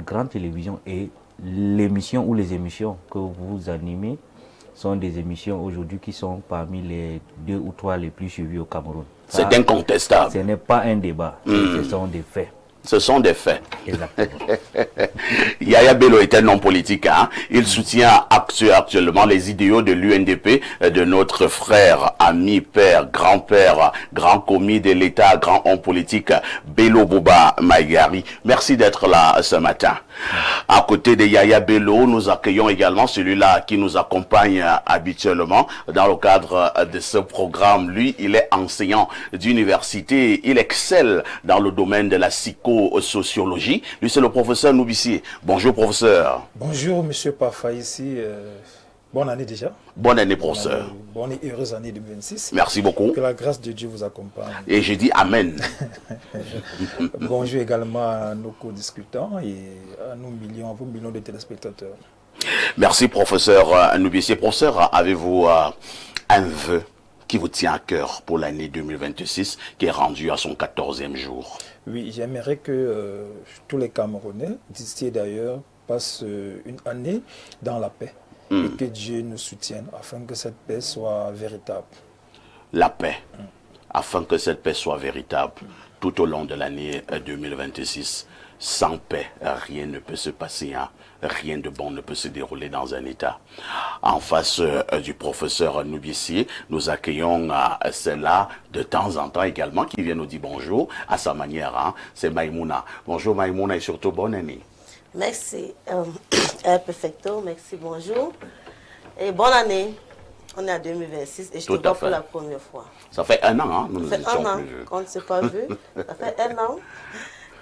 grande télévision et l'émission ou les émissions que vous animez sont des émissions aujourd'hui qui sont parmi les 2 ou 3 les plus suivies au Cameroun. C'est incontestable. Ce n'est pas un débat, ce sont des faits. Ce sont des faits. Exactement. Yaya Bello est un homme politique. Hein? Il soutient actuellement les idéaux de l'UNDP, de notre frère, ami, père, grand-père, grand commis de l'État, grand homme politique, Bello Boba Maïgari. Merci d'être là ce matin. À côté de Yaya Bello, nous accueillons également celui-là qui nous accompagne habituellement dans le cadre de ce programme. Lui, il est enseignant d'université. Il excelle dans le domaine de la psychosociologie. Lui, c'est le professeur Noubissier. Bonjour, professeur. Bonjour, monsieur Parfa, ici. Bonne année déjà. Bonne année, professeur. Bonne et heureuse année 2026. Merci beaucoup. Que la grâce de Dieu vous accompagne. Et je dis Amen. Bonjour également à nos co-discutants et à vos millions de téléspectateurs. Merci, professeur Noubissier. Professeur, avez-vous un vœu qui vous tient à cœur pour l'année 2026 qui est rendu à son 14e jour? Oui, j'aimerais que tous les Camerounais, d'ici d'ailleurs, passent une année dans la paix. Et que Dieu nous soutienne afin que cette paix soit véritable. La paix, afin que cette paix soit véritable tout au long de l'année 2026. Sans paix, rien ne peut se passer, hein. Rien de bon ne peut se dérouler dans un État. En face du professeur Noubissier, nous accueillons celle-là de temps en temps également qui vient nous dire bonjour à sa manière. Hein. C'est Maïmouna. Bonjour Maïmouna et surtout bonne année. Merci, perfecto, merci, bonjour. Et bonne année. On est en 2026 et je te vois pour la première fois. Ça fait 1 an, hein, Ça fait 1 an qu'on ne s'est pas vu. Ça fait 1 an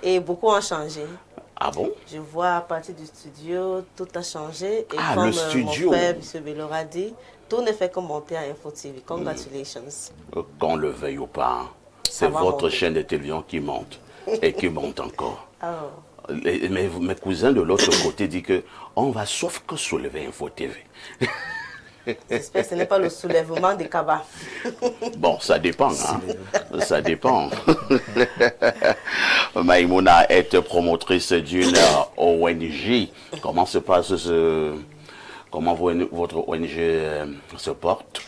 et beaucoup ont changé. Ah bon? Je vois à partir du studio, tout a changé. Et comme le studio. Mon frère, M. Bello a dit, tout ne fait que monter à Info TV. Congratulations. Qu'on le veuille ou pas, c'est votre chaîne de télévision qui monte et qui monte encore. Oh. Mes cousins de l'autre côté disent que on va sauf que soulever Info TV. J'espère que ce n'est pas le soulèvement des cabas. Bon, ça dépend, hein. Ça dépend. Maïmouna est promotrice d'une ONG. Comment se passe comment votre ONG se porte?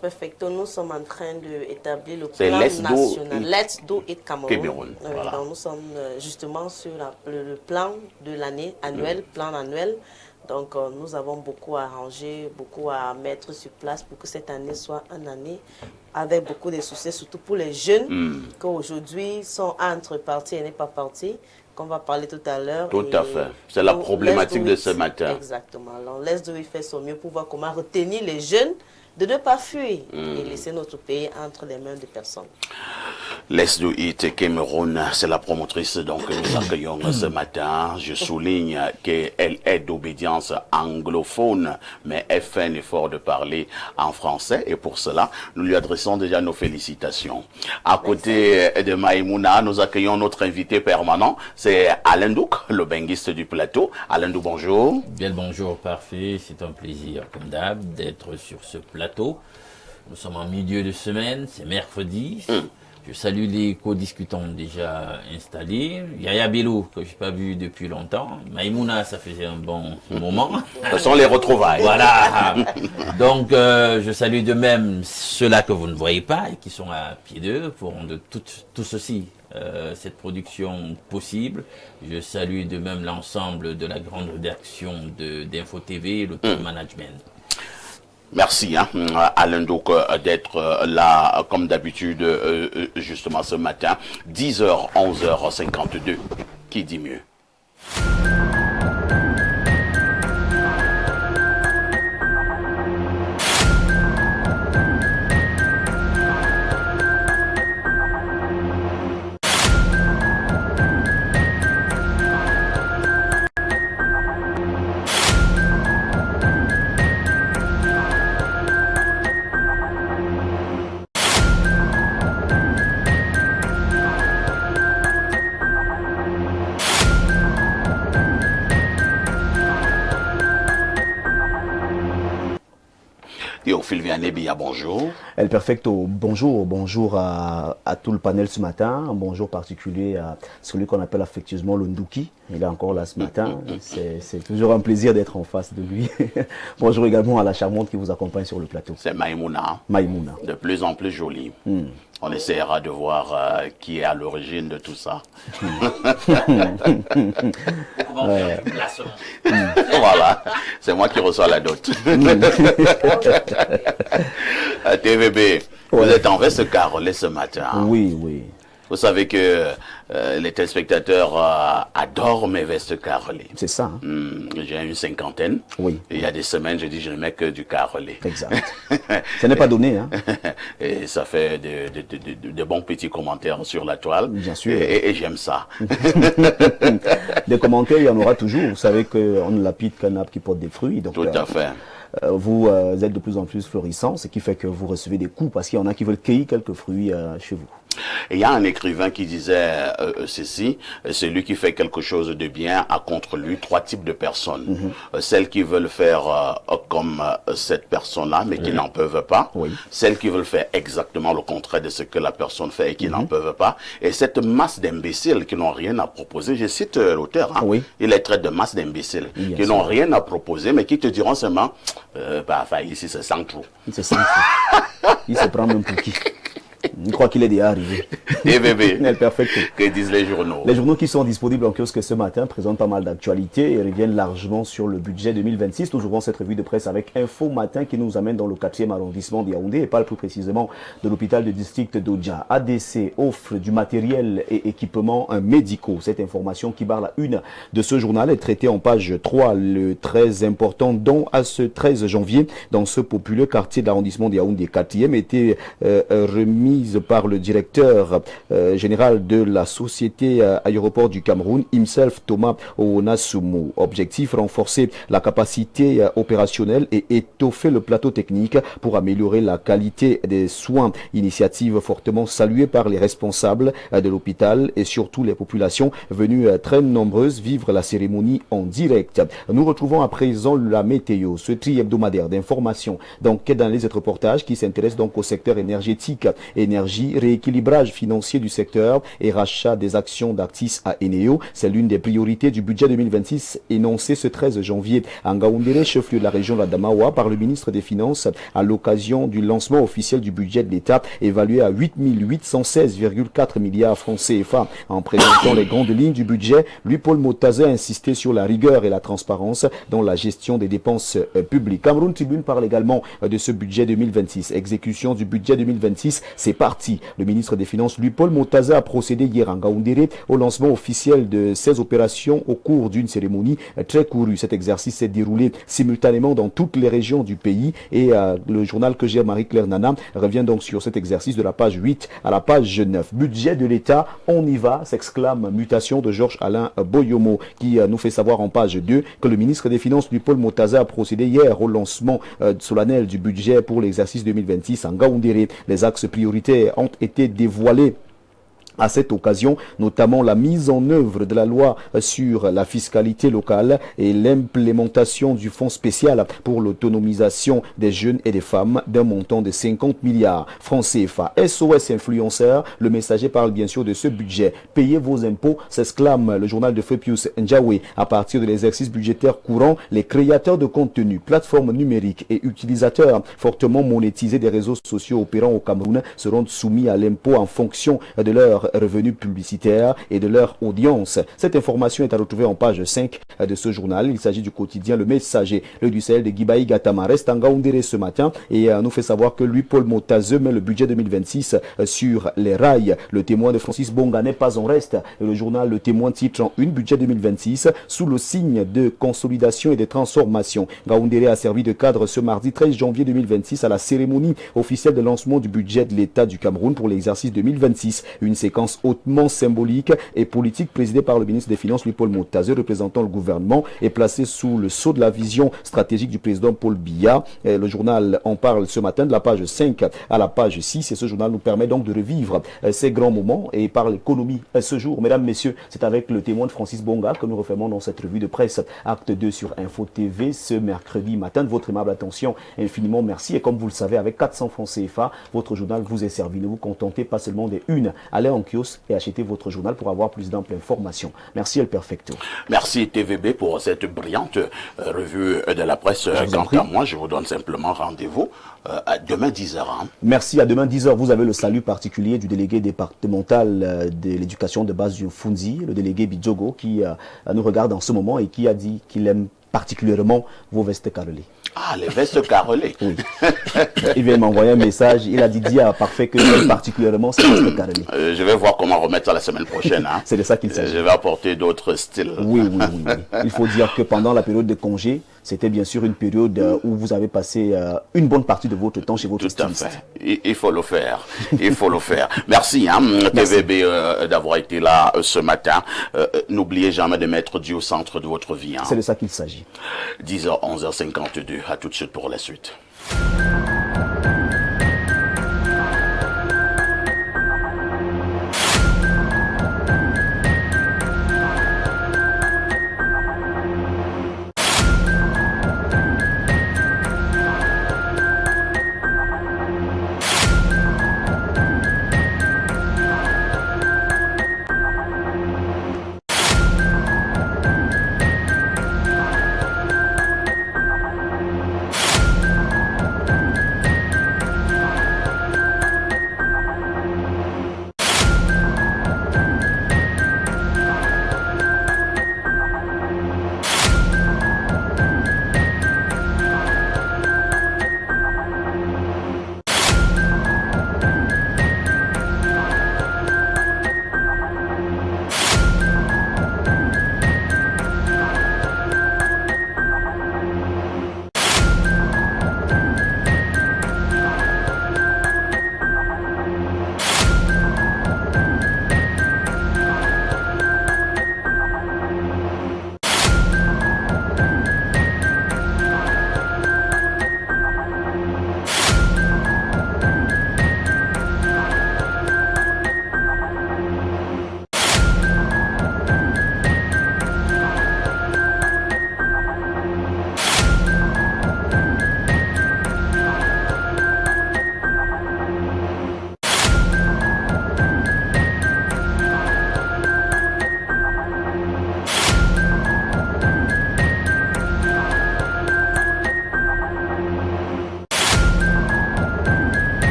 Perfecto, nous sommes en train d'établir le plan national Let's Do It Cameroun. Voilà. Donc nous sommes justement sur le plan de l'année annuel, plan annuel. Donc nous avons beaucoup à arranger, beaucoup à mettre sur place pour que cette année soit une année avec beaucoup de succès, surtout pour les jeunes qui aujourd'hui sont entre partis et n'est pas partis, qu'on va parler tout à l'heure. Tout à fait. C'est la problématique de ce matin. Exactement. Alors Let's Do It fait son mieux pour voir comment retenir les jeunes de ne pas fuir et laisser notre pays entre les mains de personnes. Let's Do It Cameroun, c'est la promotrice donc que nous accueillons ce matin. Je souligne qu'elle est d'obédience anglophone, mais elle fait un effort de parler en français et pour cela, nous lui adressons déjà nos félicitations. À côté de Maïmouna, nous accueillons notre invité permanent, c'est Alain Douk, le benguiste du plateau. Alain Douk, bonjour. Bien le bonjour, parfait. C'est un plaisir, comme d'hab, d'être sur ce plateau. Nous sommes en milieu de semaine, c'est mercredi. Je salue les co-discutants déjà installés. Yaya Bello, que je n'ai pas vu depuis longtemps. Maïmouna, ça faisait un bon moment. Ce sont les retrouvailles. Voilà. Donc, je salue de même ceux-là que vous ne voyez pas et qui sont à pied d'eux pour rendre tout ceci, cette production possible. Je salue de même l'ensemble de la grande rédaction d'Info TV, le top management. Merci Alain Douk d'être là comme d'habitude justement ce matin, 10h, 11h52. Qui dit mieux? Théophile Vianney-Bia, bonjour. El Perfecto, bonjour à tout le panel ce matin. Un bonjour particulier à celui qu'on appelle affectueusement le Ndouki. Il est encore là ce matin. C'est toujours un plaisir d'être en face de lui. Bonjour également à la charmante qui vous accompagne sur le plateau. C'est Maïmouna. Maïmouna. De plus en plus jolie. On essaiera de voir qui est à l'origine de tout ça. Voilà, c'est moi qui reçois la dot. TVB, vous êtes en veste carrelée ce matin. Oui, oui. Vous savez que les téléspectateurs adorent mes vestes carrelées. C'est ça. J'ai une cinquantaine. Oui. Et il y a des semaines, je dis je ne mets que du carrelé. Exact. Ça n'est pas donné, hein. Et ça fait de bons petits commentaires sur la toile. Bien sûr. Et j'aime ça. Des commentaires, il y en aura toujours. Vous savez qu'on ne lapide qu'un arbre qui porte des fruits. Donc, Tout à fait. Vous êtes de plus en plus florissant, ce qui fait que vous recevez des coups parce qu'il y en a qui veulent cueillir quelques fruits chez vous. Et il y a un écrivain qui disait ceci, celui qui fait quelque chose de bien a contre lui 3 types de personnes. Celles qui veulent faire comme cette personne-là, mais qui n'en peuvent pas. Oui. Celles qui veulent faire exactement le contraire de ce que la personne fait et qui n'en peuvent pas. Et cette masse d'imbéciles qui n'ont rien à proposer, je cite l'auteur, hein, Oui. il les traite de masse d'imbéciles, Bien qui sûr. n'ont rien à proposer, mais qui te diront seulement, ici c'est sans trou. Il se sent il se prend même pour qui? Je crois qu'il est déjà arrivé. Et bébé, El Perfecto. que disent les journaux? Les journaux qui sont disponibles en kiosque ce matin présentent pas mal d'actualités et reviennent largement sur le budget 2026. Nous ouvrons cette revue de presse avec Info Matin qui nous amène dans le 4e arrondissement de Yaoundé et parle plus précisément de l'hôpital de district d'Odja. ADC offre du matériel et équipements médicaux. Cette information qui barre la une de ce journal est traitée en page 3. Le très important don à ce 13 janvier dans ce populeux quartier de l'arrondissement de Yaoundé 4e était remis par le directeur général de la société aéroport du Cameroun, himself Thomas Onasumu. Objectif, renforcer la capacité opérationnelle et étoffer le plateau technique pour améliorer la qualité des soins. Initiative fortement saluée par les responsables de l'hôpital et surtout les populations venues très nombreuses vivre la cérémonie en direct. Nous retrouvons à présent la météo, ce tri hebdomadaire d'informations dans les autres reportages qui s'intéressent donc au secteur énergétique. Énergie, rééquilibrage financier du secteur et rachat des actions d'Actis à Eneo. C'est l'une des priorités du budget 2026 énoncé ce 13 janvier à Ngaoundéré, chef-lieu de la région de la Damawa, par le ministre des Finances à l'occasion du lancement officiel du budget de l'État évalué à 8 816,4 milliards francs CFA. En présentant les grandes lignes du budget, Louis-Paul Motaze a insisté sur la rigueur et la transparence dans la gestion des dépenses publiques. Cameroun Tribune parle également de ce budget 2026. Exécution du budget 2026, c'est parti. Le ministre des Finances, Louis-Paul Motaze, a procédé hier à Ngaoundéré au lancement officiel de ces opérations au cours d'une cérémonie très courue. Cet exercice s'est déroulé simultanément dans toutes les régions du pays et le journal que gère Marie-Claire Nana revient donc sur cet exercice de la page 8 à la page 9. Budget de l'État, on y va, s'exclame mutation de Georges-Alain Boyomo qui nous fait savoir en page 2 que le ministre des Finances, Louis-Paul Motaze, a procédé hier au lancement solennel du budget pour l'exercice 2026 en Ngaoundéré. Les axes prioritaires ont été dévoilés à cette occasion, notamment la mise en œuvre de la loi sur la fiscalité locale et l'implémentation du fonds spécial pour l'autonomisation des jeunes et des femmes d'un montant de 50 milliards francs CFA. SOS influenceurs, le messager parle bien sûr de ce budget. Payez vos impôts, s'exclame le journal de Fepius Ndjawe. À partir de l'exercice budgétaire courant, les créateurs de contenu, plateformes numériques et utilisateurs fortement monétisés des réseaux sociaux opérant au Cameroun seront soumis à l'impôt en fonction de leur revenus publicitaires et de leur audience. Cette information est à retrouver en page 5 de ce journal. Il s'agit du quotidien Le Messager. Le du Sahel de Guibaï Gatama reste en Ngaoundéré ce matin et nous fait savoir que Louis-Paul Motaze met le budget 2026 sur les rails. Le Témoin de Francis Bonga n'est pas en reste. Le journal Le Témoin titre en une budget 2026 sous le signe de consolidation et de transformation. Ngaoundéré a servi de cadre ce mardi 13 janvier 2026 à la cérémonie officielle de lancement du budget de l'État du Cameroun pour l'exercice 2026. Une séquence séquence hautement symbolique et politique présidée par le ministre des Finances, Louis-Paul Motazé, représentant le gouvernement, est placée sous le sceau de la vision stratégique du président Paul Biya. Le journal en parle ce matin de la page 5 à la page 6 et ce journal nous permet donc de revivre ces grands moments et par l'économie ce jour. Mesdames, Messieurs, c'est avec le témoin de Francis Bonga que nous refermons dans cette revue de presse Acte 2 sur Info TV ce mercredi matin. De votre aimable attention, infiniment merci. Et comme vous le savez, avec 400 francs CFA, votre journal vous est servi. Ne vous contentez pas seulement des unes. Allez en kiosque et achetez votre journal pour avoir plus d'amples informations. Merci El Perfecto. Merci TVB pour cette brillante revue de la presse. Quant à moi, je vous donne simplement rendez-vous à demain 10h. Merci, à demain 10h. Vous avez le salut particulier du délégué départemental de l'éducation de base du Funzi, le délégué Bidjogo, qui nous regarde en ce moment et qui a dit qu'il aime particulièrement vos vestes carrelées. Ah, les vestes carrelées. Oui. Il vient m'envoyer un message. Il a dit parfait que j'aime particulièrement ces vestes carrelées. Je vais voir comment remettre ça la semaine prochaine. C'est de ça qu'il s'agit. Je vais apporter d'autres styles. Oui. Il faut dire que pendant la période de congé, c'était bien sûr une période où vous avez passé une bonne partie de votre temps chez votre styliste. Tout à fait. Il faut le faire. Il faut le faire. Merci, TVB, d'avoir été là ce matin. N'oubliez jamais de mettre Dieu au centre de votre vie. C'est de ça qu'il s'agit. 10h, 11h52. À tout de suite pour la suite.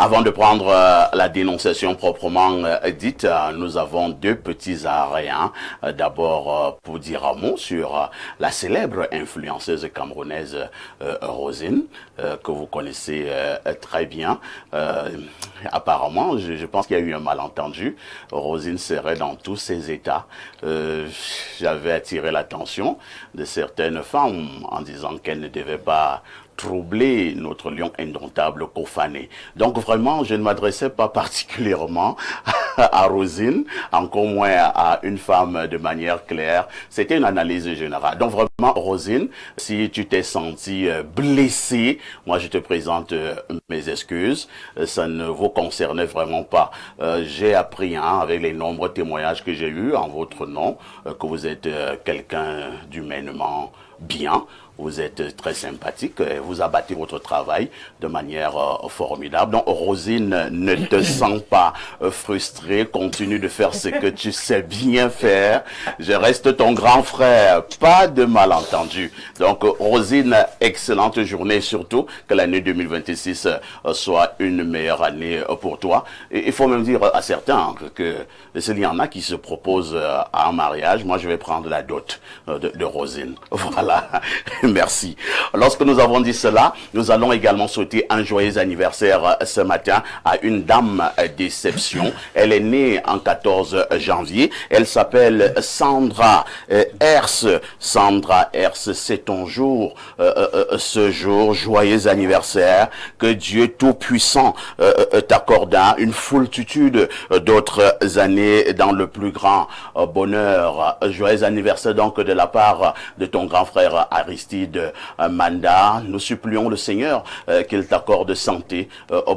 Avant de prendre la dénonciation proprement dite, nous avons deux petits arrêts. D'abord, pour dire un mot sur la célèbre influenceuse camerounaise Rosine, que vous connaissez très bien. Apparemment, je pense qu'il y a eu un malentendu. Rosine serait dans tous ses états. J'avais attiré l'attention de certaines femmes en disant qu'elles ne devaient pas troubler notre lion indomptable Kofané. Donc vraiment, je ne m'adressais pas particulièrement à Rosine, encore moins à une femme de manière claire. C'était une analyse générale. Donc vraiment, Rosine, si tu t'es senti blessée, moi je te présente mes excuses. Ça ne vous concernait vraiment pas. J'ai appris, avec les nombreux témoignages que j'ai eus en votre nom, que vous êtes quelqu'un d'humainement bien. vous êtes très sympathique, vous abattez votre travail de manière formidable. Donc Rosine, ne te sens pas frustrée, continue de faire ce que tu sais bien faire. Je reste ton grand frère, pas de malentendu. Donc Rosine, excellente journée, surtout que l'année 2026 soit une meilleure année pour toi. Et il faut même dire à certains que s'il y en a qui se proposent à un mariage, moi je vais prendre la dot de Rosine. Voilà. Merci. Lorsque nous avons dit cela, nous allons également souhaiter un joyeux anniversaire ce matin à une dame déception. Elle est née en 14 janvier. Elle s'appelle Sandra Hers. Sandra Hers, c'est ton jour. Ce jour, joyeux anniversaire. Que Dieu Tout-Puissant t'accorde une foultitude d'autres années dans le plus grand bonheur. Joyeux anniversaire donc de la part de ton grand frère Aristide Manda. Nous supplions le Seigneur qu'il t'accorde santé,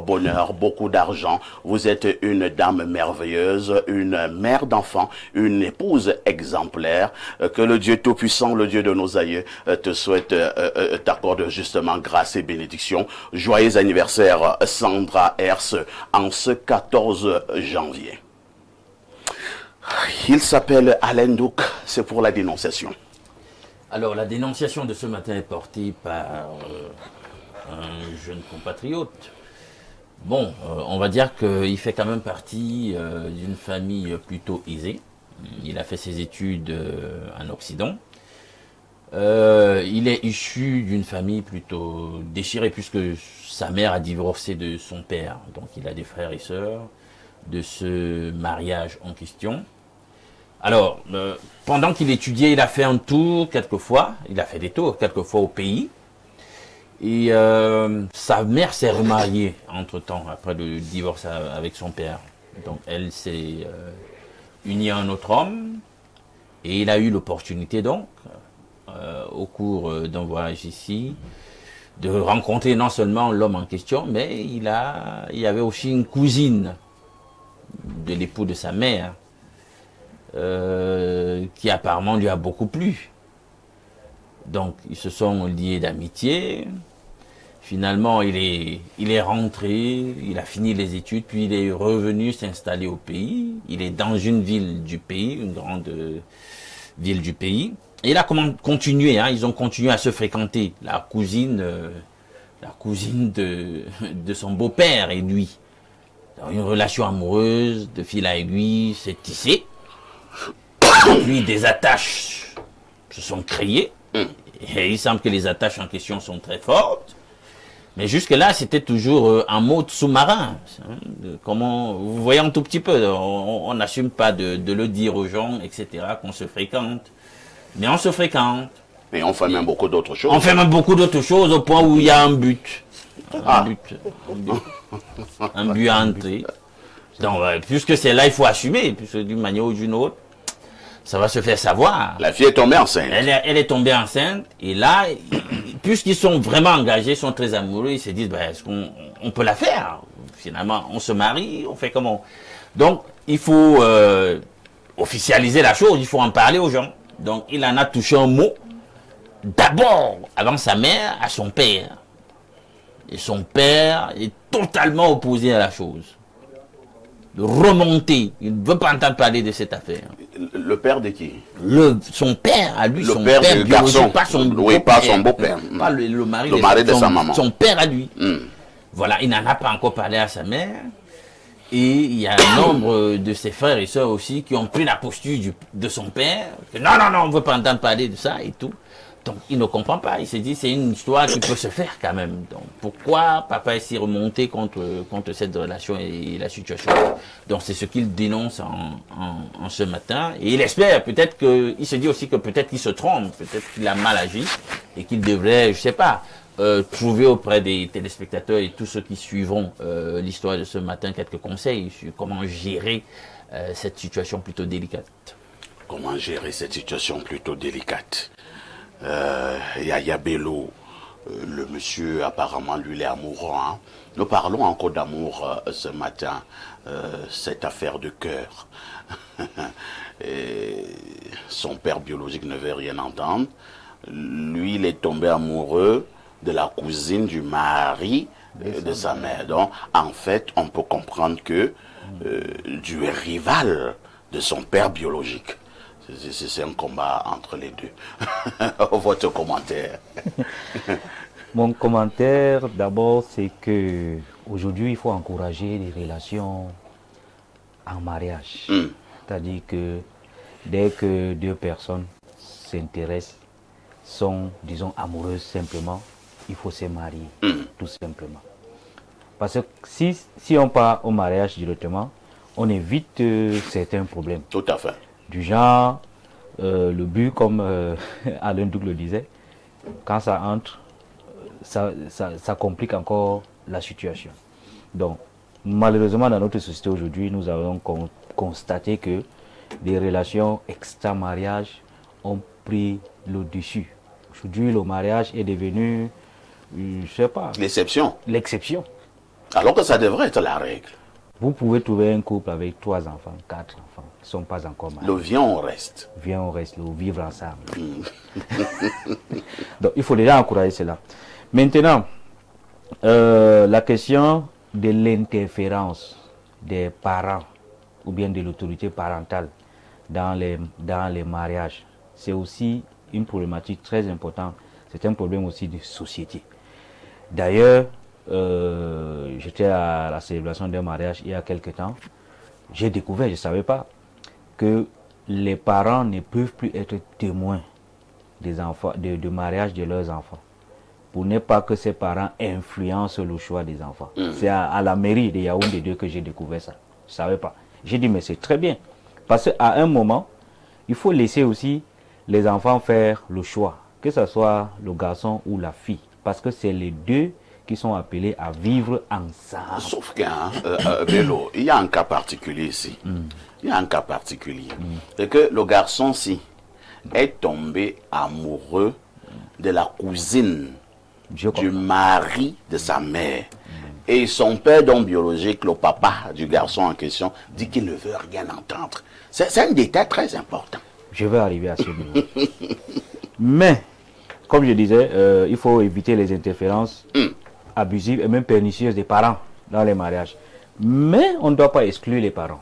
bonheur, beaucoup d'argent. Vous êtes une dame merveilleuse, une mère d'enfants, une épouse exemplaire. Que le Dieu Tout-Puissant, le Dieu de nos aïeux, t'accorde justement grâce et bénédiction. Joyeux anniversaire Sandra Hers en ce 14 janvier. Il s'appelle Alain Douk, c'est pour la dénonciation. Alors, la dénonciation de ce matin est portée par un jeune compatriote. Bon, on va dire qu'il fait quand même partie d'une famille plutôt aisée. Il a fait ses études en Occident. Il est issu d'une famille plutôt déchirée puisque sa mère a divorcé de son père. Donc, il a des frères et sœurs de ce mariage en question. Alors, pendant qu'il étudiait, il a fait un tour quelquefois, il a fait des tours quelquefois au pays. Et sa mère s'est remariée entre-temps, après le divorce avec son père. Donc elle s'est unie à un autre homme. Et il a eu l'opportunité donc, au cours d'un voyage ici, de rencontrer non seulement l'homme en question, mais il y avait aussi une cousine de l'époux de sa mère. Qui apparemment lui a beaucoup plu. Donc ils se sont liés d'amitié. Finalement il est rentré, il a fini les études, puis il est revenu s'installer au pays. Il est dans une ville du pays, une grande ville du pays. Et il a continué, ils ont continué à se fréquenter. La cousine de son beau-père et lui. Alors, une relation amoureuse de fil à aiguille s'est tissée. Puis des attaches se sont créées. Et il semble que les attaches en question sont très fortes. Mais jusque-là, c'était toujours en mode sous-marin. Comment, vous voyez un tout petit peu, on n'assume pas de le dire aux gens, etc., qu'on se fréquente. Mais on se fréquente. Mais on fait même beaucoup d'autres choses. On fait même beaucoup d'autres choses au point où il y a un but. Un but à entrer. Donc, puisque c'est là, il faut assumer, puisque d'une manière ou d'une autre, ça va se faire savoir. La fille est tombée enceinte. Elle est tombée enceinte. Et là, puisqu'ils sont vraiment engagés, sont très amoureux, ils se disent, est-ce qu'on peut la faire? Finalement, on se marie, on fait comment? Donc, il faut officialiser la chose, il faut en parler aux gens. Donc, il en a touché un mot. D'abord, avant sa mère, à son père. Et son père est totalement opposé à la chose. De remonter. Il ne veut pas entendre parler de cette affaire. Le père de qui? Son père, à lui, son père du garçon. Pas son beau-père. Pas le mari de sa maman. Son père à lui. Voilà, il n'en a pas encore parlé à sa mère. Et il y a un nombre de ses frères et sœurs aussi qui ont pris la posture de son père. Que non, on ne veut pas entendre parler de ça et tout. Donc, il ne comprend pas. Il se dit, c'est une histoire qui peut se faire quand même. Donc, pourquoi papa est si remonté contre cette relation et la situation? Donc, c'est ce qu'il dénonce en ce matin. Et il espère peut-être il se dit aussi que peut-être qu'il se trompe, peut-être qu'il a mal agi et qu'il devrait, je sais pas, trouver auprès des téléspectateurs et tous ceux qui suivront l'histoire de ce matin quelques conseils sur comment gérer cette situation plutôt délicate. Comment gérer cette situation plutôt délicate? Yaya Bello, le monsieur apparemment lui il est amoureux. Nous parlons encore d'amour ce matin, cette affaire de cœur. Son père biologique ne veut rien entendre. lui, il est tombé amoureux de la cousine du mari de sa mère. Donc, en fait, on peut comprendre que du rival de son père biologique. C'est un combat entre les deux. Votre commentaire. Mon commentaire, d'abord, c'est que aujourd'hui, il faut encourager les relations en mariage. C'est-à-dire que dès que deux personnes s'intéressent, sont, disons, amoureuses simplement, il faut se marier, tout simplement. Parce que si on part au mariage directement, on évite certains problèmes. Tout à fait. Du genre, le but, comme Alain Duc le disait, quand ça entre, ça complique encore la situation. Donc, malheureusement, dans notre société aujourd'hui, nous avons constaté que les relations extra-mariage ont pris le dessus. Aujourd'hui, le mariage est devenu, je sais pas, l'exception. Alors que ça devrait être la règle. Vous pouvez trouver un couple avec 3 enfants, 4 enfants, qui ne sont pas encore mariés. Le viens, on reste. Viens, on reste, le vivre ensemble. Donc, il faut déjà encourager cela. Maintenant, la question de l'interférence des parents ou bien de l'autorité parentale dans les mariages, c'est aussi une problématique très importante. C'est un problème aussi de société. D'ailleurs, j'étais à la célébration d'un mariage il y a quelque temps. J'ai découvert, je ne savais pas, que les parents ne peuvent plus être témoins des enfants, de mariage de leurs enfants. Pour ne pas que ces parents influencent le choix des enfants. C'est à la mairie de Yaoundé 2 que j'ai découvert ça. Je ne savais pas. J'ai dit, mais c'est très bien. Parce qu'à un moment, il faut laisser aussi les enfants faire le choix, que ce soit le garçon ou la fille. Parce que c'est les deux qui sont appelés à vivre ensemble. Sauf qu'un Bello, il y a un cas particulier ici. Il y a un cas particulier. C'est que le garçon-ci est tombé amoureux de la cousine du mari de sa mère. Et son père, donc biologique, le papa du garçon en question, dit qu'il ne veut rien entendre. C'est un détail très important. Je vais arriver à ce niveau. Mais, comme je disais, il faut éviter les interférences abusives et même pernicieuses des parents dans les mariages. Mais on ne doit pas exclure les parents.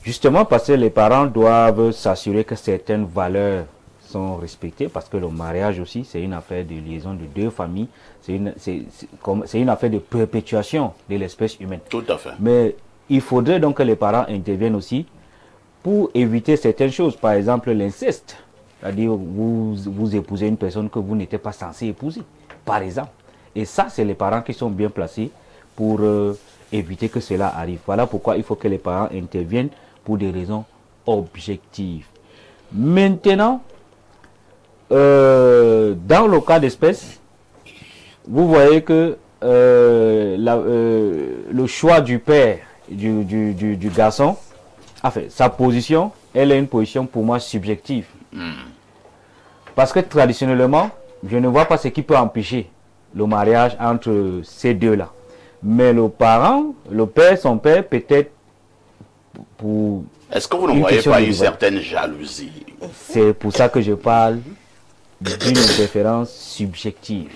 Justement parce que les parents doivent s'assurer que certaines valeurs sont respectées, parce que le mariage aussi, c'est une affaire de liaison de deux familles, c'est une affaire de perpétuation de l'espèce humaine. Tout à fait. Mais il faudrait donc que les parents interviennent aussi pour éviter certaines choses, par exemple l'inceste. C'est-à-dire vous épousez une personne que vous n'étiez pas censé épouser, par exemple. Et ça, c'est les parents qui sont bien placés pour éviter que cela arrive. Voilà pourquoi il faut que les parents interviennent pour des raisons objectives. Maintenant, dans le cas d'espèce, vous voyez que le choix du père, du garçon, enfin, sa position, elle est une position pour moi subjective. Parce que traditionnellement, je ne vois pas ce qui peut empêcher le mariage entre ces deux-là. Mais le parent, le père, son père, peut-être pour... Est-ce que vous ne voyez pas une certaine jalousie? C'est pour ça que je parle d'une interférence subjective.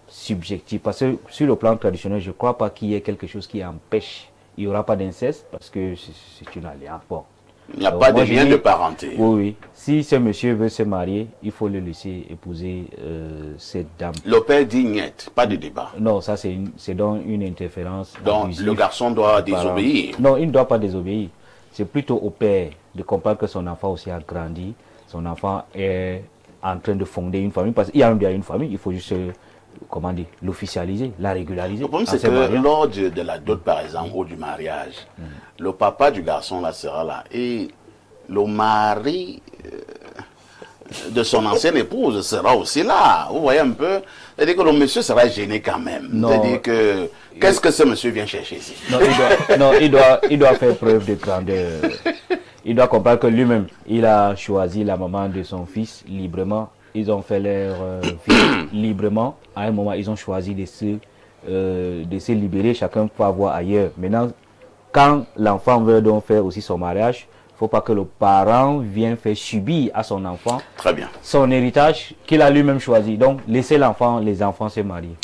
Subjective. Parce que sur le plan traditionnel, je ne crois pas qu'il y ait quelque chose qui empêche. Il n'y aura pas d'inceste parce que c'est une alliance. Bon. Il n'y a pas de lien de parenté. Oui. Si ce monsieur veut se marier, il faut le laisser épouser cette dame. Le père dit niet, pas de débat. Non, ça c'est donc une interférence. Donc le garçon doit désobéir. Non, il ne doit pas désobéir. C'est plutôt au père de comprendre que son enfant aussi a grandi. Son enfant est en train de fonder une famille. Parce qu'il y a bien une famille, il faut juste, comment dire, l'officialiser, la régulariser. Le problème, c'est que lors de la dot, par exemple, ou du mariage, le papa du garçon là sera là. Et le mari de son ancienne épouse sera aussi là. Vous voyez un peu? C'est-à-dire que le monsieur sera gêné quand même. C'est-à-dire que, qu'est-ce que ce monsieur vient chercher ici? Non, il doit faire preuve de grandeur. Il doit comprendre que lui-même, il a choisi la maman de son fils librement. Ils ont fait leur vie librement. À un moment, ils ont choisi de se libérer. Chacun peut avoir ailleurs. Maintenant, quand l'enfant veut donc faire aussi son mariage, il faut pas que le parent vienne faire subir à son enfant Très bien. son héritage qu'il a lui-même choisi. Donc, laissez les enfants se marier.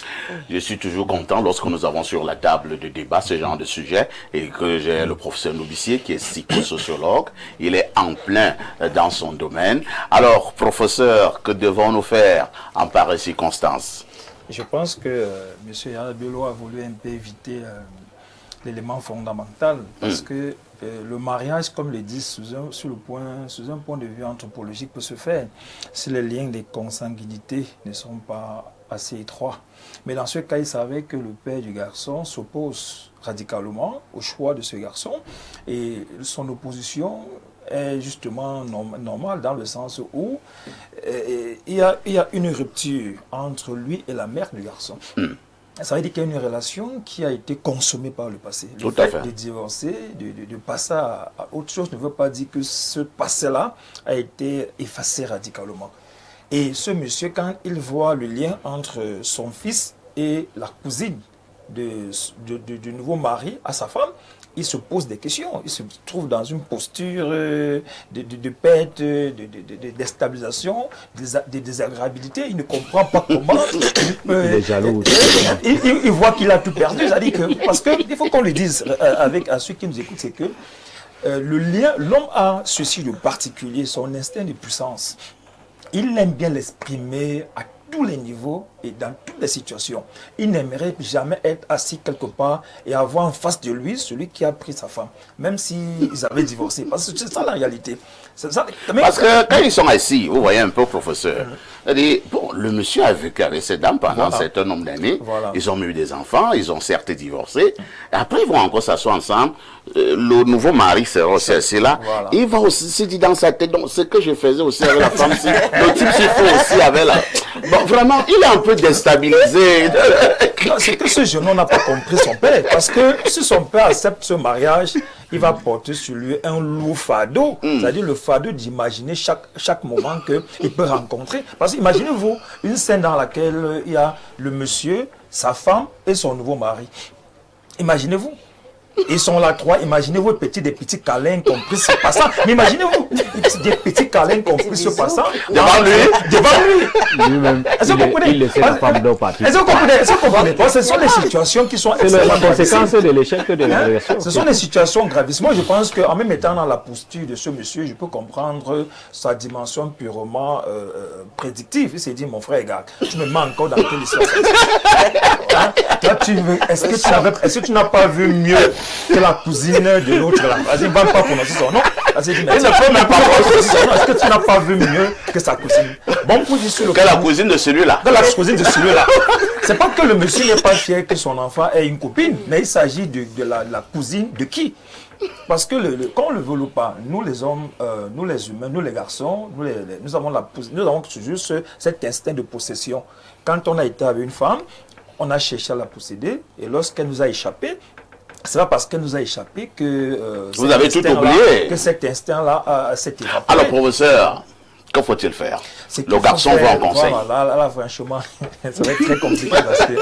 Je suis toujours content lorsque nous avons sur la table de débat ce genre de sujet et que j'ai le professeur Noubissier qui est psychosociologue. Il est en plein dans son domaine. Alors, professeur, que devons-nous faire en pareille circonstance? Je pense que M. Yaya Bello a voulu un peu éviter l'élément fondamental parce que le mariage, comme le dit sous un point de vue anthropologique, peut se faire si les liens de consanguinité ne sont pas assez étroits. Mais dans ce cas, il savait que le père du garçon s'oppose radicalement au choix de ce garçon et son opposition est justement normale dans le sens où il y a une rupture entre lui et la mère du garçon. Ça veut dire qu'il y a une relation qui a été consommée par le passé. Le fait de divorcer, de passer à autre chose ne veut pas dire que ce passé-là a été effacé radicalement. Et ce monsieur, quand il voit le lien entre son fils et la cousine du nouveau mari à sa femme, il se pose des questions. Il se trouve dans une posture de perte, de déstabilisation, de désagréabilité. Il ne comprend pas comment. Il est jaloux. Il voit qu'il a tout perdu. C'est-à-dire que, parce qu'il faut qu'on le dise à ceux qui nous écoutent, c'est que l'homme a ceci de particulier, son instinct de puissance. Il aime bien l'exprimer à tous les niveaux et dans toutes les situations. Il n'aimerait jamais être assis quelque part et avoir en face de lui celui qui a pris sa femme, même s'ils avaient divorcé. Parce que c'est ça la réalité. Ça, parce que quand ils sont assis, vous voyez un peu, professeur, bon, le monsieur a vécu avec cette dame pendant un certain nombre d'années. Ils ont eu des enfants, ils ont certes divorcé. Et après, ils vont encore s'asseoir ensemble. Le nouveau mari sera aussi assis là. Il va aussi se dire dans sa tête, donc ce que je faisais aussi avec la femme, le type s'il fait aussi avec la... Bon, vraiment, il est un peu déstabilisé. C'est que ce jeune homme n'a pas compris son père. Parce que si son père accepte ce mariage, il va porter sur lui un lourd fardeau. C'est-à-dire le fardeau d'imaginer chaque moment qu'il peut rencontrer. Parce que imaginez-vous une scène dans laquelle il y a le monsieur, sa femme et son nouveau mari. Imaginez-vous. Ils sont là trois, imaginez-vous des petits câlins compris se passant. Mais imaginez-vous, des petits câlins compris se passant devant lui. Lui-même, il laissait la femme d'eau partir. Est-ce que vous comprenez? Ce sont des situations qui sont extrêmement la conséquence de l'échec de la relation. Ce sont des situations gravissements. Je pense qu'en même étant dans la posture de ce monsieur, je peux comprendre sa dimension purement prédictive. Il s'est dit, mon frère, regarde, tu me mets encore dans quelle histoire? Est-ce que tu n'as pas vu mieux que la cousine de l'autre là? Vas-y, ne va pas prononcer son nom. Vas-y, dis, il ne peut même pas prononcer son nom. Est-ce que tu n'as pas vu mieux que sa cousine? Bon, pour dire sur le que la cousine de celui-là. Que la cousine de celui-là. C'est pas que le monsieur n'est pas fier que son enfant ait une copine, mais il s'agit de la cousine de qui? Parce que quand on le veut ou pas, nous les hommes, nous les humains, nous les garçons, nous avons toujours cet instinct de possession. Quand on a été avec une femme, on a cherché à la posséder et lorsqu'elle nous a échappé, c'est pas parce qu'elle nous a échappé que vous avez tout oublié. Que cet instinct-là s'est évaporé. Alors, professeur, que faut-il faire? Le garçon veut un conseil. Voilà, là, franchement, ça va être très compliqué parce que...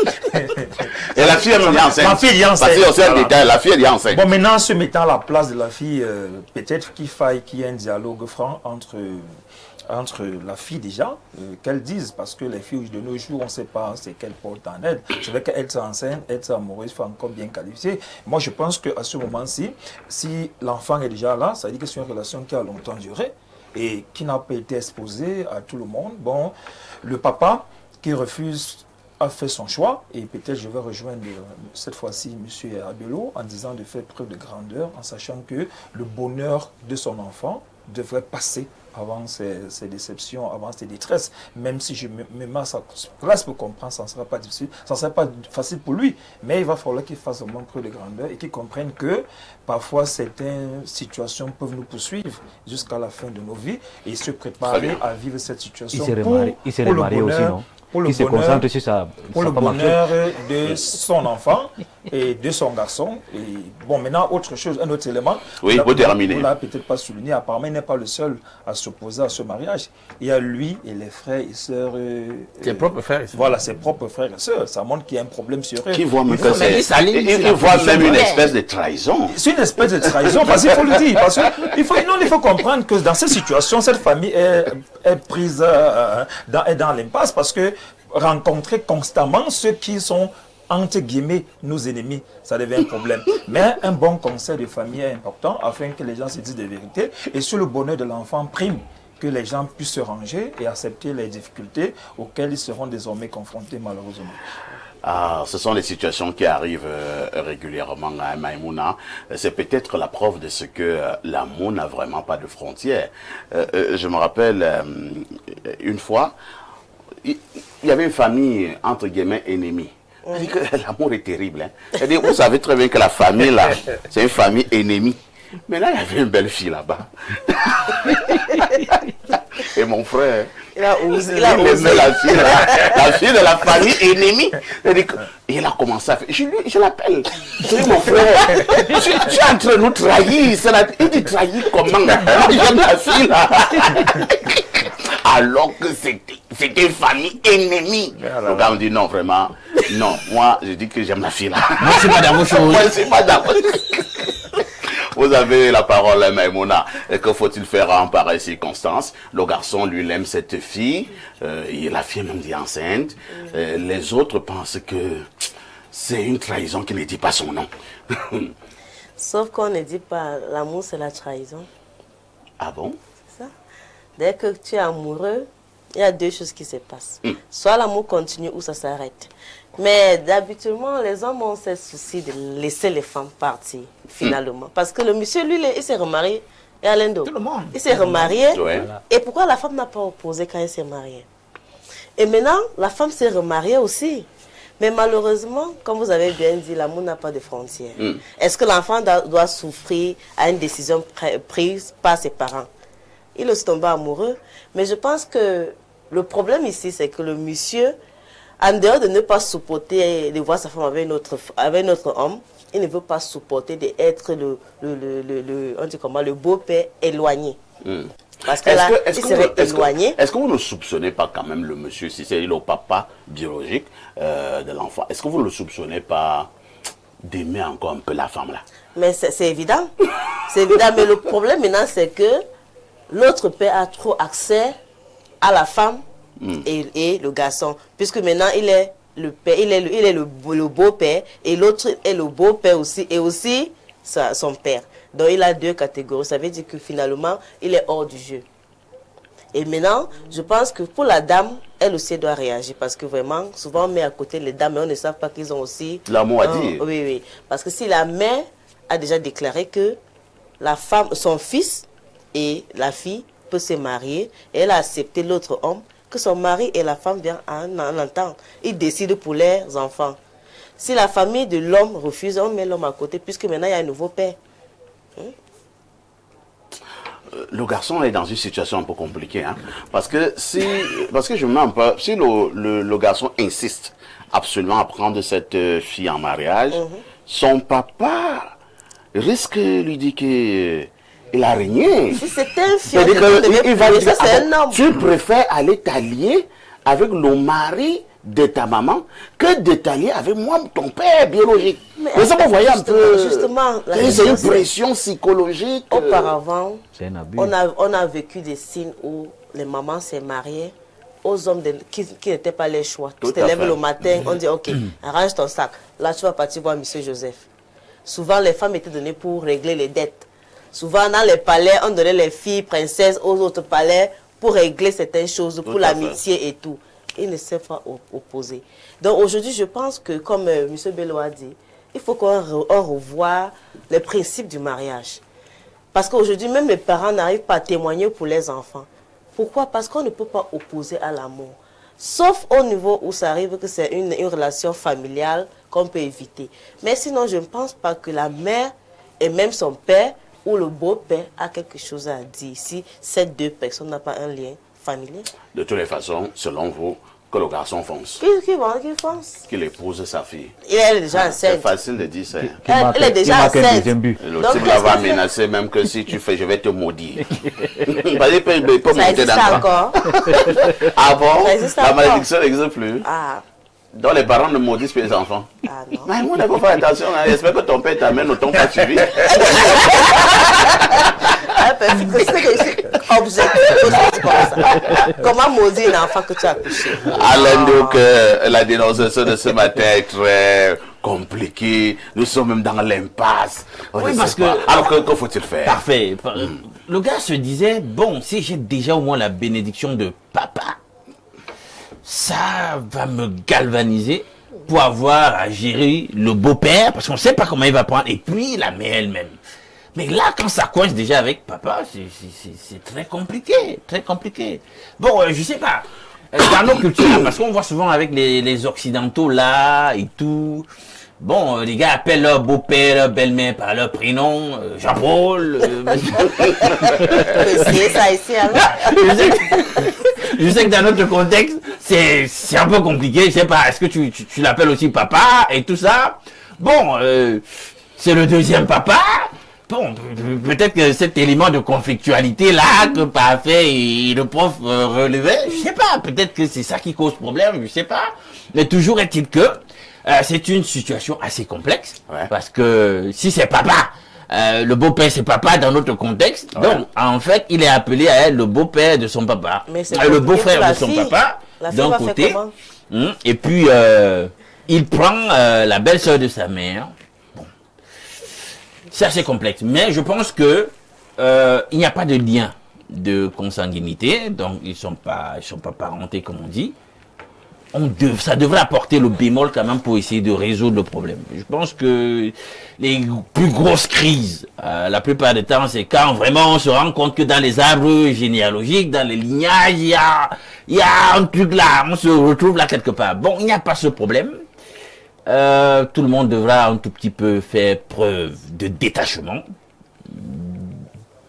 Et la fille est enceinte. La fille est enceinte. Parce que c'est un détail, la fille est enceinte. Bon, maintenant, en se mettant à la place de la fille, peut-être qu'il faille qu'il y ait un dialogue franc entre la fille déjà, qu'elle dise, parce que les filles de nos jours, on ne sait pas ce qu'elles portent en elles. C'est vrai qu'être enceinte, être amoureuse, il faut encore bien qualifier. Moi, je pense qu'à ce moment-ci, si l'enfant est déjà là, ça veut dire que c'est une relation qui a longtemps duré et qui n'a pas été exposée à tout le monde. Bon, le papa qui refuse a fait son choix et peut-être je vais rejoindre cette fois-ci M. Abello en disant de faire preuve de grandeur, en sachant que le bonheur de son enfant devrait passer avant ces déceptions, avant ces détresses. Même si je me mets à sa place pour comprendre, ça ne sera pas difficile, ça ne sera pas facile pour lui. Mais il va falloir qu'il fasse au moins preuve de grandeur et qu'il comprenne que parfois certaines situations peuvent nous poursuivre jusqu'à la fin de nos vies et se préparer à vivre cette situation. Il s'est marié aussi, non? qui se concentre sur ça. Pour le bonheur de son enfant et de son garçon. Et bon, maintenant, autre chose, un autre élément. Oui, vous terminez. Vous ne l'avez peut-être pas souligné, apparemment, il n'est pas le seul à s'opposer à ce mariage. Il y a lui et les frères et sœurs. Ses propres frères et sœurs. Voilà, ses propres frères et sœurs. Ça montre qu'il y a un problème sur eux. Qui voit même que il voit même une espèce de trahison. C'est une espèce de trahison, parce qu'il faut le dire. Parce il faut comprendre que dans cette situation, cette famille est prise dans l'impasse parce que rencontrer constamment ceux qui sont entre guillemets nos ennemis, ça devient un problème. Mais un bon conseil de famille est important afin que les gens se disent des vérités et sur le bonheur de l'enfant prime, que les gens puissent se ranger et accepter les difficultés auxquelles ils seront désormais confrontés malheureusement. Ah, ce sont des situations qui arrivent régulièrement à Maïmouna. C'est peut-être la preuve de ce que l'amour n'a vraiment pas de frontières. Je me rappelle une fois, il y avait une famille entre guillemets ennemie. Je dis que l'amour est terrible. Hein. C'est-à-dire, vous savez très bien que la famille là, c'est une famille ennemie. Mais là, il y avait une belle fille là-bas. Et mon frère, il a osé la fille de la famille ennemie. Il a commencé à faire. Je l'appelle. Je dis, mon frère, tu es en train de nous trahir. Il dit trahir comment? J'aime la fille là. Alors que c'était une famille ennemie. Le gars me dit non, vraiment. Non, moi, je dis que j'aime la fille là. Moi, c'est pas dans vos choses. Moi, c'est pas dans vos choses. Vous avez la parole, Maïmouna. Que faut-il faire en pareille circonstance? Le garçon, lui, il aime cette fille. Et la fille même dit enceinte. Les autres pensent que c'est une trahison qui ne dit pas son nom. Sauf qu'on ne dit pas l'amour, c'est la trahison. Ah bon? C'est ça. Dès que tu es amoureux, il y a deux choses qui se passent. Soit l'amour continue ou ça s'arrête. Mais d'habituellement, les hommes ont ce souci de laisser les femmes partir, finalement. Parce que le monsieur, lui, il s'est remarié. Et Alain Do, tout le monde. Il s'est remarié. Ouais. Et pourquoi la femme n'a pas opposé quand il s'est marié? Et maintenant, la femme s'est remariée aussi. Mais malheureusement, comme vous avez bien dit, l'amour n'a pas de frontières. Est-ce que l'enfant doit souffrir à une décision prise par ses parents? Il est tombé amoureux. Mais je pense que le problème ici, c'est que le monsieur, en dehors de ne pas supporter de voir sa femme avec notre homme, il ne veut pas supporter d'être le beau-père éloigné. Parce que là, il serait éloigné. Est-ce que vous ne soupçonnez pas quand même le monsieur, si c'est le papa biologique de l'enfant, est-ce que vous ne le soupçonnez pas d'aimer encore un peu la femme là? Mais c'est évident. C'est évident. Mais le problème maintenant, c'est que l'autre père a trop accès à la femme et le garçon. Puisque maintenant, il est le père, il est le beau-père et l'autre est le beau-père aussi et aussi son père. Donc il a deux catégories. Ça veut dire que finalement, il est hors du jeu. Et maintenant, je pense que pour la dame, elle aussi doit réagir. Parce que vraiment, souvent on met à côté les dames, mais on ne sait pas qu'ils ont aussi... L'amour à dire. Oui, oui. Parce que si la mère a déjà déclaré que la femme, son fils et la fille peut se marier, et elle a accepté l'autre homme, que son mari et la femme viennent en entendre. Ils décident pour leurs enfants. Si la famille de l'homme refuse, on met l'homme à côté, puisque maintenant il y a un nouveau père. Le garçon est dans une situation un peu compliquée, hein, parce que je me mets un peu, si le garçon insiste absolument à prendre cette fille en mariage, son papa risque de lui dire que il a régné. Si c'est un fils, il va dire, c'est un homme. Tu préfères aller t'allier avec le mari de ta maman que de t'allier avec moi, ton père biologique. Mais ça, vous voyez un peu. Justement, c'est une pression psychologique. Auparavant, c'est un abus. On a vécu des signes où les mamans s'est mariées aux hommes qui n'étaient pas les choix. Tu te lèves le matin, on dit ok, arrange ton sac. Là, tu vas partir voir M. Joseph. Souvent, les femmes étaient données pour régler les dettes. Souvent, dans les palais, on donnait les filles princesses aux autres palais pour régler certaines choses, pour l'amitié et tout. Il ne s'est pas opposé. Donc aujourd'hui, je pense que, comme M. Bello a dit, il faut qu'on revoie les principes du mariage. Parce qu'aujourd'hui, même les parents n'arrivent pas à témoigner pour les enfants. Pourquoi? Parce qu'on ne peut pas opposer à l'amour. Sauf au niveau où ça arrive que c'est une relation familiale qu'on peut éviter. Mais sinon, je ne pense pas que la mère et même son père ou le beau-père a quelque chose à dire si ces deux personnes n'ont pas un lien familier. De toutes les façons, selon vous, que le garçon fonce, Qui fonce? qu'il épouse sa fille. Elle est déjà C'est enceinte. facile de dire ça. Elle est déjà marque un enceinte. deuxième but. Le Donc, type qu'est-ce là va qu'il fait? menacer même que si tu fais, je vais te maudire. Il peut Ça monter existe dans encore. Ah bon? Ça existe La encore. malédiction n'existe plus. Ah, Donc les parents ne maudissent plus les enfants. ah non. Mais moi, il faut faire attention. Hein. J'espère que ton père t'amène au ton pas suivi. Comment maudire un enfant que tu as accouché? Alain, donc, la dénonciation de ce matin est très compliquée. Nous sommes même dans l'impasse. Oui, parce que... Alors, que faut-il faire? Parfait. Le gars se disait, bon, si j'ai déjà au moins la bénédiction de papa, ça va me galvaniser pour avoir à gérer le beau-père, parce qu'on ne sait pas comment il va prendre, et puis la mère elle-même. Mais là, quand ça coince déjà avec papa, c'est très compliqué, très compliqué. Bon, je sais pas, dans nos cultures, parce qu'on voit souvent avec les occidentaux là et tout, bon, les gars appellent leur beau-père, leur belle-mère par leur prénom, Jean-Paul. C'est ça ici alors. Je sais que dans notre contexte, c'est un peu compliqué. Je sais pas, est-ce que tu l'appelles aussi papa et tout ça? Bon, c'est le deuxième papa. Bon, peut-être que cet élément de conflictualité là que Parfait et le prof relevaient, je sais pas, peut-être que c'est ça qui cause problème, je sais pas. Mais toujours est-il que c'est une situation assez complexe, Ouais. parce que si c'est papa, le beau-père c'est papa dans notre contexte, Ouais. donc en fait il est appelé à être le beau-père de son papa, Mais c'est le compliqué beau-frère pour la de son fille. papa La fille d'un va faire côté, comment? et puis il prend la belle-sœur de sa mère. Bon, c'est assez complexe, mais je pense que il n'y a pas de lien de consanguinité, donc ils sont pas parentés comme on dit. Ça devrait apporter le bémol quand même pour essayer de résoudre le problème. Je pense que les plus grosses crises, la plupart du temps, c'est quand vraiment on se rend compte que dans les arbres généalogiques, dans les lignages, il y a un truc là, on se retrouve là quelque part. Bon, il n'y a pas ce problème. Tout le monde devra un tout petit peu faire preuve de détachement.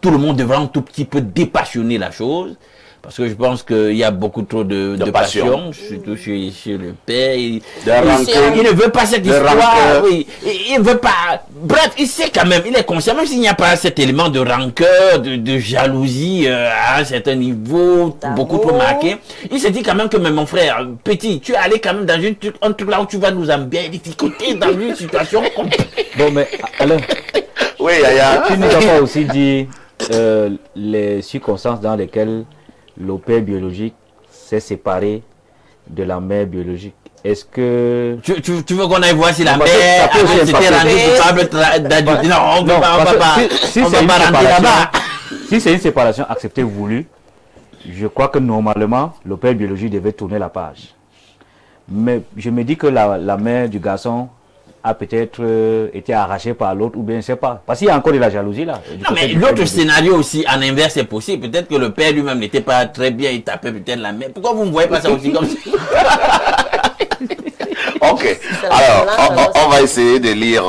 Tout le monde devra un tout petit peu dépassionner la chose. Parce que je pense qu'il y a beaucoup trop de passion, surtout chez le père. Il ne veut pas cette histoire. Oui. Il ne veut pas. Bref, il sait quand même, il est conscient, même s'il n'y a pas cet élément de rancœur, de jalousie à un certain niveau, beaucoup trop marqué. Il se dit quand même que, mais mon frère, petit, tu es allé quand même dans un truc là où tu vas nous embêter, difficulté, dans une situation compliquée. Bon, mais Alain, Oui, Yaya. tu ne dois pas aussi dire les circonstances dans lesquelles le père biologique s'est séparé de la mère biologique. Est-ce que... Tu veux qu'on aille voir si la Parce que mère ça peut aussi s'était impacter. rendue coupable d'adultère? Non, on ne peut pas si on c'est va une pas rentrer séparation, là-bas. si c'est une séparation acceptée, voulue, je crois que normalement, le père biologique devait tourner la page. Mais je me dis que la mère du garçon a peut-être été arrachée par l'autre, ou bien je ne sais pas. Parce qu'il y a encore de la jalousie là. Non, mais l'autre scénario aussi, en inverse, est possible. Peut-être que le père lui-même n'était pas très bien, il tapait peut-être la mère. Pourquoi vous ne voyez pas ça aussi comme ça? Ok. Alors, on va essayer de lire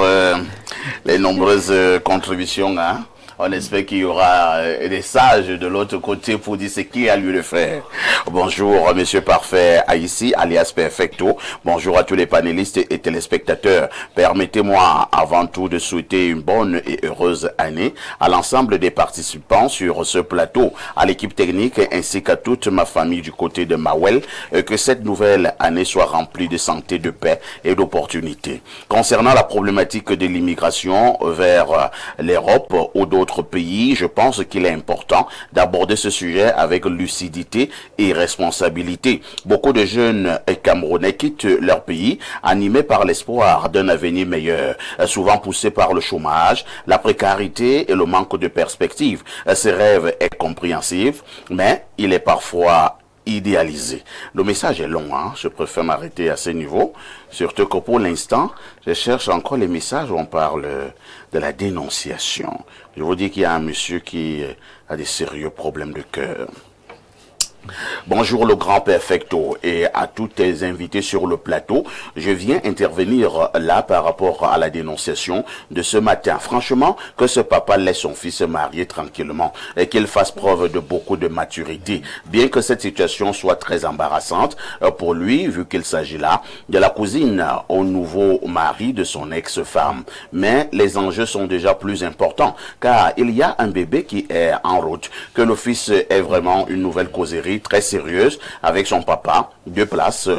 les nombreuses contributions. Hein. On espère qu'il y aura des sages de l'autre côté pour dire ce qui a lieu de faire. Bonjour, Monsieur Parfait Haïssi, alias Perfecto. Bonjour à tous les panélistes et téléspectateurs. Permettez-moi avant tout de souhaiter une bonne et heureuse année à l'ensemble des participants sur ce plateau, à l'équipe technique ainsi qu'à toute ma famille du côté de Mawel. Que cette nouvelle année soit remplie de santé, de paix et d'opportunités. Concernant la problématique de l'immigration vers l'Europe ou d'autres pays, je pense qu'il est important d'aborder ce sujet avec lucidité et responsabilité. Beaucoup de jeunes Camerounais quittent leur pays animés par l'espoir d'un avenir meilleur, souvent poussés par le chômage, la précarité et le manque de perspective. Ce rêve est compréhensif, mais il est parfois idéalisé. Le message est long, hein? Je préfère m'arrêter à ce niveau, surtout que pour l'instant, je cherche encore les messages où on parle de la dénonciation. Je vous dis qu'il y a un monsieur qui a des sérieux problèmes de cœur. Bonjour le grand perfecto et à tous tes invités sur le plateau. Je viens intervenir là par rapport à la dénonciation de ce matin. Franchement, que ce papa laisse son fils se marier tranquillement et qu'il fasse preuve de beaucoup de maturité. Bien que cette situation soit très embarrassante pour lui, vu qu'il s'agit là de la cousine au nouveau mari de son ex-femme. Mais les enjeux sont déjà plus importants car il y a un bébé qui est en route. Que le fils ait vraiment une nouvelle causerie très sérieuse avec son papa, de place,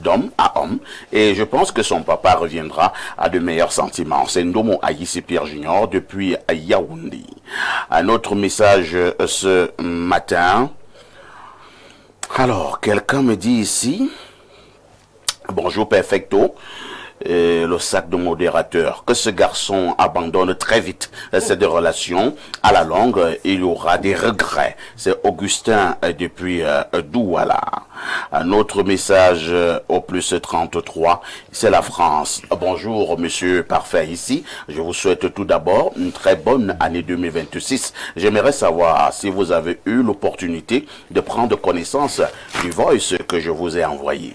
d'homme à homme, et je pense que son papa reviendra à de meilleurs sentiments. C'est Ndomo Aïssi Pierre Junior depuis Yaoundé. Un autre message ce matin. Alors, quelqu'un me dit ici, bonjour perfecto, le sac de modérateur, que ce garçon abandonne très vite cette relation. À la longue, il y aura des regrets. C'est Augustin depuis Douala. Un autre message au plus 33, c'est la France. Bonjour monsieur parfait ici. Je vous souhaite tout d'abord une très bonne année 2026. J'aimerais savoir si vous avez eu l'opportunité de prendre connaissance du voice que je vous ai envoyé.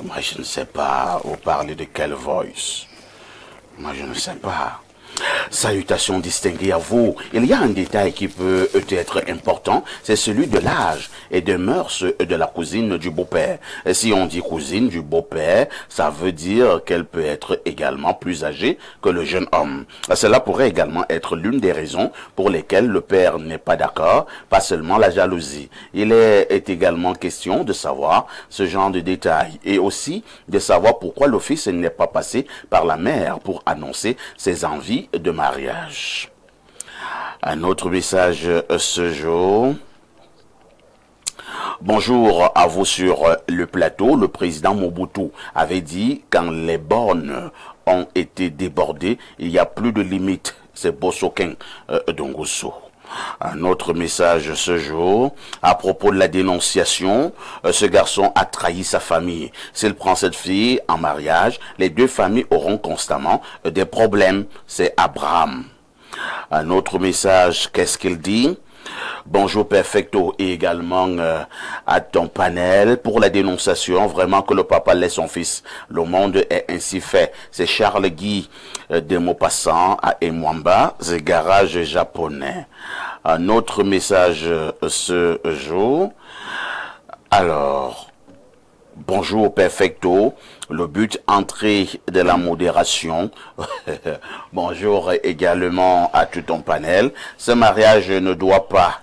Moi, je ne sais pas, vous parlez de quelle voice? Moi, je ne sais pas. Salutations distinguées à vous. Il y a un détail qui peut être important, c'est celui de l'âge et des mœurs de la cousine du beau-père. Si on dit cousine du beau-père, ça veut dire qu'elle peut être également plus âgée que le jeune homme. Cela pourrait également être l'une des raisons pour lesquelles le père n'est pas d'accord, pas seulement la jalousie. Il est également question de savoir ce genre de détails et aussi de savoir pourquoi le fils n'est pas passé par la mère pour annoncer ses envies de mariage. Un autre message ce jour. Bonjour à vous sur le plateau. Le président Mobutu avait dit quand les bornes ont été débordées, il n'y a plus de limite. C'est Bosoken Dongoso. Un autre message ce jour, à propos de la dénonciation, ce garçon a trahi sa famille. S'il prend cette fille en mariage, les deux familles auront constamment des problèmes. C'est Abraham. Un autre message, qu'est-ce qu'il dit? Bonjour perfecto et également à ton panel pour la dénonciation, vraiment que le papa laisse son fils. Le monde est ainsi fait. C'est Charles Guy de Maupassant à Emwamba, c'est garage japonais. Un autre message ce jour. Alors, bonjour perfecto. Le but entrée de la modération. Bonjour également à tout ton panel. Ce mariage ne doit pas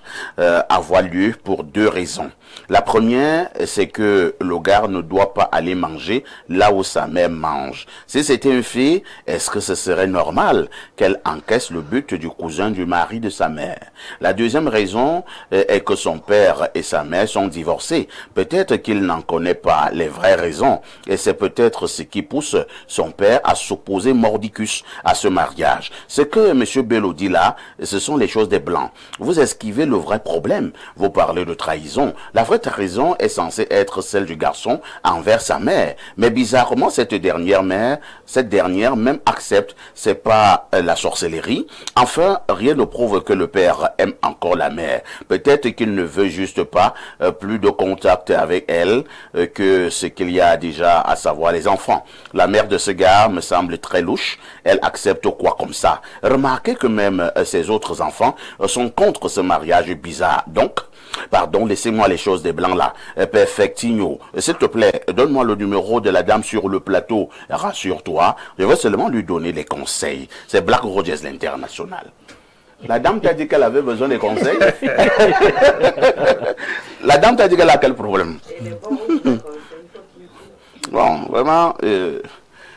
avoir lieu pour deux raisons. La première, c'est que le gars ne doit pas aller manger là où sa mère mange. Si c'était une fille, est-ce que ce serait normal qu'elle encaisse le but du cousin du mari de sa mère? La deuxième raison est que son père et sa mère sont divorcés. Peut-être qu'il n'en connaît pas les vraies raisons et c'est peut-être ce qui pousse son père à s'opposer mordicus à ce mariage. Ce que M. Bello dit là, ce sont les choses des Blancs. Vous esquivez le vrai problème. Vous parlez de trahison. La vraie trahison est censée être celle du garçon envers sa mère. Mais bizarrement, cette dernière même accepte, c'est pas la sorcellerie. Enfin, rien ne prouve que le père aime encore la mère. Peut-être qu'il ne veut juste pas plus de contact avec elle que ce qu'il y a déjà, à savoir les enfants. La mère de ce gars me semble très louche. Elle accepte quoi comme ça? Remarquez que même ses autres enfants sont contre ce mariage bizarre. Donc, pardon, laissez-moi les choses des Blancs là. Perfectinho, s'il te plaît, donne-moi le numéro de la dame sur le plateau. Rassure-toi, je vais seulement lui donner les conseils. C'est Black Rogers l'International. La dame t'a dit qu'elle avait besoin des conseils. La dame t'a dit qu'elle a quel problème? Bon, vraiment...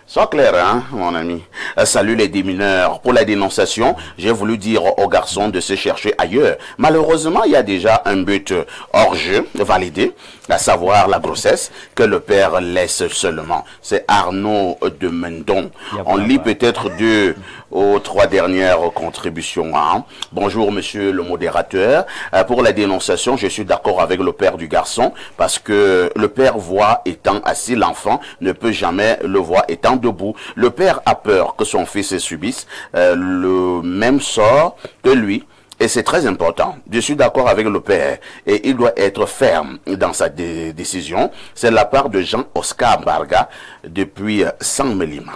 Sois clair, hein, mon ami. Salut les démineurs. Pour la dénonciation, j'ai voulu dire aux garçons de se chercher ailleurs. Malheureusement, il y a déjà un but hors jeu validé, à savoir la grossesse, que le père laisse seulement. C'est Arnaud de Mendon. On lit peut-être 2 ou 3 dernières contributions. Hein. Bonjour, monsieur le modérateur. Pour la dénonciation, je suis d'accord avec le père du garçon, parce que le père voit étant assis, l'enfant ne peut jamais le voir étant debout. Le père a peur que son fils subisse le même sort que lui. Et c'est très important. Je suis d'accord avec le père et il doit être ferme dans sa décision. C'est la part de Jean-Oscar Barga depuis Saint-Mélima.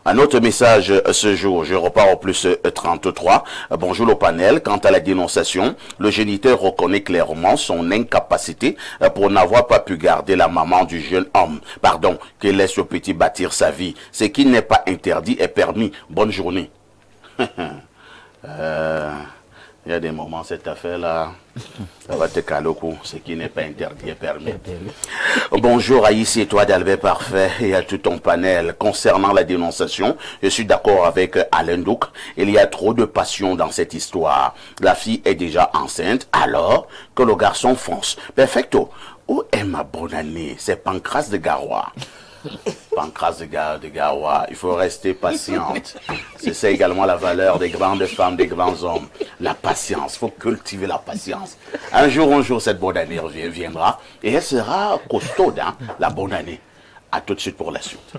Un autre message ce jour, je repars au plus 33. Bonjour le panel. Quant à la dénonciation, le géniteur reconnaît clairement son incapacité pour n'avoir pas pu garder la maman du jeune homme. Pardon, que laisse le petit bâtir sa vie. Ce qui n'est pas interdit est permis. Bonne journée. Il y a des moments, cette affaire-là, ça va te caler au cou. Ce qui n'est pas interdit est permis. Bonjour à ici et toi d'Albert Parfait et à tout ton panel. Concernant la dénonciation, je suis d'accord avec Alain Douk. Il y a trop de passion dans cette histoire. La fille est déjà enceinte, alors que le garçon fonce. Perfecto. Où est ma bonne année? C'est Pancras de Garoua. Pancras de Garoua, il faut rester patiente. C'est ça également la valeur des grandes femmes, des grands hommes. La patience, il faut cultiver la patience. Un jour, cette bonne année viendra et elle sera costaude, hein, la bonne année. À tout de suite pour la suite.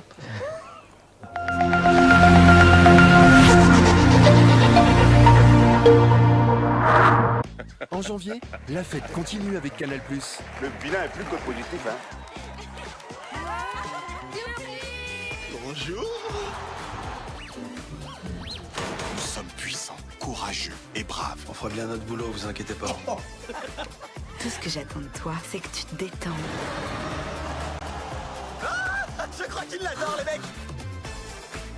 En janvier, la fête continue avec Canal+. Le bilan est plus que positif, hein. Bonjour. Nous sommes puissants, courageux et braves. On fera bien notre boulot, vous inquiétez pas. Tout ce que j'attends de toi, c'est que tu te détends. Je crois qu'ils l'adorent, les mecs.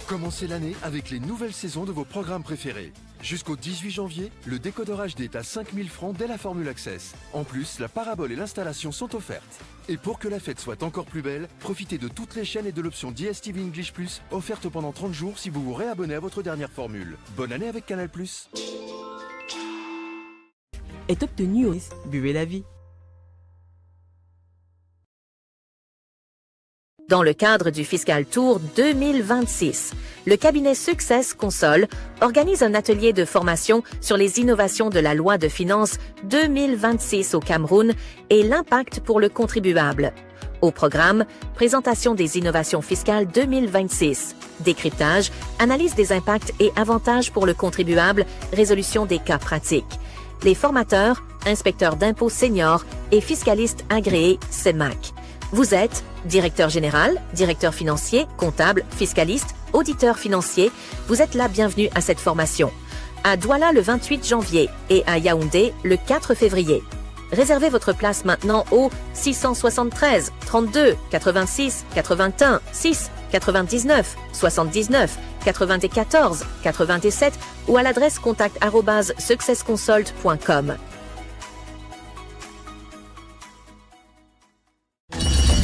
Commencez l'année avec les nouvelles saisons de vos programmes préférés. Jusqu'au 18 janvier, le décodeur HD est à 5000 francs dès la formule Access. En plus, la parabole et l'installation sont offertes. Et pour que la fête soit encore plus belle, profitez de toutes les chaînes et de l'option DSTV English Plus, offerte pendant 30 jours si vous vous réabonnez à votre dernière formule. Bonne année avec Canal+. Est obtenu au Buvez la vie. Dans le cadre du Fiscal Tour 2026, le cabinet Success Console organise un atelier de formation sur les innovations de la loi de finances 2026 au Cameroun et l'impact pour le contribuable. Au programme, présentation des innovations fiscales 2026, décryptage, analyse des impacts et avantages pour le contribuable, résolution des cas pratiques. Les formateurs, inspecteurs d'impôts seniors et fiscalistes agréés CEMAC. Vous êtes directeur général, directeur financier, comptable, fiscaliste, auditeur financier. Vous êtes la bienvenue à cette formation. À Douala le 28 janvier et à Yaoundé le 4 février. Réservez votre place maintenant au 673 32 86 81 6 99 79 94 97 ou à l'adresse contact@successconsult.com.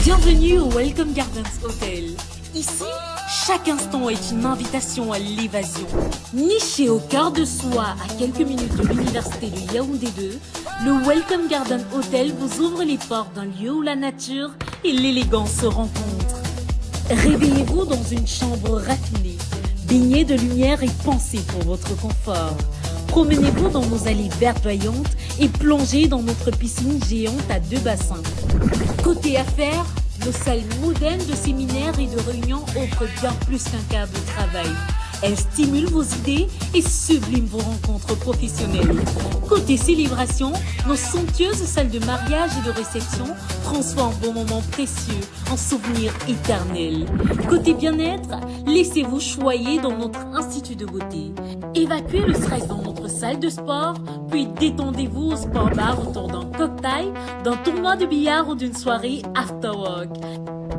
Bienvenue au Welcome Gardens Hotel. Ici, chaque instant est une invitation à l'évasion. Niché au cœur de soi, à quelques minutes de l'université de Yaoundé 2, le Welcome Garden Hotel vous ouvre les portes d'un lieu où la nature et l'élégance se rencontrent. Réveillez-vous dans une chambre raffinée, baignée de lumière et pensée pour votre confort. Promenez-vous dans nos allées verdoyantes et plongez dans notre piscine géante à 2 bassins. Côté affaires, nos salles modernes de séminaires et de réunions offrent bien plus qu'un cadre de travail. Elles stimulent vos idées et subliment vos rencontres professionnelles. Côté célébration, nos somptueuses salles de mariage et de réception transforment vos moments précieux en souvenirs éternels. Côté bien-être, laissez-vous choyer dans notre institut de beauté. Évacuez le stress dans notre salle de sport, puis détendez-vous au sport bar autour d'un cocktail, d'un tournoi de billard ou d'une soirée after work.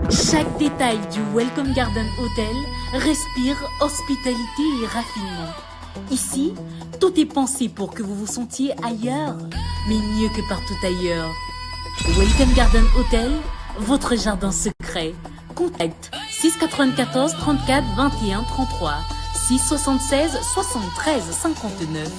Chaque détail du Welcome Garden Hotel respire hospitalité et raffinement. Ici, tout est pensé pour que vous vous sentiez ailleurs, mais mieux que partout ailleurs. Welcome Garden Hotel, votre jardin secret. Contact 694 34 21 33 676 73 59.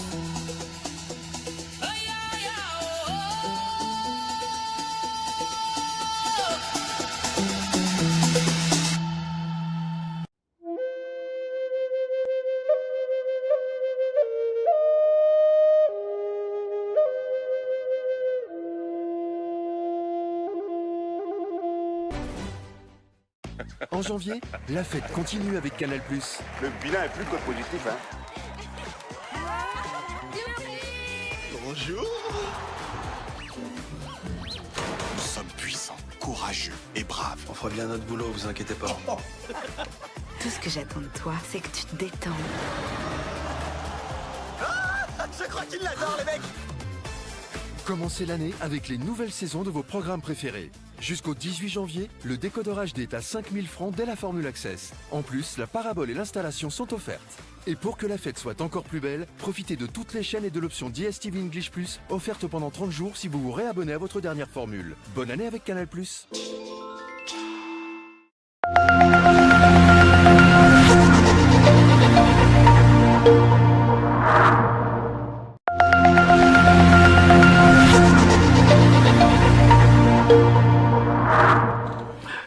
En janvier, la fête continue avec Canal+. Le bilan est plus que positif, hein. Bonjour. Nous sommes puissants, courageux et braves. On fera bien notre boulot, vous inquiétez pas. Tout ce que j'attends de toi, c'est que tu te détends. Je crois qu'il l'adore, les mecs. Commencez l'année avec les nouvelles saisons de vos programmes préférés. Jusqu'au 18 janvier, le décodeur HD est à 5000 francs dès la formule Access. En plus, la parabole et l'installation sont offertes. Et pour que la fête soit encore plus belle, profitez de toutes les chaînes et de l'option DSTV English Plus, offerte pendant 30 jours si vous vous réabonnez à votre dernière formule. Bonne année avec Canal+.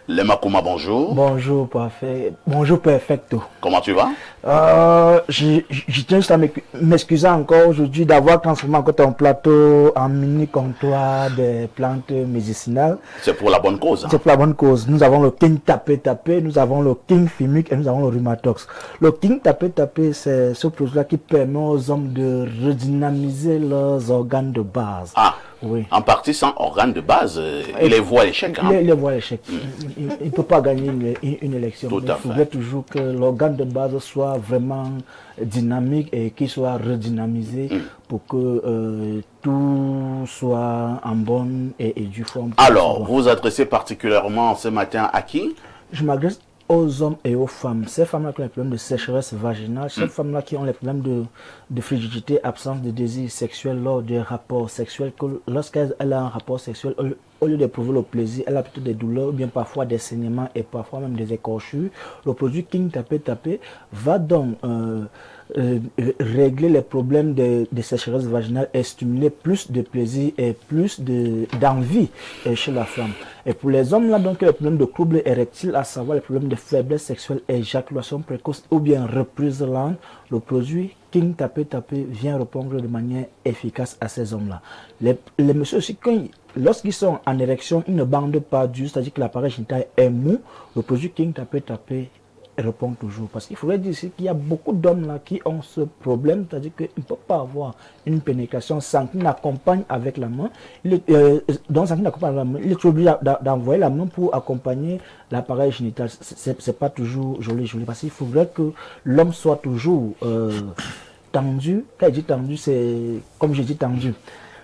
Les Makuma, bonjour. Bonjour, parfait. Bonjour, perfecto. Comment tu vas? Je tiens juste à m'excuser encore aujourd'hui d'avoir transformé encore ton plateau en mini comptoir des plantes médicinales. C'est pour la bonne cause. Hein? C'est pour la bonne cause. Nous avons le King Tapé Tapé, nous avons le King Fimic et nous avons le Rhumatox. Le King Tapé Tapé, c'est ce produit-là qui permet aux hommes de redynamiser leurs organes de base. Ah, oui. En partie sans organes de base, il les voit à l'échec. Hein? Il les voit à l'échec. Il ne peut pas gagner une élection. Tout à fait. Il faudrait toujours que l'organe de base soit vraiment dynamique et qu'il soit redynamisé pour que tout soit en bonne et due forme. Alors, vous vous adressez particulièrement ce matin à qui? Je m'adresse aux hommes et aux femmes. Ces femmes-là qui ont les problèmes de sécheresse vaginale, ces femmes-là qui ont les problèmes de frigidité, absence de désir sexuel lors des rapports sexuels, que lorsqu'elle a un rapport sexuel, au lieu d'éprouver le plaisir, elle a plutôt des douleurs, ou bien parfois des saignements et parfois même des écorchures. Le produit King Tapé Tapé va donc régler les problèmes de sécheresse vaginale et stimuler plus de plaisir et plus d'envie chez la femme. Et pour les hommes là, donc, les problèmes de troubles érectiles, à savoir les problèmes de faiblesse sexuelle, éjaculation précoce ou bien reprise lente, le produit King Tapé Tapé vient répondre de manière efficace à ces hommes-là. Les messieurs aussi, lorsqu'ils sont en érection, ils ne bandent pas du, c'est-à-dire que l'appareil génital est mou, le produit King Tapé Tapé répond toujours. Parce qu'il faudrait dire ici qu'il y a beaucoup d'hommes là qui ont ce problème, c'est-à-dire qu'ils ne peuvent pas avoir une pénétration sans qu'ils n'accompagnent avec la main. Donc sans qu'ils n'accompagnent avec la main, il est obligé d'envoyer la main pour accompagner l'appareil génital. C'est pas toujours joli, parce qu'il faudrait que l'homme soit toujours tendu. Quand je dis tendu, c'est comme je dis tendu.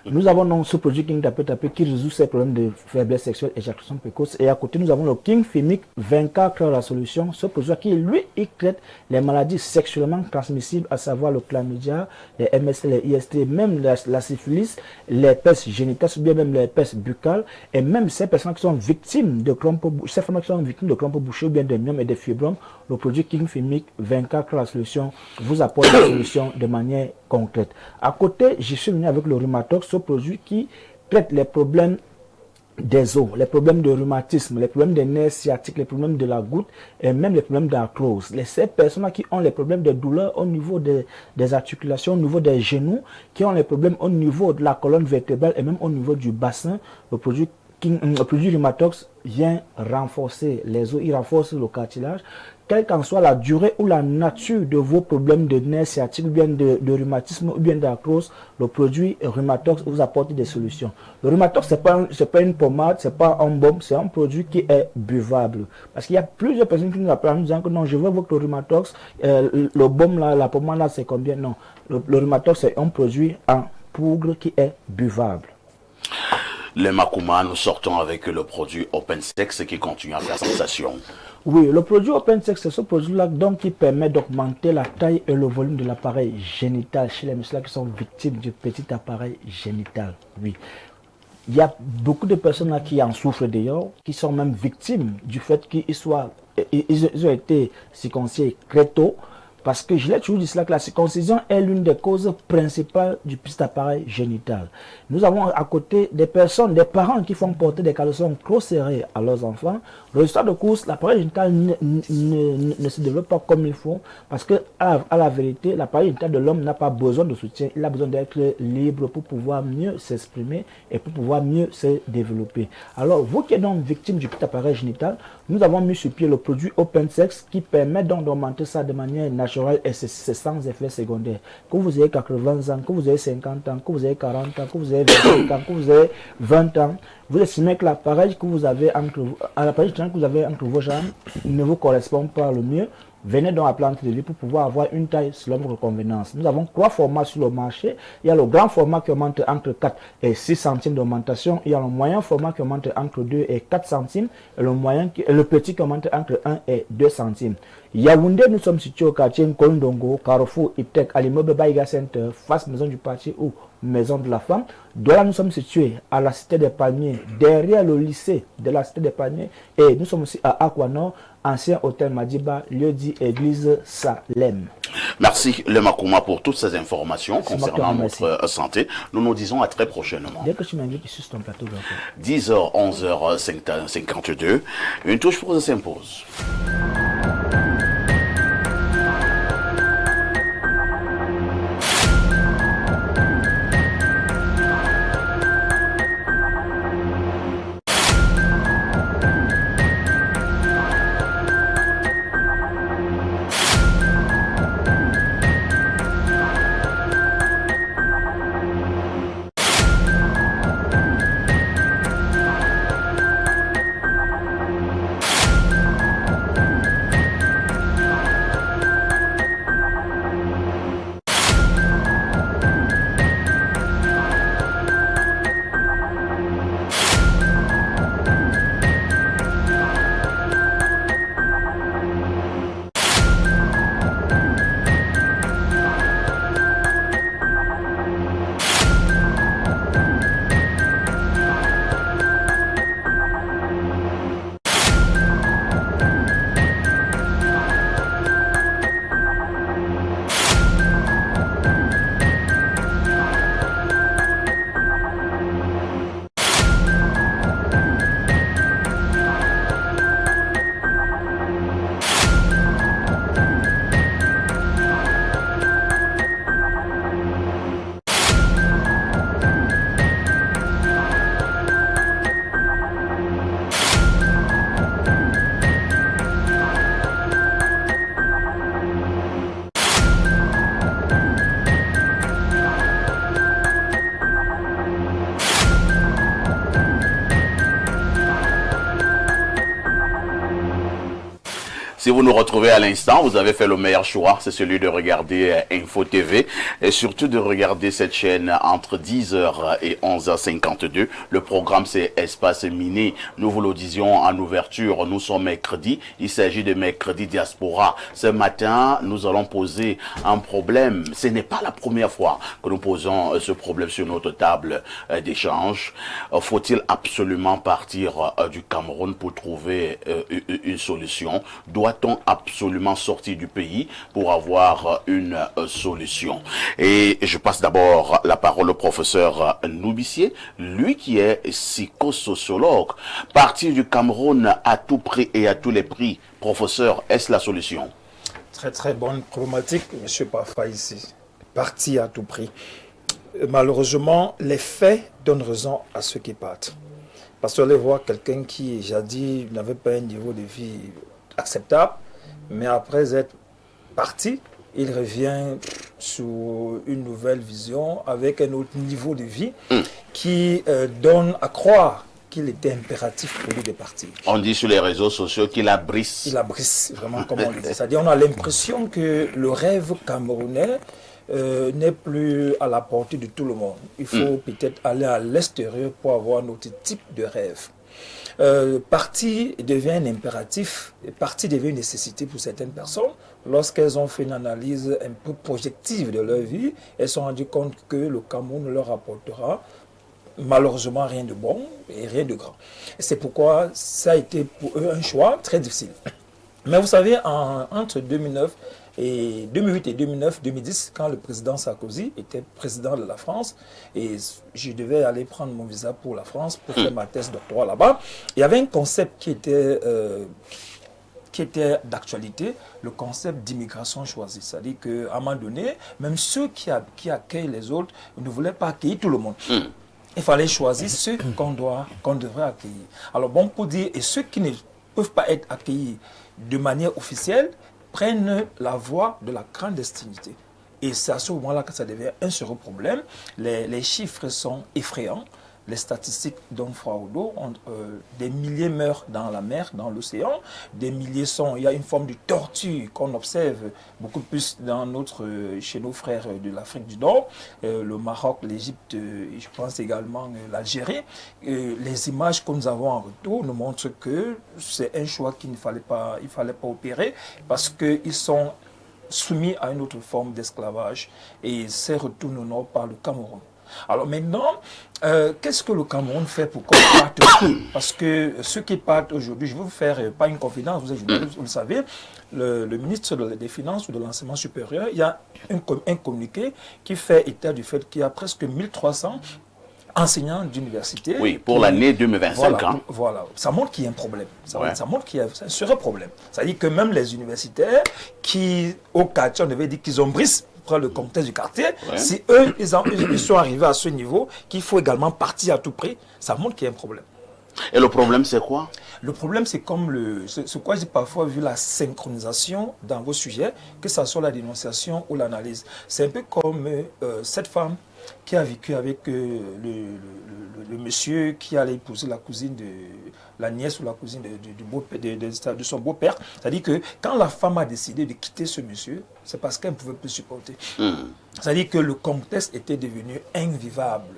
Nous avons donc ce produit King Tapé Tapé qui résout ces problèmes de faiblesse sexuelle, éjaculation précoce. Et à côté, nous avons le King Fimic 24 heures la solution. Ce produit qui, lui, il traite les maladies sexuellement transmissibles, à savoir le chlamydia, les MST, les IST, même la syphilis, l'herpès génital, ou bien même l'herpès buccal, et même ces personnes qui sont victimes de crampes, ces femmes qui sont victimes de crampes bouchées, ou bien de myomes et de fibromes. Le produit King Fimic 24 heures la solution vous apporte la solution de manière concrète. À côté, je suis venu avec le Rhumatox, ce produit qui traite les problèmes des os, les problèmes de rhumatisme, les problèmes des nerfs sciatiques, les problèmes de la goutte et même les problèmes d'arthrose. Ces personnes qui ont les problèmes de douleur au niveau des articulations, au niveau des genoux, qui ont les problèmes au niveau de la colonne vertébrale et même au niveau du bassin, le produit Rhumatox vient renforcer les os, il renforce le cartilage. Quelle qu'en soit la durée ou la nature de vos problèmes de nerfs sciatiques, ou bien de rhumatisme, ou bien d'arthrose, le produit Rhumatox vous apporte des solutions. Le Rhumatox, ce n'est pas une pommade, ce n'est pas un baume, c'est un produit qui est buvable. Parce qu'il y a plusieurs personnes qui nous appellent en nous disant que non, je veux votre Rhumatox, le baume là, la pommade là, c'est combien? Non, le Rhumatox, c'est un produit en poudre qui est buvable. Les Makuma, nous sortons avec le produit OpenSex qui continue à faire sensation. Oui, le produit OpenSex, c'est ce produit-là donc qui permet d'augmenter la taille et le volume de l'appareil génital chez les messieurs qui sont victimes du petit appareil génital. Oui. Il y a beaucoup de personnes là qui en souffrent d'ailleurs, qui sont même victimes du fait qu'ils ont été circoncis très tôt. Parce que je l'ai toujours dit cela, que la circoncision est l'une des causes principales du petit appareil génital. Nous avons à côté des personnes, des parents qui font porter des caleçons trop serrés à leurs enfants. Résultat de course, l'appareil génital ne se développe pas comme il faut. Parce que, à la vérité, l'appareil génital de l'homme n'a pas besoin de soutien. Il a besoin d'être libre pour pouvoir mieux s'exprimer et pour pouvoir mieux se développer. Alors, vous qui êtes donc victime du petit appareil génital, nous avons mis sur pied le produit OpenSex qui permet donc d'augmenter ça de manière naturelle et c'est sans effet secondaire. Que vous ayez 80 ans, que vous ayez 50 ans, que vous ayez 40 ans, que vous ayez 25 ans, que vous ayez 20 ans, vous estimez que l'appareil que vous avez entre vos jambes ne vous correspond pas le mieux. Venez donc à Plante de Vie pour pouvoir avoir une taille selon votre convenance. Nous avons 3 formats sur le marché. Il y a le grand format qui augmente entre 4 et 6 centimes d'augmentation. Il y a le moyen format qui augmente entre 2 et 4 centimes. Et le petit qui augmente entre 1 et 2 centimes. Yaoundé, nous sommes situés au quartier Nkondongo, Carrefour, Iptek, à l'immeuble Baïga Center, face Maison du Parti ou Maison de la Femme. Là, nous sommes situés à la Cité des Palmiers, derrière le lycée de la Cité des Palmiers. Et nous sommes aussi à Aquanor, ancien hôtel Madiba, lieu dit église Salem. Merci le Makouma pour toutes ces informations concernant notre santé. Nous nous disons à très prochainement. Dès que tu m'invites sur ton plateau. 10h, 11h52. Une touche pour s'impose. Si vous nous retrouvez à l'instant, vous avez fait le meilleur choix, c'est celui de regarder Info TV et surtout de regarder cette chaîne entre 10h et 11h52. Le programme c'est Espace Mini. Nous vous le disions en ouverture, nous sommes mercredi. Il s'agit de mercredi diaspora. Ce matin, nous allons poser un problème. Ce n'est pas la première fois que nous posons ce problème sur notre table d'échange. Faut-il absolument partir du Cameroun pour trouver une solution? Doit-on absolument sortir du pays pour avoir une solution? Et je passe d'abord la parole au professeur Noubissier, lui qui est psychosociologue. Partir du Cameroun à tout prix et à tous les prix, professeur, est-ce la solution? Très très bonne problématique, monsieur Parfa ici. Partir à tout prix. Malheureusement, les faits donnent raison à ceux qui partent. Parce qu'on allait voir quelqu'un qui, jadis, n'avait pas un niveau de vie acceptable, mais après être parti, il revient sur une nouvelle vision avec un autre niveau de vie qui donne à croire qu'il était impératif pour lui de partir. On dit sur les réseaux sociaux qu'il abrisse. Il abrisse, vraiment, comme on le dit. C'est-à-dire, on a l'impression que le rêve camerounais n'est plus à la portée de tout le monde. Il faut peut-être aller à l'extérieur pour avoir notre type de rêve. Partir devient un impératif, partir devient une nécessité pour certaines personnes. Lorsqu'elles ont fait une analyse un peu projective de leur vie, elles se sont rendues compte que le Cameroun leur apportera malheureusement rien de bon et rien de grand. C'est pourquoi ça a été pour eux un choix très difficile. Mais vous savez, entre 2008 et 2010, quand le président Sarkozy était président de la France, et je devais aller prendre mon visa pour la France pour faire ma thèse doctorale là-bas, il y avait un concept qui était d'actualité, le concept d'immigration choisie. C'est-à-dire qu'à un moment donné, même ceux qui accueillent les autres ne voulaient pas accueillir tout le monde. Il fallait choisir ceux qu'on devrait accueillir. Alors bon, pour dire, et ceux qui ne peuvent pas être accueillis de manière officielle, prennent la voie de la clandestinité. Et c'est à ce moment-là que ça devient un sérieux problème. Les chiffres sont effrayants. Les statistiques donnent froid au dos. Des milliers meurent dans la mer, dans l'océan. Des milliers sont... Il y a une forme de torture qu'on observe beaucoup plus chez nos frères de l'Afrique du Nord, le Maroc, l'Égypte, je pense également l'Algérie. Les images que nous avons en retour nous montrent que c'est un choix qu'il ne fallait pas opérer parce qu'ils sont soumis à une autre forme d'esclavage. Et ces retours nous n'ont pas le Cameroun. Alors maintenant, qu'est-ce que le Cameroun fait pour qu'on parte? Parce que ceux qui partent aujourd'hui, je vais vous faire pas une confidence, vous le savez, le ministre des Finances ou de l'Enseignement supérieur, il y a un communiqué qui fait état du fait qu'il y a presque 1300 enseignants d'université. Oui, pour l'année 2025. Voilà, ça montre qu'il y a un problème. Ça montre qu'il y a un sérieux problème. C'est-à-dire que même les universitaires qui, au quartier, on devait dire qu'ils ont brisé le contexte du quartier, si eux, ils sont arrivés à ce niveau, qu'il faut également partir à tout prix, ça montre qu'il y a un problème. Et le problème, c'est quoi? Le problème, c'est comme ce quoi j'ai parfois vu la synchronisation dans vos sujets, que ce soit la dénonciation ou l'analyse. C'est un peu comme cette femme qui a vécu avec le monsieur qui allait épouser la cousine la nièce ou la cousine de son beau-père. C'est-à-dire que quand la femme a décidé de quitter ce monsieur, c'est parce qu'elle ne pouvait plus supporter. C'est-à-dire que le contexte était devenu invivable.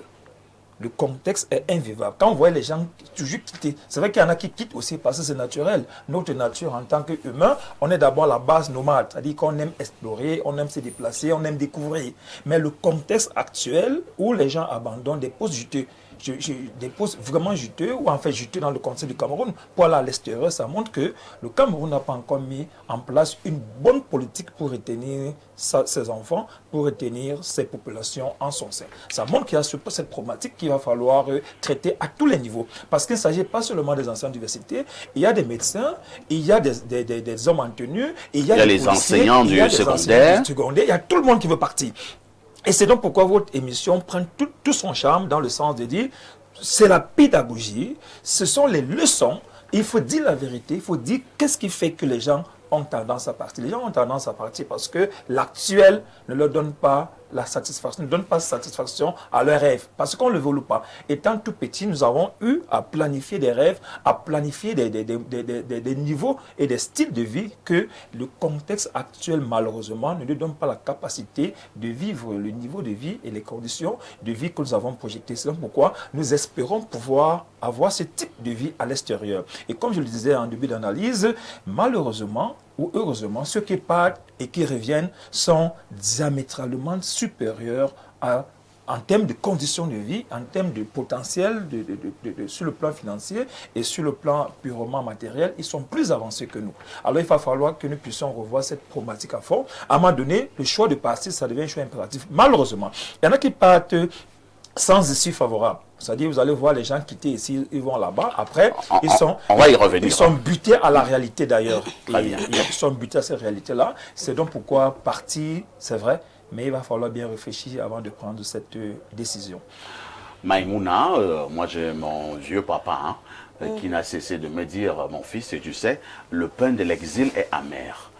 Le contexte est invivable. Quand on voit les gens toujours quitter, c'est vrai qu'il y en a qui quittent aussi parce que c'est naturel. Notre nature en tant qu'humain, on est d'abord la base nomade. C'est-à-dire qu'on aime explorer, on aime se déplacer, on aime découvrir. Mais le contexte actuel où les gens abandonnent des postes juteux, des postes vraiment juteux ou en fait juteux dans le contexte du Cameroun pour aller à l'extérieur, ça montre que le Cameroun n'a pas encore mis en place une bonne politique pour retenir ses enfants, pour retenir ses populations en son sein. Ça montre qu'il y a cette problématique qu'il va falloir traiter à tous les niveaux. Parce qu'il ne s'agit pas seulement des enseignants d'université, il y a des médecins, il y a des hommes en tenue, il y a les enseignants du secondaire, il y a tout le monde qui veut partir. Et c'est donc pourquoi votre émission prend tout son charme dans le sens de dire, c'est la pédagogie, ce sont les leçons, il faut dire la vérité, il faut dire qu'est-ce qui fait que les gens ont tendance à partir. Les gens ont tendance à partir parce que l'actuel ne leur donne pas la satisfaction, ne donne pas satisfaction à leurs rêves, parce qu'on ne le veut pas. Étant tout petit, nous avons eu à planifier des rêves, à planifier des niveaux et des styles de vie que le contexte actuel, malheureusement, ne nous donne pas la capacité de vivre le niveau de vie et les conditions de vie que nous avons projetées. C'est pourquoi nous espérons pouvoir avoir ce type de vie à l'extérieur. Et comme je le disais en début d'analyse, malheureusement, ou heureusement, ceux qui partent et qui reviennent sont diamétralement supérieurs en termes de conditions de vie, en termes de potentiel sur le plan financier et sur le plan purement matériel, ils sont plus avancés que nous. Alors il va falloir que nous puissions revoir cette problématique à fond. À un moment donné, le choix de partir, ça devient un choix impératif. Malheureusement, il y en a qui partent sans issue favorable. C'est-à-dire, vous allez voir les gens quitter ici, ils vont là-bas. Après, on va y revenir. Ils sont butés à la réalité d'ailleurs. Ils sont butés à cette réalité-là. C'est donc pourquoi partir, c'est vrai, mais il va falloir bien réfléchir avant de prendre cette décision. Maïmouna, moi j'ai mon vieux papa qui n'a cessé de me dire, mon fils, tu sais, le pain de l'exil est amer.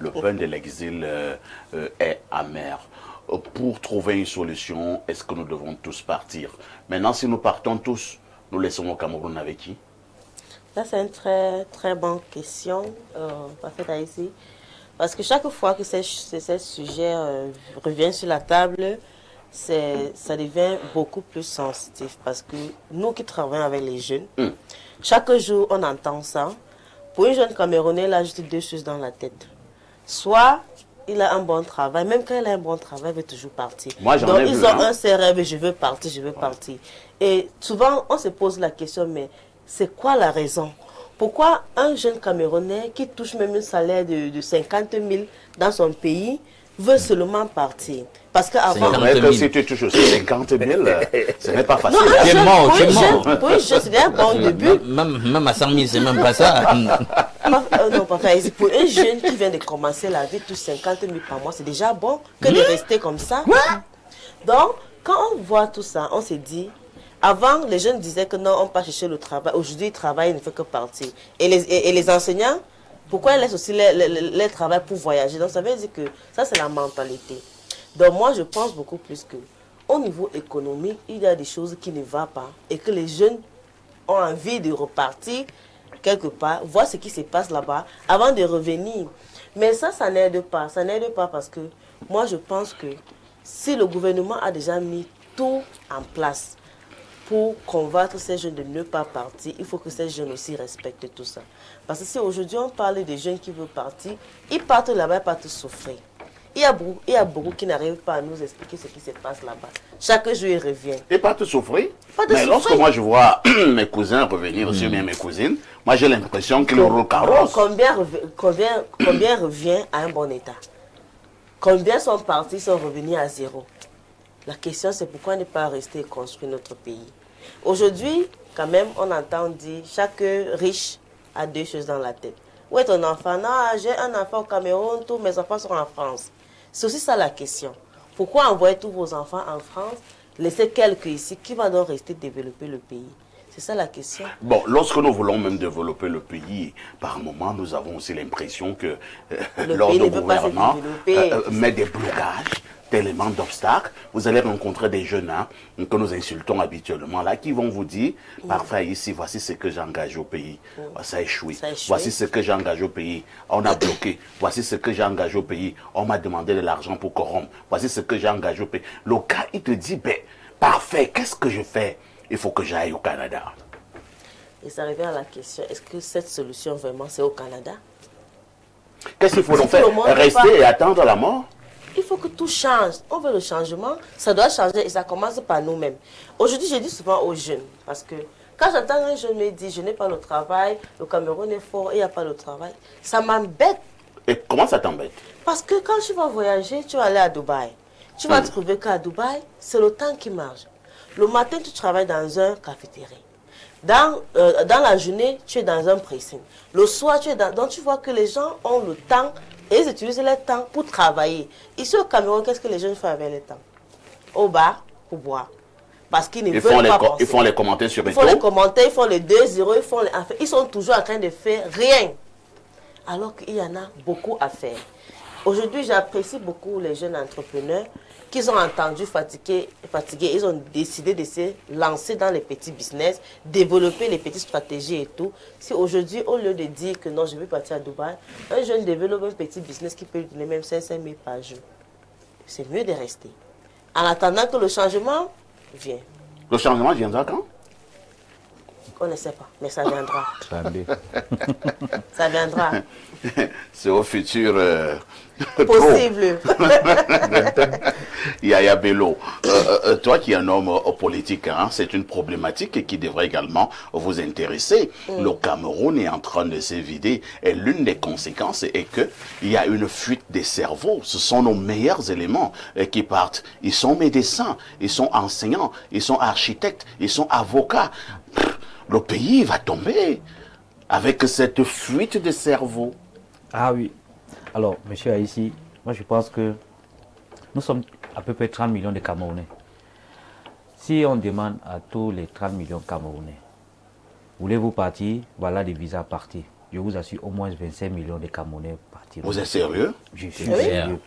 Le pain de l'exil est amer. Pour trouver une solution, est-ce que nous devons tous partir? Maintenant, si nous partons tous, nous laissons le Cameroun avec qui? Ça, c'est une très, très bonne question, parfaite ici. Parce que chaque fois que ces sujets reviennent sur la table, ça devient beaucoup plus sensitif. Parce que nous qui travaillons avec les jeunes, chaque jour, on entend ça. Pour une jeune Camerounais, il a juste deux choses dans la tête. Soit il a un bon travail, même quand il a un bon travail, il veut toujours partir. Moi, donc, ils ont un seul rêve, je veux partir, je veux partir. Et souvent, on se pose la question, mais c'est quoi la raison? Pourquoi un jeune Camerounais qui touche même un salaire de 50 000 dans son pays veut seulement partir? Parce qu'avant... C'est vrai que si tu touches aussi 50 000, ce n'est pas facile. Non, tu es mort. Pour une jeune, c'est un bon début. Même à 100 000, c'est même pas ça. Non, pas fait. Pour un jeune qui vient de commencer la vie, touche 50 000 par mois, c'est déjà bon que de rester comme ça. Donc, quand on voit tout ça, on se dit, Avant, les jeunes disaient que non, on ne peut pas chercher le travail. Aujourd'hui, le travail ne fait que partir. Et les enseignants, pourquoi ils laissent aussi les travail pour voyager? Donc, ça veut dire que ça, c'est la mentalité. Donc, moi, je pense beaucoup plus que au niveau économique, il y a des choses qui ne vont pas et que les jeunes ont envie de repartir quelque part, voir ce qui se passe là-bas avant de revenir. Mais ça n'aide pas. Ça n'aide pas parce que moi, je pense que si le gouvernement a déjà mis tout en place pour convaincre ces jeunes de ne pas partir, il faut que ces jeunes aussi respectent tout ça. Parce que si aujourd'hui on parle des jeunes qui veulent partir, ils partent là-bas, ils partent souffrir. Il y a beaucoup qui n'arrivent pas à nous expliquer ce qui se passe là-bas. Chaque jour, ils reviennent. Et pas te souffrir. Mais lorsque moi je vois mes cousins revenir, aussi bien mes cousines, moi j'ai l'impression qu'ils roulent carrosse. Combien revient à un bon état? Combien sont partis, sont revenus à zéro? La question, c'est pourquoi ne pas rester et construire notre pays. Aujourd'hui, quand même, on entend dire chaque riche a deux choses dans la tête. Où est ton enfant? Non, j'ai un enfant au Cameroun, tous mes enfants sont en France. C'est aussi ça la question. Pourquoi envoyer tous vos enfants en France, laisser quelques ici, qui va donc rester développer le pays? C'est ça la question. Bon, lorsque nous voulons même développer le pays, par moment, nous avons aussi l'impression que l'ordre gouvernement met des blocages, tellement d'obstacles. Vous allez rencontrer des jeunes que nous insultons habituellement, là, qui vont vous dire, parfait, ici, voici ce que j'ai engagé au pays. Ça a échoué. Voici ce que j'ai engagé au pays. On a bloqué. Voici ce que j'ai engagé au pays. On m'a demandé de l'argent pour corrompre. Voici ce que j'ai engagé au pays. Le gars, il te dit, ben, parfait, qu'est-ce que je fais? Il faut que j'aille au Canada. Et ça revient à la question, est-ce que cette solution vraiment c'est au Canada? Qu'est-ce qu'il faut donc faire? Rester et attendre la mort? Il faut que tout change. On veut le changement, ça doit changer et ça commence par nous-mêmes. Aujourd'hui, je dis souvent aux jeunes, parce que quand j'entends un jeune me dire, je n'ai pas le travail, le Cameroun est fort et il n'y a pas de travail, ça m'embête. Et comment ça t'embête? Parce que quand tu vas voyager, tu vas aller à Dubaï. Tu vas trouver qu'à Dubaï, c'est le temps qui marche. Le matin, tu travailles dans un cafétéria. Dans la journée, tu es dans un pressing. Le soir, tu es dans... Donc, tu vois que les gens ont le temps et ils utilisent le temps pour travailler. Ici au Cameroun, qu'est-ce que les jeunes font avec le temps? Au bar, pour boire. Parce qu'ils ne veulent pas penser. Ils font les commentaires sur les Ils font les commentaires, ils font les 2-0, ils sont toujours en train de faire rien. Alors qu'il y en a beaucoup à faire. Aujourd'hui, j'apprécie beaucoup les jeunes entrepreneurs qui ont entendu fatigués, ils ont décidé de se lancer dans les petits business, développer les petites stratégies et tout. Si aujourd'hui, au lieu de dire que non, je veux partir à Dubaï, un jeune développe un petit business qui peut lui donner même 500 000 par jour. C'est mieux de rester. En attendant que le changement vienne. Le changement viendra quand? On ne sait pas, mais ça viendra. Ça viendra. C'est au futur possible. Yaya Bello, toi qui es un homme politique, c'est une problématique qui devrait également vous intéresser. Le Cameroun est en train de se vider et l'une des conséquences est qu'il y a une fuite des cerveaux. Ce sont nos meilleurs éléments qui partent. Ils sont médecins, ils sont enseignants, ils sont architectes, ils sont avocats. Le pays va tomber avec cette fuite de cerveau. Ah oui. Alors, monsieur Haïssi, moi je pense que nous sommes à peu près 30 millions de Camerounais. Si on demande à tous les 30 millions de Camerounais, voulez-vous partir? Voilà des visas à partir. Je vous assure, au moins 25 millions de Camerounais partiront. Vous êtes sérieux? Je suis sérieux.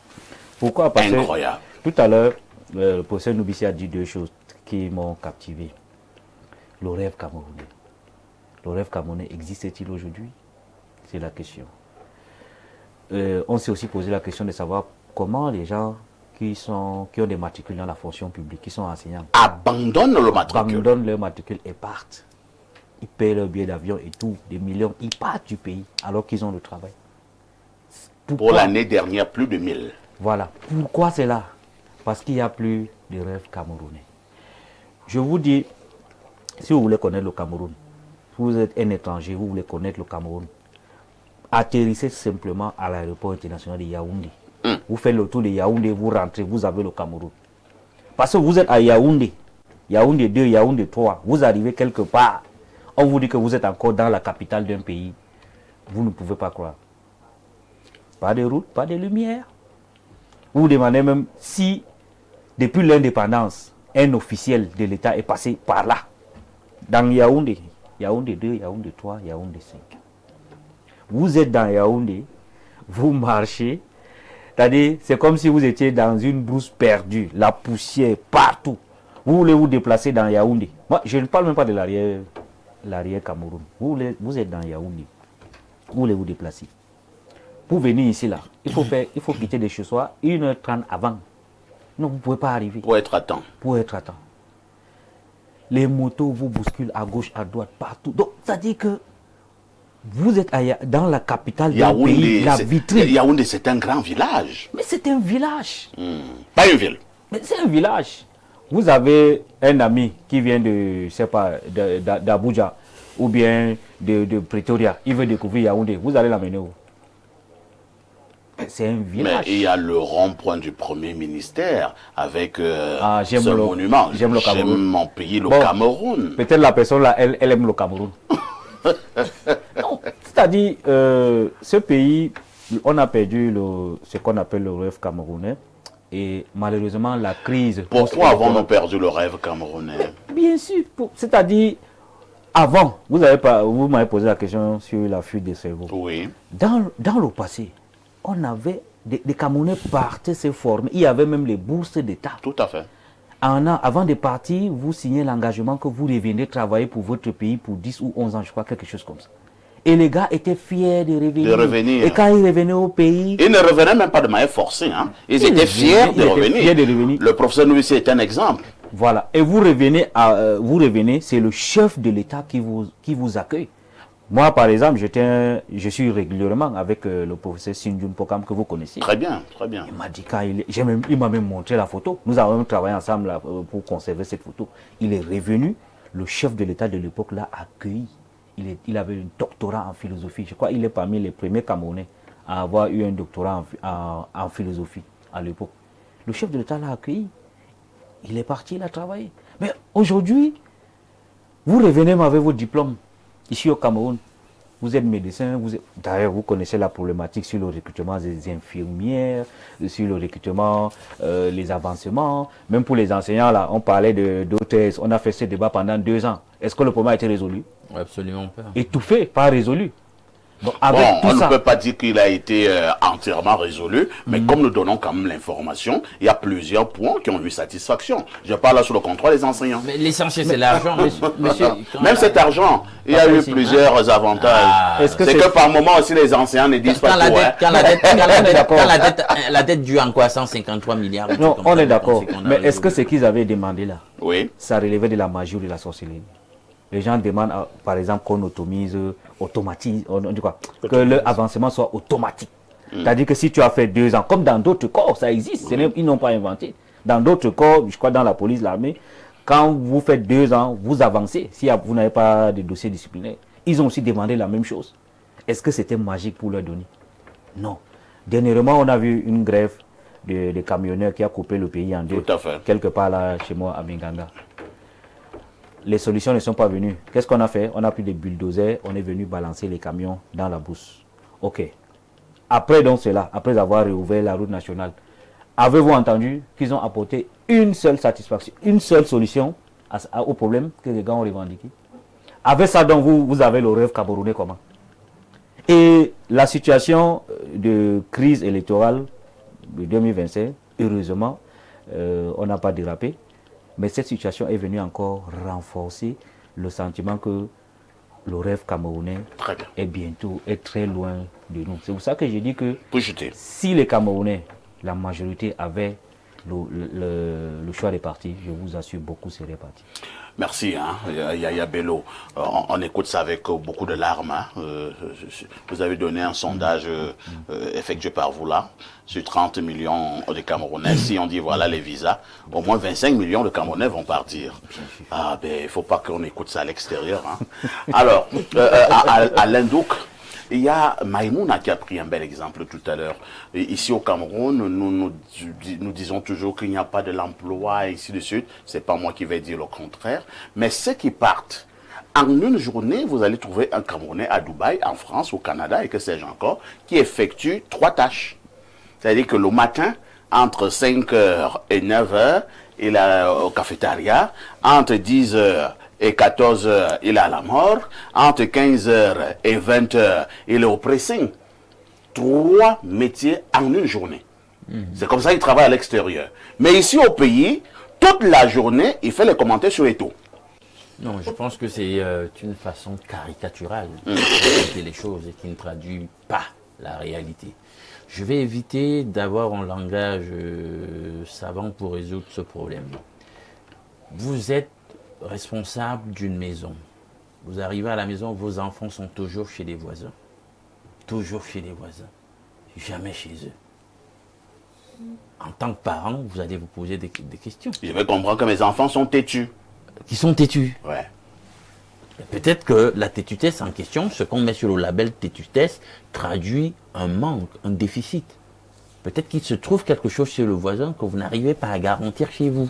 Pourquoi? Parce incroyable. Que tout à l'heure, le professeur Noubissi a dit deux choses qui m'ont captivé. Le rêve camerounais. Le rêve camerounais existe-t-il aujourd'hui? C'est la question. On s'est aussi posé la question de savoir comment les gens qui ont des matricules dans la fonction publique, qui sont enseignants, abandonnent leur matricule et partent. Ils paient leur billet d'avion et tout, des millions, ils partent du pays alors qu'ils ont le travail. Pour l'année dernière, plus de 1000. Voilà. Pourquoi c'est là? Parce qu'il n'y a plus de rêve camerounais. Je vous dis, si vous voulez connaître le Cameroun, si vous êtes un étranger, vous voulez connaître le Cameroun, atterrissez simplement à l'aéroport international de Yaoundé. Vous faites le tour de Yaoundé, vous rentrez, vous avez le Cameroun. Parce que vous êtes à Yaoundé, Yaoundé 2, Yaoundé 3, vous arrivez quelque part, on vous dit que vous êtes encore dans la capitale d'un pays, vous ne pouvez pas croire. Pas de route, pas de lumière. Vous vous demandez même si, depuis l'indépendance, un officiel de l'État est passé par là, dans Yaoundé, Yaoundé 2, Yaoundé 3, Yaoundé 5. Vous êtes dans Yaoundé, vous marchez, c'est-à-dire c'est comme si vous étiez dans une brousse perdue, la poussière partout. Vous voulez vous déplacer dans Yaoundé. Moi, je ne parle même pas de l'arrière Cameroun. Vous êtes dans Yaoundé. Vous voulez vous déplacer. Pour venir ici, là, il faut quitter de chez soi 1h30 avant. Non, vous ne pouvez pas arriver. Pour être à temps. Pour être à temps. Les motos vous bousculent à gauche, à droite, partout. Donc, ça dit que vous êtes dans la capitale d'un pays, la vitrine. Yaoundé, c'est un grand village. Mais c'est un village. Pas une ville. Mais c'est un village. Vous avez un ami qui vient de, je sais pas, d'Abuja ou bien de Pretoria. Il veut découvrir Yaoundé. Vous allez l'amener où? C'est un village. Mais il y a le rond-point du premier ministère avec ce le monument. J'aime le Cameroun. J'aime mon pays, le Cameroun. Peut-être la personne là, elle aime le Cameroun. C'est-à-dire, ce pays, on a perdu ce qu'on appelle le rêve camerounais. Et malheureusement, la crise... Pourquoi avons-nous perdu le rêve camerounais? Bien sûr. C'est-à-dire, avant, vous m'avez posé la question sur la fuite des cerveaux. Oui. Dans le passé, on avait... Des Camerounais partaient se former. Il y avait même les bourses d'État. Tout à fait. Avant de partir, vous signez l'engagement que vous reviendrez travailler pour votre pays pour 10 ou 11 ans, je crois, quelque chose comme ça. Et les gars étaient fiers de revenir. Et quand ils revenaient au pays... Ils ne revenaient même pas de manière forcée. Hein. Ils étaient fiers de revenir. Le professeur Noussi est un exemple. Voilà. Et vous revenez, c'est le chef de l'État qui vous accueille. Moi, par exemple, je suis régulièrement avec le professeur Sinjun Pokam, que vous connaissez. Très bien, très bien. Il m'a dit, il m'a même montré la photo. Nous avons même travaillé ensemble là, pour conserver cette photo. Il est revenu, le chef de l'État de l'époque l'a accueilli. Il avait un doctorat en philosophie. Je crois qu'il est parmi les premiers Camerounais à avoir eu un doctorat en philosophie à l'époque. Le chef de l'État l'a accueilli. Il est parti, il a travaillé. Mais aujourd'hui, vous revenez avec vos diplômes ici au Cameroun. Vous êtes médecin, d'ailleurs vous connaissez la problématique sur le recrutement des infirmières, sur le recrutement, les avancements. Même pour les enseignants, là, on parlait d'hôtesse. On a fait ce débat pendant 2 ans. Est-ce que le problème a été résolu? Absolument pas. Étouffé, pas résolu. Donc, on ne peut pas dire qu'il a été entièrement résolu, mais comme nous donnons quand même l'information, il y a plusieurs points qui ont eu satisfaction. Je parle là sous le contrôle des enseignants. Mais l'essentiel, c'est l'argent, monsieur. Même cet argent, il y a eu plusieurs avantages. C'est que par moment aussi, les enseignants ne disent pas tout. Quand la dette due en quoi 153 milliards. Non, on est d'accord. Mais est-ce que ce qu'ils avaient demandé là, oui, ça relevait de la magie ou de la sorcellerie? Les gens demandent, par exemple, qu'on automatise, on dit quoi, que l'avancement soit automatique. C'est-à-dire que si tu as fait 2 ans, comme dans d'autres corps, ça existe, ils n'ont pas inventé. Dans d'autres corps, je crois dans la police, l'armée, quand vous faites 2 ans, vous avancez, si vous n'avez pas de dossier disciplinaire. Ils ont aussi demandé la même chose. Est-ce que c'était magique pour leur donner? Non. Dernièrement, on a vu une grève de camionneurs qui a coupé le pays en deux. Tout à fait. Quelque part là, chez moi, à Benganga. Les solutions ne sont pas venues. Qu'est-ce qu'on a fait? On a pris des bulldozers, on est venu balancer les camions dans la bourse. Ok. Après donc cela, après avoir réouvert la route nationale, avez-vous entendu qu'ils ont apporté une seule satisfaction, une seule solution au problème que les gars ont revendiqué? Avec ça, donc, vous avez le rêve camerounais comment? Et la situation de crise électorale de 2025, heureusement, on n'a pas dérapé. Mais cette situation est venue encore renforcer le sentiment que le rêve camerounais est très loin de nous. C'est pour ça que je dis que si les Camerounais, la majorité, avaient le choix des partis, je vous assure, beaucoup seraient partis. Merci, hein, Yaya Bello. On écoute ça avec beaucoup de larmes. Hein. Vous avez donné un sondage effectué par vous là, sur 30 millions de Camerounais. Si on dit voilà les visas, au moins 25 millions de Camerounais vont partir. Ah ben, il ne faut pas qu'on écoute ça à l'extérieur. Hein. Alors, à l'Indouk, il y a Maïmouna qui a pris un bel exemple tout à l'heure. Ici au Cameroun, nous disons toujours qu'il n'y a pas de l'emploi et ainsi de suite. Ce n'est pas moi qui vais dire le contraire. Mais ceux qui partent, en une journée, vous allez trouver un Camerounais à Dubaï, en France, au Canada et que sais-je encore, qui effectue 3 tâches. C'est-à-dire que le matin, entre 5h et 9h, il est au cafétéria. Entre 10h et 14h, il est à la mort. Entre 15h et 20h, il est au pressing. 3 métiers en une journée. C'est comme ça qu'il travaille à l'extérieur. Mais ici au pays, toute la journée, il fait les commentaires sur Eto. Non, je pense que c'est une façon caricaturale de présenter les choses et qui ne traduit pas la réalité. Je vais éviter d'avoir un langage savant pour résoudre ce problème. Vous êtes responsable d'une maison. Vous arrivez à la maison, vos enfants sont toujours chez les voisins. Toujours chez les voisins. Jamais chez eux. En tant que parent, vous allez vous poser des questions. Je vais comprendre que mes enfants sont têtus. Qui sont têtus. Ouais. Peut-être que la tétutesse en question, ce qu'on met sur le label tétutesse, traduit un manque, un déficit. Peut-être qu'il se trouve quelque chose chez le voisin que vous n'arrivez pas à garantir chez vous.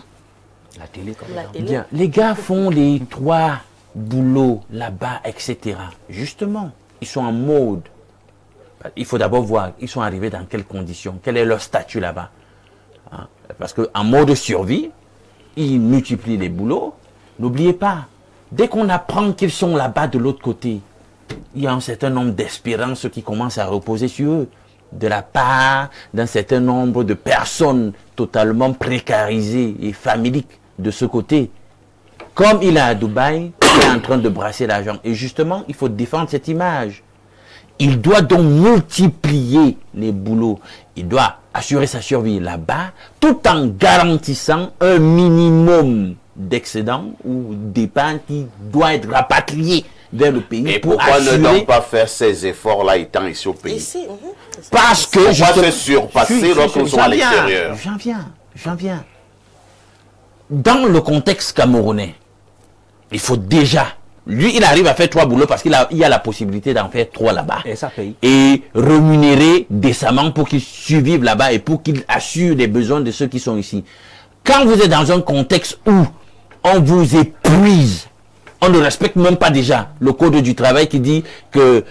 La télé, comme La ça. télé. Bien, les gars font les 3 boulots là-bas, etc. Justement, ils sont en mode. Il faut d'abord voir, ils sont arrivés dans quelles conditions, quel est leur statut là-bas. Hein? Parce qu'en mode survie, ils multiplient les boulots. N'oubliez pas, dès qu'on apprend qu'ils sont là-bas de l'autre côté, il y a un certain nombre d'espérances qui commencent à reposer sur eux, de la part d'un certain nombre de personnes totalement précarisées et familiques de ce côté. Comme il est à Dubaï, il est en train de brasser l'argent. Et justement, il faut défendre cette image. Il doit donc multiplier les boulots. Il doit assurer sa survie là-bas, tout en garantissant un minimum d'excédent ou d'épargne qui doit être rapatrié vers le pays. Et pour pourquoi assurer... ne donc pas faire ces efforts-là étant ici au pays? Ici, Parce que... Pourquoi se surpasser lorsqu'ils sont à l'extérieur? J'en viens. Dans le contexte camerounais, il faut déjà... Lui, il arrive à faire 3 boulots parce qu'il a la possibilité d'en faire 3 là-bas. Et ça paye. Et rémunérer décemment pour qu'il survive là-bas et pour qu'il assure les besoins de ceux qui sont ici. Quand vous êtes dans un contexte où on vous épuise, on ne respecte même pas déjà le code du travail qui dit que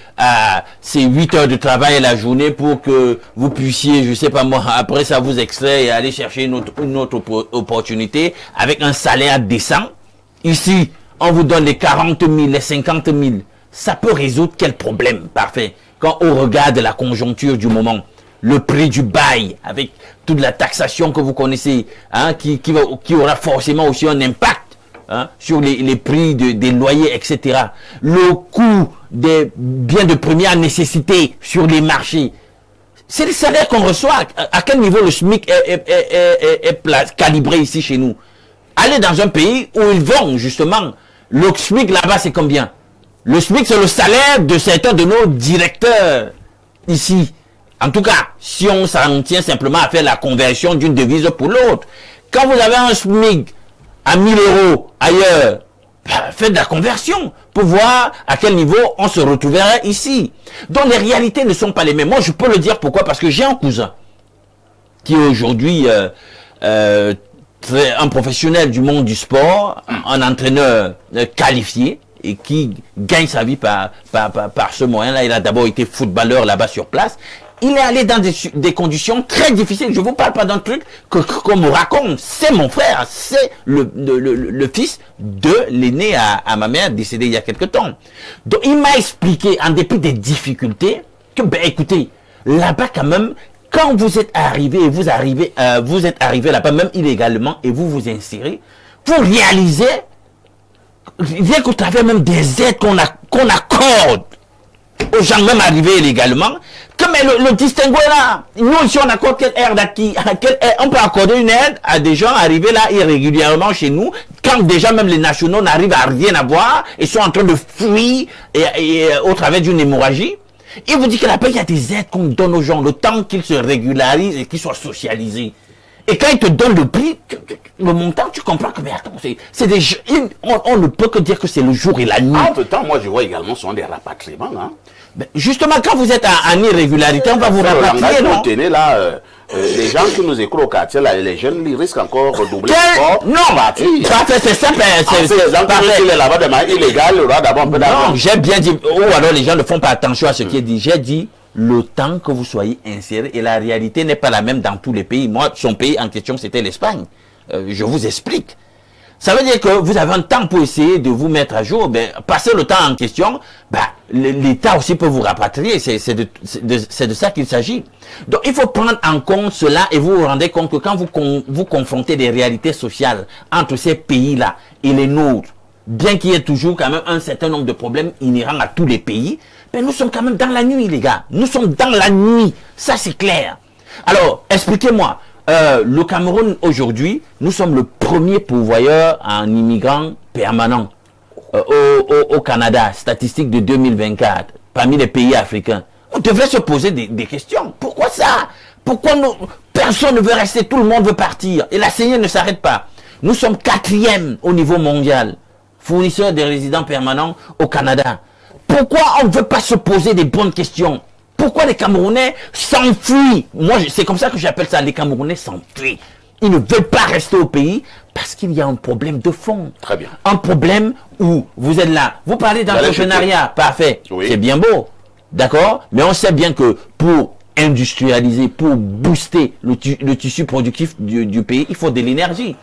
c'est 8 heures de travail la journée pour que vous puissiez, je sais pas moi, après ça vous extraire et aller chercher une autre opportunité avec un salaire décent. Ici, on vous donne les 40 000, les 50 000. Ça peut résoudre quel problème? Parfait. Quand on regarde la conjoncture du moment, le prix du bail, avec toute la taxation que vous connaissez, hein, qui aura forcément aussi un impact hein, sur les prix des loyers, etc. Le coût des biens de première nécessité sur les marchés. C'est le salaire qu'on reçoit. À quel niveau le SMIC est calibré ici chez nous? Allez dans un pays où ils vont justement. Le SMIC là-bas, c'est combien? Le SMIC, c'est le salaire de certains de nos directeurs ici. En tout cas, si on s'en tient simplement à faire la conversion d'une devise pour l'autre. Quand vous avez un SMIC à 1000 € ailleurs, faites la conversion pour voir à quel niveau on se retrouverait ici. Donc les réalités ne sont pas les mêmes. Moi, je peux le dire pourquoi? Parce que j'ai un cousin qui est aujourd'hui... un professionnel du monde du sport, un entraîneur qualifié et qui gagne sa vie par ce moyen-là. Il a d'abord été footballeur là-bas sur place. Il est allé dans des conditions très difficiles. Je ne vous parle pas d'un truc qu'on me raconte. C'est mon frère, c'est le fils de l'aîné à ma mère décédé il y a quelque temps. Donc il m'a expliqué, en dépit des difficultés, que ben écoutez, là-bas quand même, quand vous êtes arrivé et vous êtes arrivé là-bas même illégalement et vous vous insérez, vous réalisez, bien qu'au travers même des aides qu'on accorde aux gens même arrivés illégalement, que mais le distinguo est là. Nous ici on accorde quelle aide à qui? On peut accorder une aide à des gens arrivés là irrégulièrement chez nous, quand déjà même les nationaux n'arrivent à rien à voir et sont en train de fuir et au travers d'une hémorragie. Il vous dit que là-bas, il y a des aides qu'on donne aux gens, le temps qu'ils se régularisent et qu'ils soient socialisés. Et quand ils te donnent le prix, le montant, tu comprends que, mais attends, on ne peut que dire que c'est le jour et la nuit. Entre-temps, moi, je vois également souvent des rapatriements. Hein? Ben, justement, quand vous êtes en irrégularité, on va vous rapatrier, non? Tenez, là, les gens qui nous écoutent au quartier, là, les jeunes, ils risquent encore de doubler non, c'est simple. S'il est là-bas de manière illégale, il aura d'abord un peu d'argent. Non, j'ai bien dit, ou alors les gens ne font pas attention à ce qui est dit. J'ai dit, le temps que vous soyez inséré, et la réalité n'est pas la même dans tous les pays. Moi, son pays en question, c'était l'Espagne. Je vous explique. Ça veut dire que vous avez un temps pour essayer de vous mettre à jour. Ben, passez le temps en question, l'État aussi peut vous rapatrier. C'est de ça qu'il s'agit. Donc, il faut prendre en compte cela et vous vous rendez compte que quand vous confrontez des réalités sociales entre ces pays-là et les nôtres, bien qu'il y ait toujours quand même un certain nombre de problèmes inhérents à tous les pays, ben, nous sommes quand même dans la nuit, les gars. Nous sommes dans la nuit. Ça, c'est clair. Alors, expliquez-moi. Le Cameroun, aujourd'hui, nous sommes le premier pourvoyeur en immigrants permanents au Canada, statistique de 2024, parmi les pays africains. On devrait se poser des questions. Pourquoi ça? Pourquoi personne ne veut rester, tout le monde veut partir et la saignée ne s'arrête pas? Nous sommes 4e au niveau mondial, fournisseur des résidents permanents au Canada. Pourquoi on ne veut pas se poser des bonnes questions? Pourquoi les Camerounais s'enfuient? Moi, c'est comme ça que j'appelle ça, les Camerounais s'enfuient. Ils ne veulent pas rester au pays parce qu'il y a un problème de fond. Très bien. Un problème où vous êtes là. Vous parlez d'entrepreneuriat, parfait. Oui. C'est bien beau. D'accord? Mais on sait bien que pour industrialiser, pour booster le tissu productif du pays, il faut de l'énergie.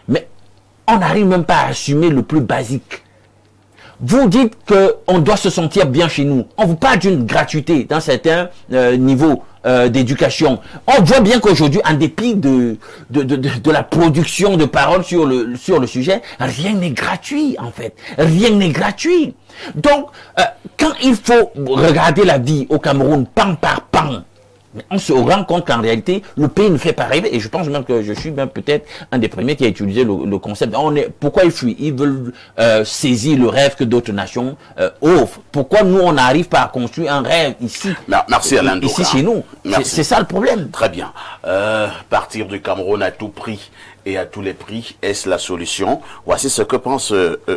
Mais on n'arrive même pas à assumer le plus basique. Vous dites qu'on doit se sentir bien chez nous. On vous parle d'une gratuité dans certains niveaux d'éducation. On voit bien qu'aujourd'hui, en dépit de la production de paroles sur le sujet, rien n'est gratuit en fait. Rien n'est gratuit. Donc, quand il faut regarder la vie au Cameroun, pan par pan, on se rend compte qu'en réalité, le pays ne fait pas rêver. Et je pense même que je suis même peut-être un des premiers qui a utilisé le concept. Pourquoi ils fuient? Ils veulent saisir le rêve que d'autres nations offrent. Pourquoi nous, on n'arrive pas à construire un rêve ici? Merci Alain Douka. Ici chez nous. C'est ça le problème. Très bien. Partir du Cameroun à tout prix et à tous les prix, est-ce la solution? Voici ce que pensent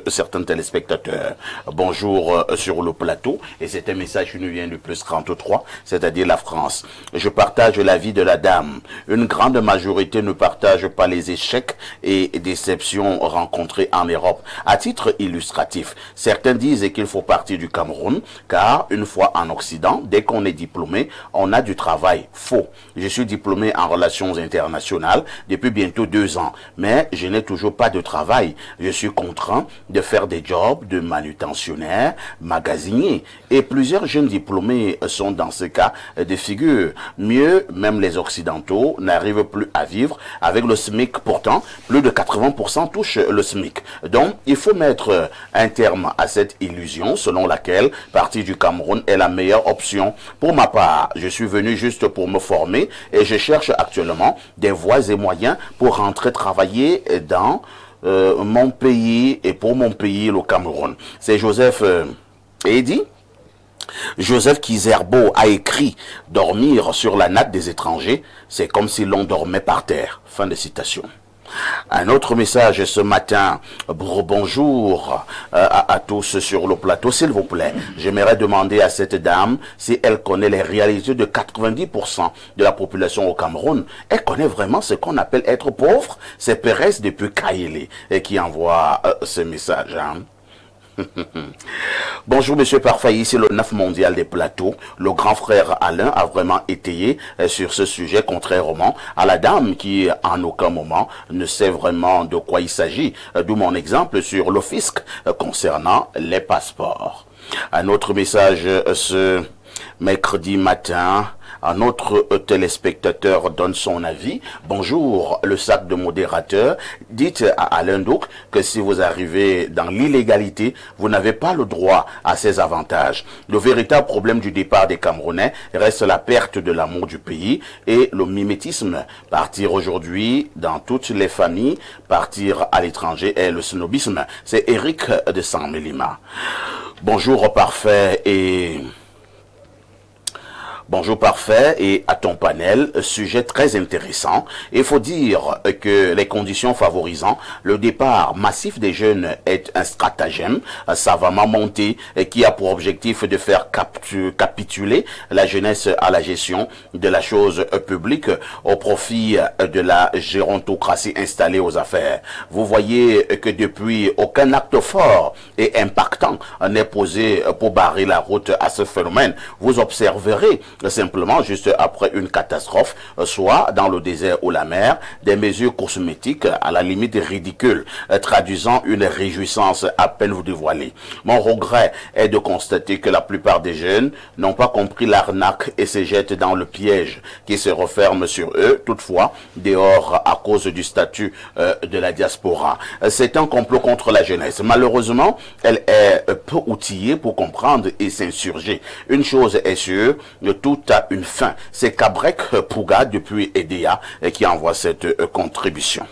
certains téléspectateurs. Bonjour sur le plateau, et c'est un message qui nous vient du plus 33, c'est-à-dire la France. Je partage l'avis de la dame. Une grande majorité ne partage pas les échecs et déceptions rencontrés en Europe. À titre illustratif, certains disent qu'il faut partir du Cameroun, car une fois en Occident, dès qu'on est diplômé, on a du travail. Faux. Je suis diplômé en relations internationales depuis bientôt 2 ans, mais je n'ai toujours pas de travail. Je suis contraint de faire des jobs de manutentionnaire, magasinier, et plusieurs jeunes diplômés sont dans ce cas de figure. Mieux, même les Occidentaux n'arrivent plus à vivre avec le SMIC. Pourtant, plus de 80% touchent le SMIC. Donc, il faut mettre un terme à cette illusion selon laquelle partir du Cameroun est la meilleure option. Pour ma part, je suis venu juste pour me former et je cherche actuellement des voies et moyens pour rentrer travailler dans mon pays et pour mon pays, le Cameroun. C'est Joseph Eddy. Joseph Kizerbo a écrit « Dormir sur la natte des étrangers, c'est comme si l'on dormait par terre ». Fin de citation. Un autre message ce matin. Bonjour à tous sur le plateau. S'il vous plaît, j'aimerais demander à cette dame si elle connaît les réalités de 90% de la population au Cameroun. Elle connaît vraiment ce qu'on appelle être pauvre. C'est Pérez depuis Kaélé qui envoie ce message. Bonjour Monsieur Parfait, ici le 9 mondial des plateaux. Le grand frère Alain a vraiment étayé sur ce sujet, contrairement à la dame qui en aucun moment ne sait vraiment de quoi il s'agit. D'où mon exemple sur le fisc concernant les passeports. Un autre message ce mercredi matin. Un autre téléspectateur donne son avis. Bonjour, le sac de modérateur. Dites à Alain Douka que si vous arrivez dans l'illégalité, vous n'avez pas le droit à ces avantages. Le véritable problème du départ des Camerounais reste la perte de l'amour du pays et le mimétisme. Partir aujourd'hui dans toutes les familles, partir à l'étranger est le snobisme. C'est Eric de Saint-Mélima. Bonjour Parfait et... Bonjour Parfait et à ton panel, sujet très intéressant. Il faut dire que les conditions favorisant le départ massif des jeunes est un stratagème savamment monté qui a pour objectif de faire capituler la jeunesse à la gestion de la chose publique au profit de la gérontocratie installée aux affaires. Vous voyez que depuis, aucun acte fort et impactant n'est posé pour barrer la route à ce phénomène. Vous observerez simplement juste après une catastrophe, soit dans le désert ou la mer, des mesures cosmétiques à la limite ridicules, traduisant une réjouissance à peine dévoilée. Mon regret est de constater que la plupart des jeunes n'ont pas compris l'arnaque et se jettent dans le piège qui se referme sur eux, toutefois, dehors à cause du statut de la diaspora. C'est un complot contre la jeunesse. Malheureusement, elle est peu outillée pour comprendre et s'insurger. Une chose est sûre, tout a une fin. C'est Kabrek Pouga depuis EDEA qui envoie cette contribution.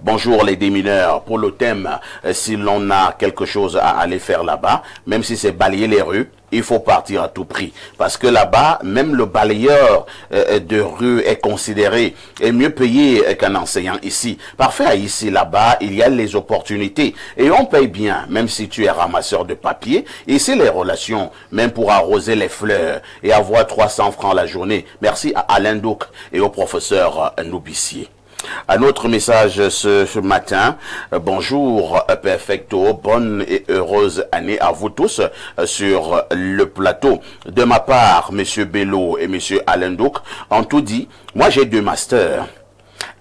Bonjour les démineurs. Pour le thème, si l'on a quelque chose à aller faire là-bas, même si c'est balayer les rues, il faut partir à tout prix. Parce que là-bas, même le balayeur de rue est considéré et mieux payé qu'un enseignant ici. Parfait, ici, là-bas, il y a les opportunités. Et on paye bien, même si tu es ramasseur de papier. Ici, les relations, même pour arroser les fleurs et avoir 300 francs la journée. Merci à Alain Douk et au professeur Noubissier. Un autre message ce matin. Bonjour, perfecto, bonne et heureuse année à vous tous sur le plateau. De ma part, Monsieur Bello et Monsieur Alain Douk ont tout dit. Moi, j'ai 2 masters.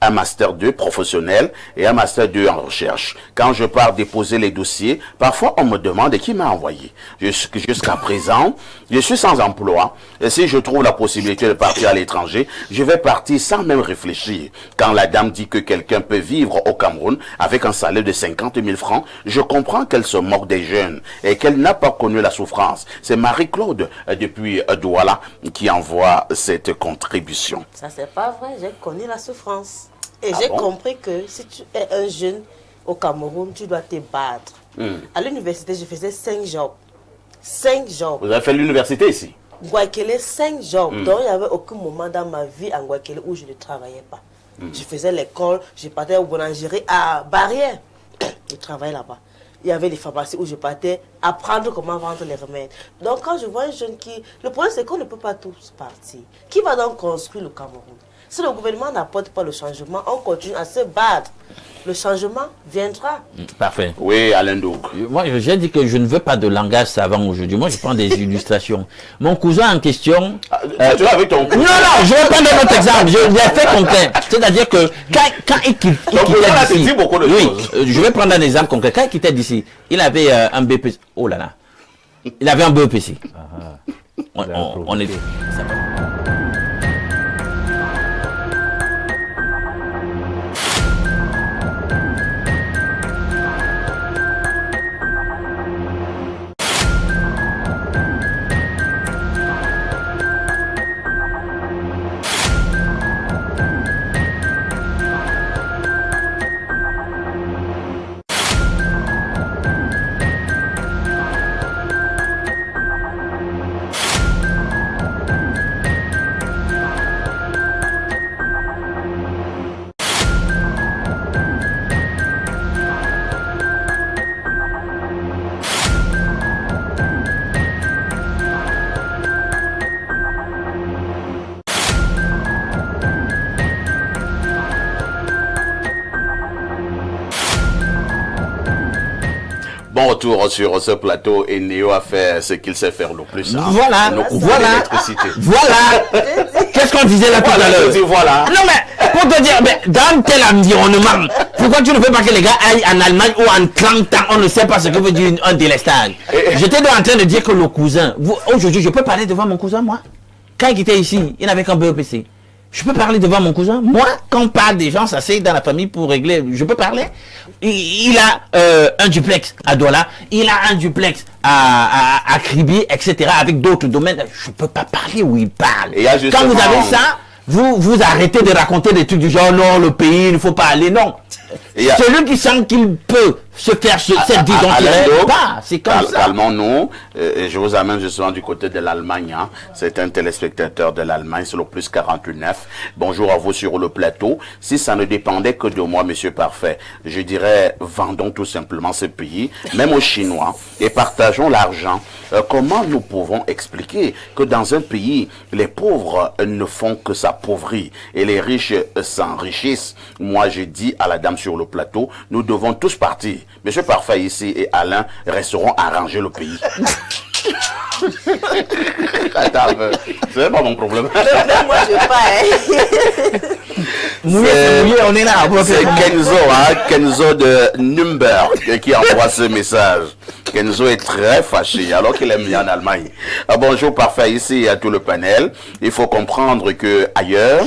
Un master 2 professionnel et un master 2 en recherche. Quand je pars déposer les dossiers, parfois on me demande qui m'a envoyé. Jusqu'à présent, je suis sans emploi. Et si je trouve la possibilité de partir à l'étranger, je vais partir sans même réfléchir. Quand la dame dit que quelqu'un peut vivre au Cameroun avec un salaire de 50 000 francs, je comprends qu'elle se moque des jeunes et qu'elle n'a pas connu la souffrance. C'est Marie-Claude depuis Douala qui envoie cette contribution. Ça, c'est pas vrai. J'ai connu la souffrance. Et j'ai compris que si tu es un jeune au Cameroun, tu dois te battre. À l'université, je faisais 5 jobs. 5 jobs. Vous avez fait l'université ici? Guayaquil, 5 jobs. Donc, il n'y avait aucun moment dans ma vie en Guayaquil où je ne travaillais pas. Je faisais l'école, je partais au boulangerie à Barrière. Je travaillais là-bas. Il y avait des pharmacies où je partais apprendre comment vendre les remèdes. Donc, quand je vois un jeune qui... Le problème, c'est qu'on ne peut pas tous partir. Qui va donc construire le Cameroun? Si le gouvernement n'apporte pas le changement, on continue à se battre. Le changement viendra. Parfait. Oui, Alain Douk. Moi, j'ai dit que je ne veux pas de langage savant aujourd'hui. Moi, je prends des illustrations. Mon cousin en question... tu l'as avec ton cousin? Non, je vais prendre un autre exemple. Je l'ai fait concret. C'est-à-dire que quand il quittait d'ici... je vais prendre un exemple concret. Quand il quittait d'ici, il avait un BPC. Oh là là. Il avait un BPC. On est... Bon retour sur ce plateau et Néo a fait ce qu'il sait faire le plus. Hein. Voilà, voilà. Qu'est-ce qu'on disait là tout à l'heure? Voilà. Non mais, pour te dire, mais, dans tel environnement, pourquoi tu ne veux pas que les gars aillent en Allemagne ou en 30 ans, on ne sait pas ce que veut dire un délestage. J'étais en train de dire que le cousin, aujourd'hui je peux parler devant mon cousin moi? Quand il était ici, il n'avait qu'un BEPC. Je peux parler devant mon cousin. Moi, quand on parle des gens, ça c'est dans la famille pour régler. Je peux parler. Il a un duplex à Douala. Il a un duplex à Kribi, etc. Avec d'autres domaines. Je peux pas parler où il parle. Quand vous avez ça, vous arrêtez de raconter des trucs du genre non, le pays, il ne faut pas aller. Non. Celui qui sent qu'il peut se faire cette vie dont il rêve pas, c'est comme ça. Calmons-nous. Je vous amène justement du côté de l'Allemagne. Hein. C'est un téléspectateur de l'Allemagne, c'est le plus 49. Bonjour à vous sur le plateau. Si ça ne dépendait que de moi, Monsieur Parfait, je dirais vendons tout simplement ce pays, même aux Chinois, et partageons l'argent. Comment nous pouvons expliquer que dans un pays, les pauvres ne font que s'appauvrir et les riches s'enrichissent? Moi, je dis à la dame sur le plateau, nous devons tous partir. Monsieur Parfait ici et Alain resteront à arranger le pays. Attends, c'est pas mon problème. Même moi, je veux pas. On est là. C'est Kenzo, Kenzo de Nürnberg qui envoie ce message. Kenzo est très fâché alors qu'il aime bien en Allemagne. Bonjour, parfait, ici à tout le panel. Il faut comprendre que ailleurs,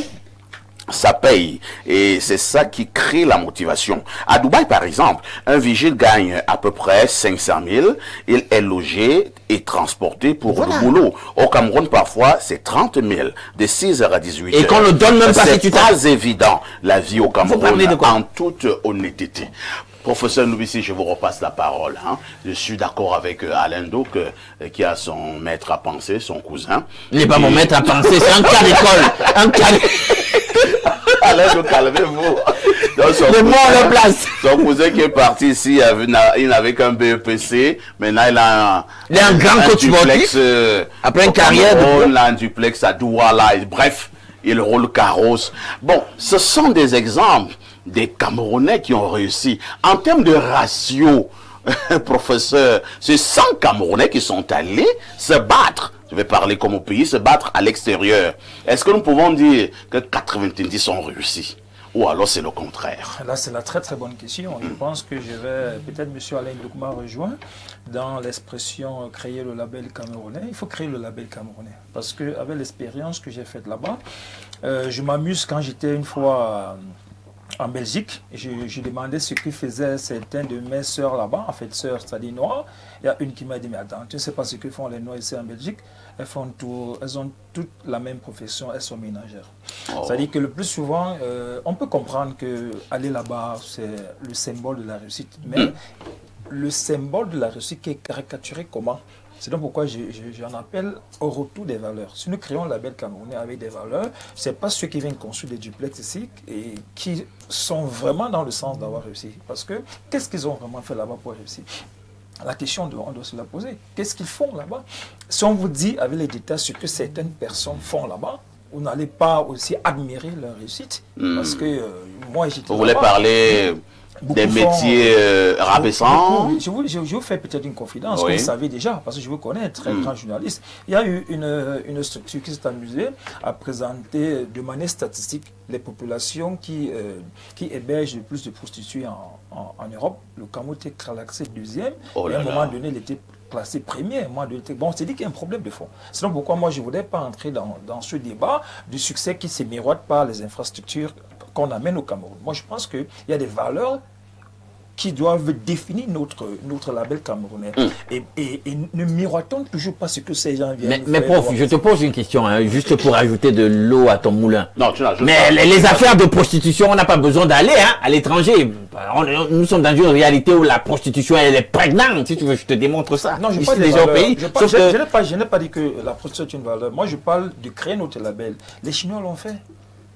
ça paye et c'est ça qui crée la motivation. À Dubaï, par exemple, un vigile gagne à peu près 500 000. Il est logé et transporté pour le boulot. Au Cameroun, parfois, c'est 30 000 de 6h à 18h. Et qu'on ne donne même pas si tu t'as. C'est pas évident, la vie au Cameroun, en toute honnêteté. Professeur Loubissi, je vous repasse la parole. Je suis d'accord avec Alain Douk, qui a son maître à penser, son cousin. Il n'est pas mon maître à penser, c'est un cas d'école. Un cas Alain Douk, calmez-vous. Son cousin qui est parti ici, il n'avait qu'un BEPC. Maintenant, il a un grand duplex. Après une carrière. Il a un duplex à Douala. Bref, il roule carrosse. Bon, ce sont des exemples des Camerounais qui ont réussi. En termes de ratio, professeur, c'est 100 Camerounais qui sont allés se battre. Je vais parler comme au pays, se battre à l'extérieur. Est-ce que nous pouvons dire que 90 ont réussi? Ou alors c'est le contraire? Là, c'est la très très bonne question. Je pense que je vais, peut-être M. Alain Doukma rejoint dans l'expression créer le label camerounais. Il faut créer le label camerounais. Parce qu'avec l'expérience que j'ai faite là-bas, je m'amuse quand j'étais une fois en Belgique. Je demandais ce que faisaient certains de mes sœurs là-bas, en fait sœurs, c'est-à-dire noires. Il y a une qui m'a dit, mais attends, tu ne sais pas ce que font les noirs ici en Belgique. Elles ont toutes la même profession, elles sont ménagères. C'est-à-dire que le plus souvent, on peut comprendre qu'aller là-bas, c'est le symbole de la réussite. Mais le symbole de la réussite qui est caricaturé comment? C'est donc pourquoi j'en appelle au retour des valeurs. Si nous créons un label camerounais avec des valeurs, ce n'est pas ceux qui viennent construire des duplex ici et qui sont vraiment dans le sens d'avoir réussi. Parce que qu'est-ce qu'ils ont vraiment fait là-bas pour réussir? La question, on doit se la poser. Qu'est-ce qu'ils font là-bas? Si on vous dit avec les détails ce que certaines personnes font là-bas, vous n'allez pas aussi admirer leur réussite. Parce que moi, j'étais Vous voulez parler des métiers rabaissants? Je vous fais peut-être une confidence, que vous savez déjà, parce que je vous connais, très grand journaliste. Il y a eu une structure qui s'est amusée à présenter de manière statistique les populations qui hébergent le plus de prostituées en Europe. Le Cameroun était classé deuxième, et à un moment donné, il était classé premier. Bon, c'est dit qu'il y a un problème de fond. Sinon, pourquoi moi, je ne voudrais pas entrer dans ce débat du succès qui se miroite par les infrastructures qu'on amène au Cameroun. Moi, je pense qu'il y a des valeurs qui doivent définir notre label camerounais. Et ne miroitons toujours pas ce que ces gens viennent mais faire. prof, je te pose une question, juste pour ajouter de l'eau à ton moulin. Non, mais les affaires de prostitution, on n'a pas besoin d'aller à l'étranger. Nous sommes dans une réalité où la prostitution, elle est prégnante. Si tu veux, je te démontre ça. Non, je ici, parle déjà au pays. Je n'ai pas dit que la prostitution est une valeur. Moi, je parle de créer notre label. Les Chinois l'ont fait.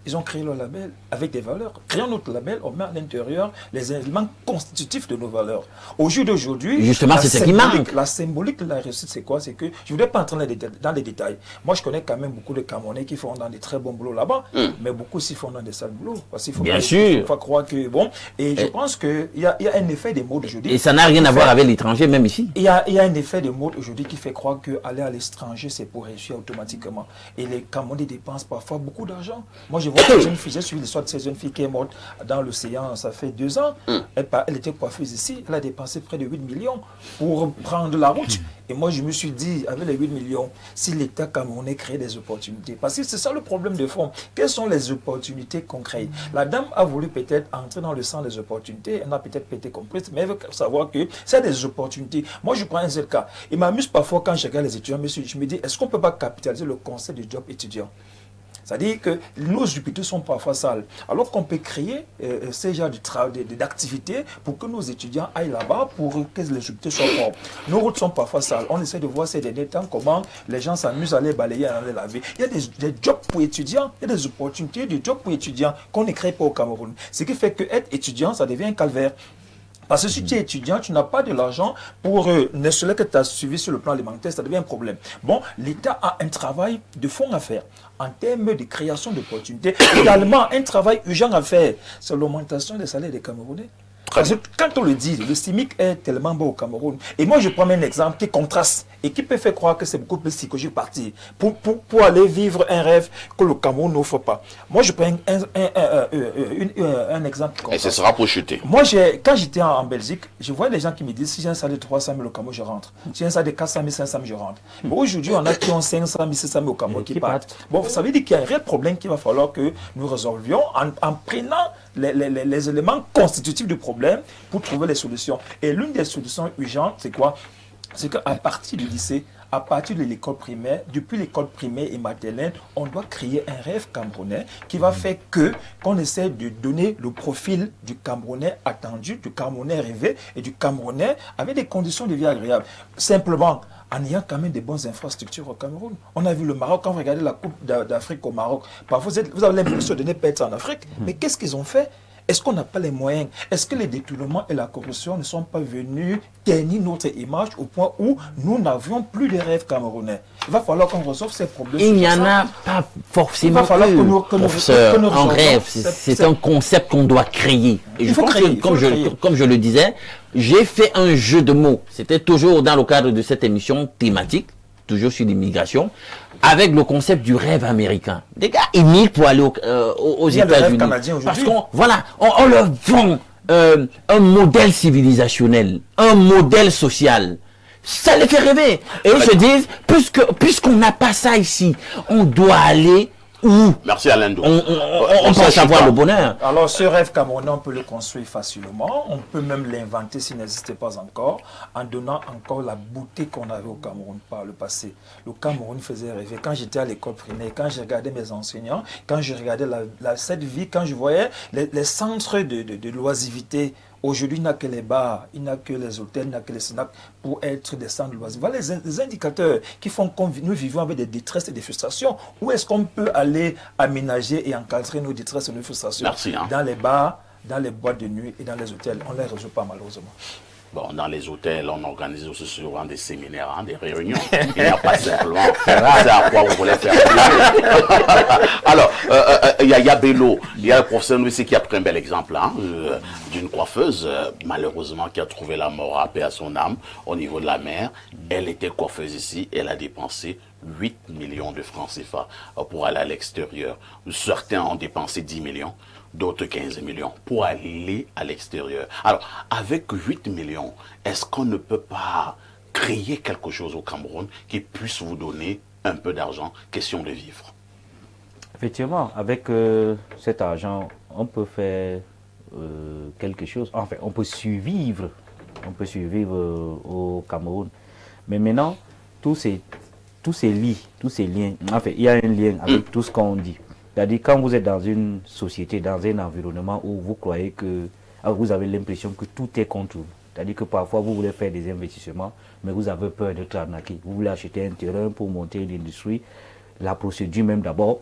Ils ont créé leur label avec des valeurs. Créons notre label, on met à l'intérieur les éléments constitutifs de nos valeurs. Au jour d'aujourd'hui, justement, c'est ce qui manque. La symbolique de la réussite, c'est quoi? C'est que, je ne voudrais pas entrer dans les détails. Moi, je connais quand même beaucoup de Camerounais qui font dans des très bons boulots là-bas, mais beaucoup aussi font dans des sales boulots. Parce qu'il faut Bien sûr. Il faut pas croire que, bon, et je pense qu'il y a un effet des mots d'aujourd'hui. Et ça n'a rien à voir avec l'étranger, même ici. Il y a un effet de mode aujourd'hui qui fait croire qu'aller à l'étranger, c'est pour réussir automatiquement. Et les Camerounais dépensent parfois beaucoup d'argent. Moi, je vois une jeune fille, j'ai suivi l'histoire de cette jeune fille qui est morte dans l'océan, ça fait 2 ans. Elle était coiffeuse ici, elle a dépensé près de 8 millions pour prendre la route. Et moi, je me suis dit, avec les 8 millions, si l'État camerounais crée des opportunités, parce que c'est ça le problème de fond. Quelles sont les opportunités qu'on crée? La dame a voulu peut-être entrer dans le sens des opportunités, elle n'a peut-être pas été comprise, mais elle veut savoir que c'est des opportunités. Moi, je prends un seul cas. Il m'amuse parfois quand je regarde les étudiants, je me dis, est-ce qu'on ne peut pas capitaliser le concept du job étudiant? C'est-à-dire que nos hôpitaux sont parfois sales. Alors qu'on peut créer ces genres d'activités pour que nos étudiants aillent là-bas pour que les hôpitaux soient propres. Nos routes sont parfois sales. On essaie de voir ces derniers temps comment les gens s'amusent à les balayer, à les laver. Il y a des jobs pour étudiants, il y a des opportunités de jobs pour étudiants qu'on ne crée pas au Cameroun. Ce qui fait qu'être étudiant, ça devient un calvaire. Parce que si tu es étudiant, tu n'as pas de l'argent pour ne serait que tu as suivi sur le plan alimentaire, ça devient un problème. Bon, l'État a un travail de fond à faire en termes de création d'opportunités. Également, un travail urgent à faire, c'est l'augmentation des salaires des Camerounais. Parce que quand on le dit, le SMIC est tellement bas au Cameroun. Et moi, je prends un exemple qui contraste et qui peut faire croire que c'est beaucoup plus psychologique partir pour aller vivre un rêve que le Cameroun n'offre pas. Moi, je prends un exemple. Et ce sera pour chuter. Moi, quand j'étais en Belgique, je vois des gens qui me disent si j'ai un salaire de 300 000 au Cameroun, je rentre. Si j'ai un salaire de 400 000, 500 000, je rentre. Mais aujourd'hui, on a qui ont 500 000, 600 000 au Cameroun qui partent. Bon, ça veut dire qu'il y a un réel problème qu'il va falloir que nous résolvions en prenant les éléments constitutifs du problème pour trouver les solutions. Et l'une des solutions urgentes, c'est quoi? C'est qu'à partir du lycée, à partir de l'école primaire, depuis l'école primaire et maternelle, on doit créer un rêve camerounais qui va faire qu'on essaie de donner le profil du Camerounais attendu, du Camerounais rêvé et du Camerounais avec des conditions de vie agréables. Simplement, en ayant quand même des bonnes infrastructures au Cameroun. On a vu le Maroc, quand vous regardez la Coupe d'Afrique au Maroc, parfois vous avez l'impression de ne pas être en Afrique, mais qu'est-ce qu'ils ont fait? Est-ce qu'on n'a pas les moyens? Est-ce que les détournements et la corruption ne sont pas venus ternir notre image au point où nous n'avions plus de rêves camerounais? Il va falloir qu'on résolve ces problèmes. Il n'y en a pas forcément en rêve. C'est un concept qu'on doit créer. Et je pense que, comme je le disais, j'ai fait un jeu de mots. C'était toujours dans le cadre de cette émission thématique, toujours sur l'immigration, avec le concept du rêve américain. Des gars émigrent pour aller aux États-Unis. Parce on leur vend un modèle civilisationnel, un modèle social. Ça les fait rêver. Et ils se disent, puisqu'on n'a pas ça ici, on doit aller où? Merci Alain Dou. On peut savoir le bonheur. Alors ce rêve camerounais, on peut le construire facilement. On peut même l'inventer s'il n'existait pas encore, en donnant encore la beauté qu'on avait au Cameroun par le passé. Le Cameroun faisait rêver. Quand j'étais à l'école primaire, quand je regardais mes enseignants, quand je regardais cette vie, quand je voyais les centres de loisiveté. Aujourd'hui, il n'y a que les bars, il n'y a que les hôtels, il n'y a que les snacks pour être des centres de loisirs. Voilà les indicateurs qui font que nous vivons avec des détresses et des frustrations. Où est-ce qu'on peut aller aménager et encadrer nos détresses et nos frustrations? Merci, hein. Dans les bars, dans les boîtes de nuit et dans les hôtels. On ne les résout pas malheureusement. Bon, dans les hôtels, on organise aussi souvent des séminaires, des réunions. Il n'y a pas simplement c'est à quoi vous voulez faire. Alors, Yaya Bello, il y a le professeur Louis qui a pris un bel exemple d'une coiffeuse, malheureusement, qui a trouvé la mort à paix à son âme au niveau de la mer. Elle était coiffeuse ici, elle a dépensé 8 millions de francs CFA pour aller à l'extérieur. Certains ont dépensé 10 millions. D'autres 15 millions pour aller à l'extérieur. Alors, avec 8 millions, est-ce qu'on ne peut pas créer quelque chose au Cameroun qui puisse vous donner un peu d'argent, question de vivre? Effectivement, avec cet argent, on peut faire quelque chose. Enfin, on peut survivre au Cameroun. Mais maintenant, tous ces liens, enfin, il y a un lien avec tout ce qu'on dit. C'est-à-dire quand vous êtes dans une société, dans un environnement où vous croyez que, vous avez l'impression que tout est contre vous. C'est-à-dire que parfois vous voulez faire des investissements, mais vous avez peur d'être arnaqué. Vous voulez acheter un terrain pour monter une industrie. La procédure même d'abord,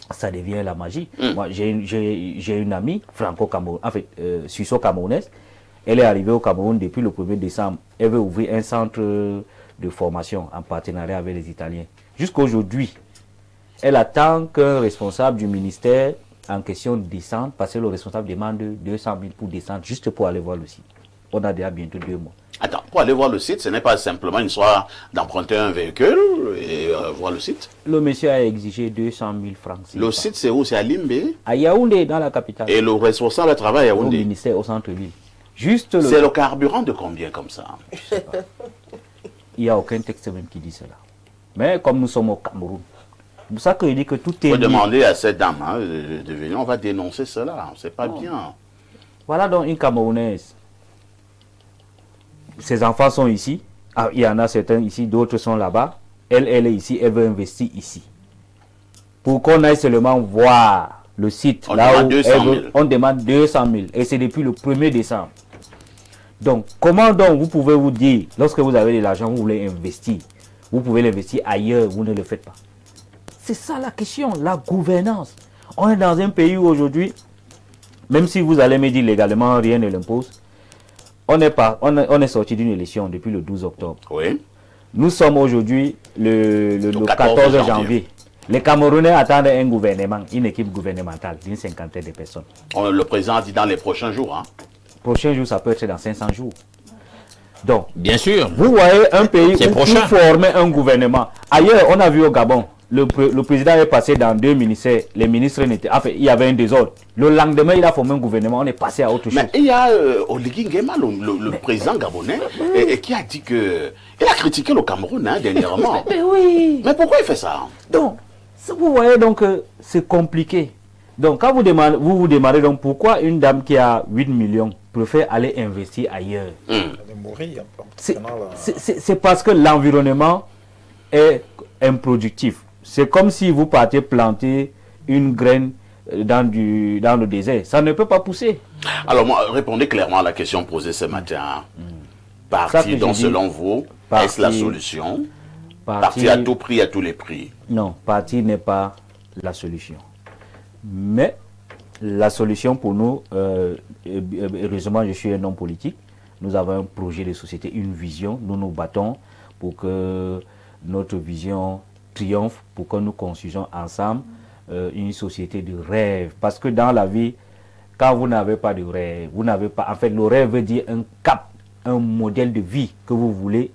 ça devient la magie. Moi, j'ai une amie franco-camerounaise, en fait, suisseau-camerounaise. Elle est arrivée au Cameroun depuis le 1er décembre. Elle veut ouvrir un centre de formation en partenariat avec les Italiens. Jusqu'à aujourd'hui, elle attend qu'un responsable du ministère en question descende, parce que le responsable demande 200 000 pour descendre, juste pour aller voir le site. On a déjà bientôt 2 mois. Attends, pour aller voir le site, ce n'est pas simplement une histoire d'emprunter un véhicule et voir le site? Le monsieur a exigé 200 000 francs. Le site, c'est où? C'est à Limbé? À Yaoundé, dans la capitale. Et le responsable travaille à Yaoundé? Au ministère, au centre-ville. C'est le carburant de combien comme ça? Je sais pas. Il n'y a aucun texte même qui dit cela. Mais comme nous sommes au Cameroun, c'est pour ça que je dis que tout est... Il faut demander à cette dame de venir, on va dénoncer cela, c'est pas bien. Voilà donc une Camerounaise. Ses enfants sont ici, il y en a certains ici, d'autres sont là-bas. Elle est ici, elle veut investir ici. Pour qu'on aille seulement voir le site, on demande 200 000. Et c'est depuis le 1er décembre. Donc, comment donc vous pouvez vous dire, lorsque vous avez de l'argent, vous voulez investir, vous pouvez l'investir ailleurs, vous ne le faites pas. C'est ça la question, la gouvernance. On est dans un pays où aujourd'hui, même si vous allez me dire légalement, rien ne l'impose, on est sorti d'une élection depuis le 12 octobre. Oui. Nous sommes aujourd'hui le 14 janvier. Les Camerounais attendent un gouvernement, une équipe gouvernementale d'une 50aine de personnes. Le président a dit dans les prochains jours. Hein. prochain jour, ça peut être dans 500 jours. Donc, bien sûr, vous voyez un pays où pour former un gouvernement. Ailleurs, on a vu au Gabon, le président est passé dans 2 ministères, les ministres n'étaient... Enfin, il y avait un désordre. Le lendemain, il a formé un gouvernement, on est passé à autre chose. Mais il y a Oligui Nguema, le président gabonais, qui a dit que... Il a critiqué le Cameroun dernièrement. Mais oui. Mais pourquoi il fait ça? Donc, vous voyez donc, c'est compliqué. Donc, quand vous demandez donc pourquoi une dame qui a 8 millions préfère aller investir ailleurs. C'est parce que l'environnement est improductif. C'est comme si vous partez planter une graine dans le désert. Ça ne peut pas pousser. Alors, moi, répondez clairement à la question posée ce matin. Parti donc, selon vous, est-ce la solution? Parti à tout prix, à tous les prix? Non, parti n'est pas la solution. Mais la solution pour nous, heureusement je suis un homme politique, nous avons un projet de société, une vision, nous nous battons pour que notre vision triomphe, pour que nous construisions ensemble une société de rêve. Parce que dans la vie, quand vous n'avez pas de rêve, vous n'avez pas, en fait le rêve veut dire un cap, un modèle de vie que vous voulez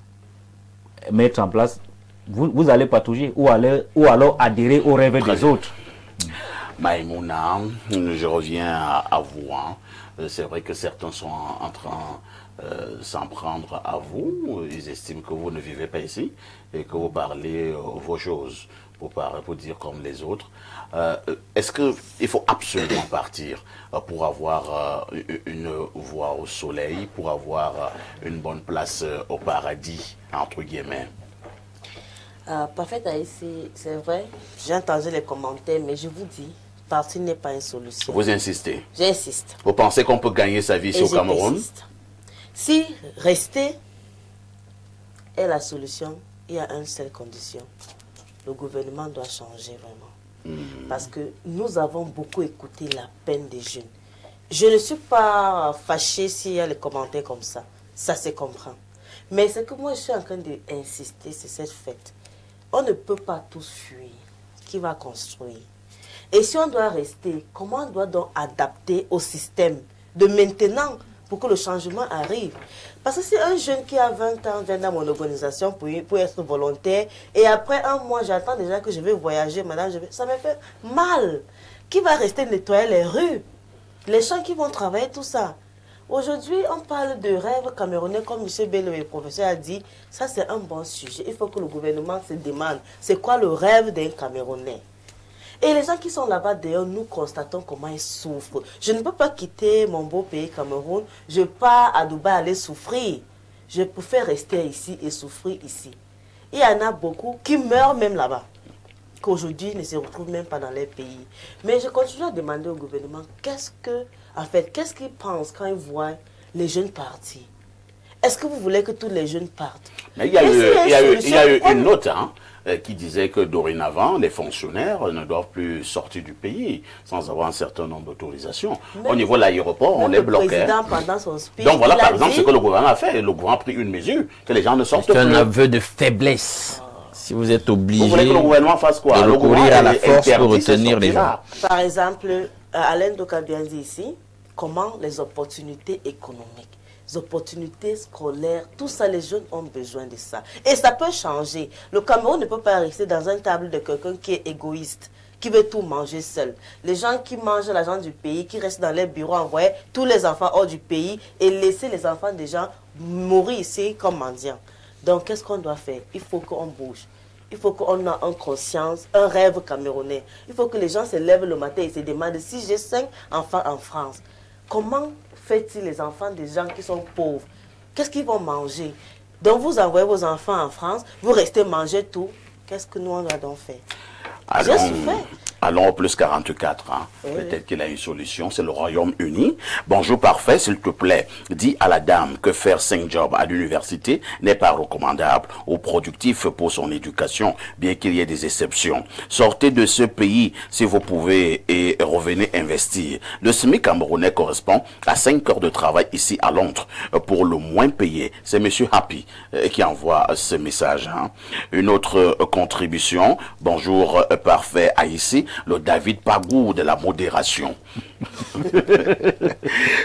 mettre en place, vous allez patauger ou alors adhérer aux rêves des autres. Maïmouna, je reviens à vous. C'est vrai que certains sont en train de s'en prendre à vous. Ils estiment que vous ne vivez pas ici et que vous parlez vos choses pour dire comme les autres. Est-ce qu'il faut absolument partir pour avoir une voie au soleil, pour avoir une bonne place au paradis, entre guillemets? Parfait, ici, c'est vrai. J'ai entendu les commentaires, mais je vous dis, partir n'est pas une solution. Vous insistez? J'insiste. Vous pensez qu'on peut gagner sa vie ici au Cameroun? Si rester est la solution, il y a une seule condition. Le gouvernement doit changer vraiment. Parce que nous avons beaucoup écouté la peine des jeunes. Je ne suis pas fâchée s'il y a les commentaires comme ça. Ça se comprend. Mais ce que moi je suis en train d'insister, c'est cette fête. On ne peut pas tous fuir. Qui va construire? Et si on doit rester, comment on doit donc adapter au système de maintenant pour que le changement arrive? Parce que si un jeune qui a 20 ans vient dans mon organisation pour être volontaire, et après un mois, j'attends déjà que je vais voyager, madame, ça me fait mal. Qui va rester nettoyer les rues? Les gens qui vont travailler, tout ça. Aujourd'hui, on parle de rêve camerounais, comme M. Bello et le professeur a dit, ça c'est un bon sujet. Il faut que le gouvernement se demande, c'est quoi le rêve d'un Camerounais? Et les gens qui sont là-bas, d'ailleurs, nous constatons comment ils souffrent. Je ne peux pas quitter mon beau pays Cameroun, je pars à Dubaï aller souffrir. Je préfère rester ici et souffrir ici. Il y en a beaucoup qui meurent même là-bas, qu'aujourd'hui ne se retrouvent même pas dans leur pays. Mais je continue à demander au gouvernement, qu'est-ce qu'ils pensent quand ils voient les jeunes partir? Est-ce que vous voulez que tous les jeunes partent? Mais il y a eu une note qui disait que dorénavant, les fonctionnaires ne doivent plus sortir du pays sans avoir un certain nombre d'autorisations. Au niveau de l'aéroport, on est bloqué. Pendant son speech, donc voilà par exemple ce que le gouvernement a fait. Le gouvernement a pris une mesure, que les gens ne sortent plus. C'est un aveu de faiblesse. Si vous êtes obligé vous voulez que le gouvernement fasse quoi? de recourir à la force pour retenir les gens. Par exemple, Alain Doka bien dit ici, comment les opportunités économiques, les opportunités scolaires, tout ça, les jeunes ont besoin de ça. Et ça peut changer. Le Cameroun ne peut pas rester dans un table de quelqu'un qui est égoïste, qui veut tout manger seul. Les gens qui mangent l'argent du pays, qui restent dans les bureaux, envoyer tous les enfants hors du pays et laisser les enfants des gens mourir ici comme mendiants. Donc, qu'est-ce qu'on doit faire? Il faut qu'on bouge. Il faut qu'on ait en conscience un rêve camerounais. Il faut que les gens se lèvent le matin et se demandent, si j'ai 5 enfants en France, comment fait-il les enfants des gens qui sont pauvres? Qu'est-ce qu'ils vont manger? Donc vous envoyez vos enfants en France, vous restez manger tout. Qu'est-ce que nous on doit donc faire? J'ai souffert. Allons au plus 44. Peut-être qu'il a une solution. C'est le Royaume-Uni. Bonjour parfait, s'il te plaît. Dis à la dame que faire 5 jobs à l'université n'est pas recommandable ou productif pour son éducation, bien qu'il y ait des exceptions. Sortez de ce pays si vous pouvez et revenez investir. Le SMIC camerounais correspond à 5 heures de travail ici à Londres pour le moins payé. C'est Monsieur Happy qui envoie ce message. Une autre contribution. Bonjour parfait à ici. Le David Pagou de la modération.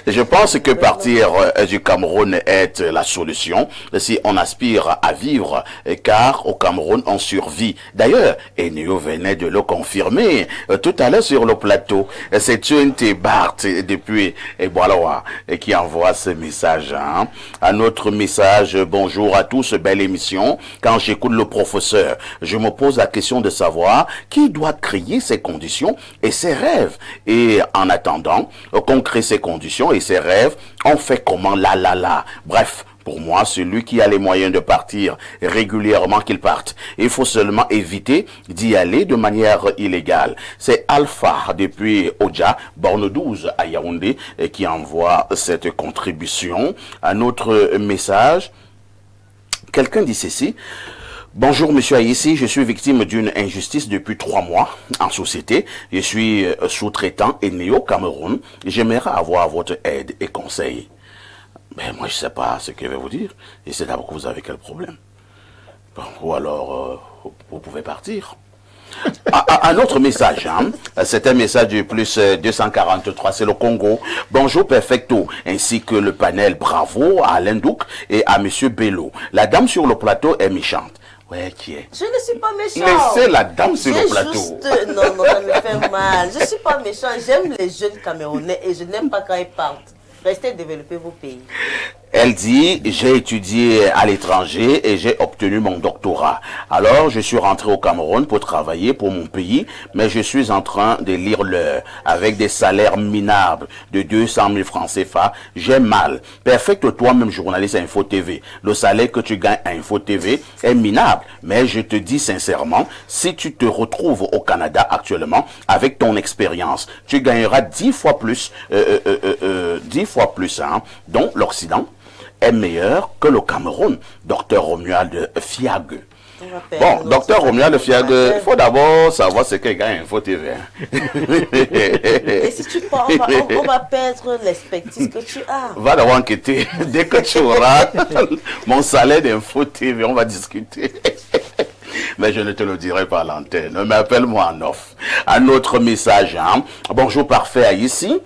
Je pense que partir du Cameroun est la solution si on aspire à vivre, car au Cameroun on survit. D'ailleurs, Enio venait de le confirmer tout à l'heure sur le plateau. C'est Tunte Bart depuis Eboalawa qui envoie ce message. Un autre message: bonjour à tous, belle émission. Quand j'écoute le professeur, je me pose la question de savoir qui doit créer ces conditions et ces rêves. Et en attendant qu'on crée ces conditions et ces rêves, on fait comment? Bref, pour moi, celui qui a les moyens de partir régulièrement, qu'il parte. Il faut seulement éviter d'y aller de manière illégale. C'est Alpha depuis Oja, borne 12 à Yaoundé, qui envoie cette contribution. Un autre message, quelqu'un dit ceci: bonjour monsieur Aïssi, je suis victime d'une injustice depuis 3 mois en société. Je suis sous-traitant et né au Cameroun. J'aimerais avoir votre aide et conseil. Mais moi je sais pas ce que je vais vous dire. Et c'est d'abord que vous avez quel problème. Bon, ou alors vous pouvez partir. Un autre message, c'est un message du plus 243, c'est le Congo. Bonjour Perfecto, ainsi que le panel, bravo à Alain Douk et à monsieur Bello. La dame sur le plateau est méchante. Ouais, qui est? Je ne suis pas méchant. Laissez la dame sur le plateau. Non, ça me fait mal. Je ne suis pas méchant. J'aime les jeunes Camerounais et je n'aime pas quand ils partent. Restez développer vos pays. Elle dit, j'ai étudié à l'étranger et j'ai obtenu mon doctorat. Alors, je suis rentré au Cameroun pour travailler pour mon pays, mais je suis en train de lire l'heure avec des salaires minables de 200 000 francs CFA. J'ai mal. Perfecte, toi-même journaliste à Info TV. Le salaire que tu gagnes à Info TV est minable. Mais je te dis sincèrement, si tu te retrouves au Canada actuellement, avec ton expérience, tu gagneras 10 fois plus, 10 fois plus, donc l'Occident est meilleur que le Cameroun. Docteur Romuald Fiague. Bon, docteur Romuald Fiague, il faut d'abord savoir ce qu'est gagne Info TV. Et si tu pars, on va perdre l'expertise que tu as. Va d'abord enquêter. Dès que tu auras mon salaire d'Info TV, on va discuter. Mais je ne te le dirai pas à l'antenne. Mais appelle-moi en off. Un autre message. Bonjour parfait à ici.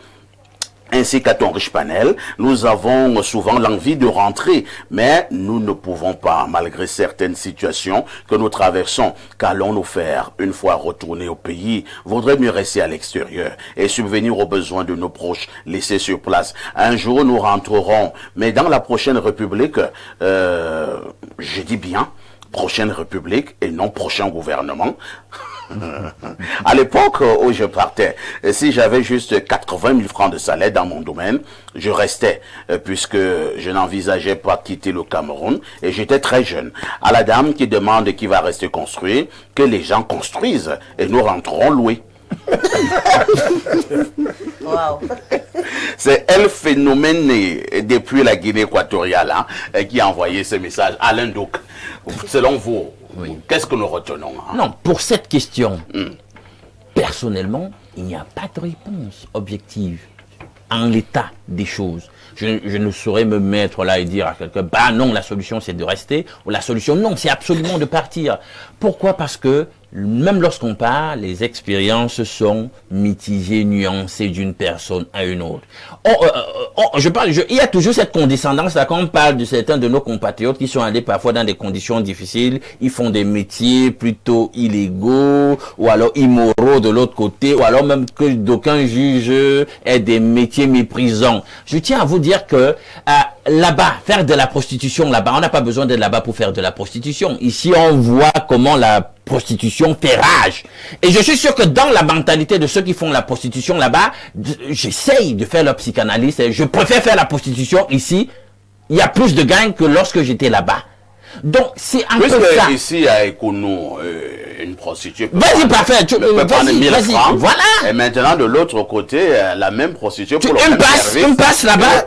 Ainsi qu'à ton riche panel, nous avons souvent l'envie de rentrer, mais nous ne pouvons pas, malgré certaines situations que nous traversons. Qu'allons-nous faire une fois retournés au pays? Vaudrait mieux rester à l'extérieur et subvenir aux besoins de nos proches laissés sur place. Un jour, nous rentrerons, mais dans la prochaine République, je dis bien, prochaine République et non prochain gouvernement. À l'époque où je partais, si j'avais juste 80 000 francs de salaire dans mon domaine, je restais, puisque je n'envisageais pas quitter le Cameroun et j'étais très jeune. À la dame qui demande qui va rester construire, que les gens construisent et nous rentrerons louer. Wow. C'est El Phénomène depuis la Guinée équatoriale qui a envoyé ce message. Alain Douk, selon vous, qu'est-ce que nous retenons? Non, pour cette question, personnellement, il n'y a pas de réponse objective en l'état des choses. Je ne saurais me mettre là et dire à quelqu'un, bah non, la solution c'est de rester, ou la solution non, c'est absolument de partir. Pourquoi? Parce que même lorsqu'on part, les expériences sont mitigées, nuancées d'une personne à une autre. Il y a toujours cette condescendance là quand on parle de certains de nos compatriotes qui sont allés parfois dans des conditions difficiles, ils font des métiers plutôt illégaux ou alors immoraux de l'autre côté, ou alors même que d'aucuns jugent aient des métiers méprisants. Je tiens à vous dire que là-bas, faire de la prostitution là-bas, on n'a pas besoin d'être là-bas pour faire de la prostitution. Ici, on voit comment la prostitution fait rage. Et je suis sûr que dans la mentalité de ceux qui font la prostitution là-bas, j'essaye de faire leur psychanalyse et je préfère faire la prostitution ici. Il y a plus de gains que lorsque j'étais là-bas. Donc, c'est un peu ça. Ici, à Ekonou, une prostituée peut vas-y, parfait. Peut prendre 1000 francs. Voilà. Et maintenant, de l'autre côté, la même prostituée pour le même service. Une passe là-bas.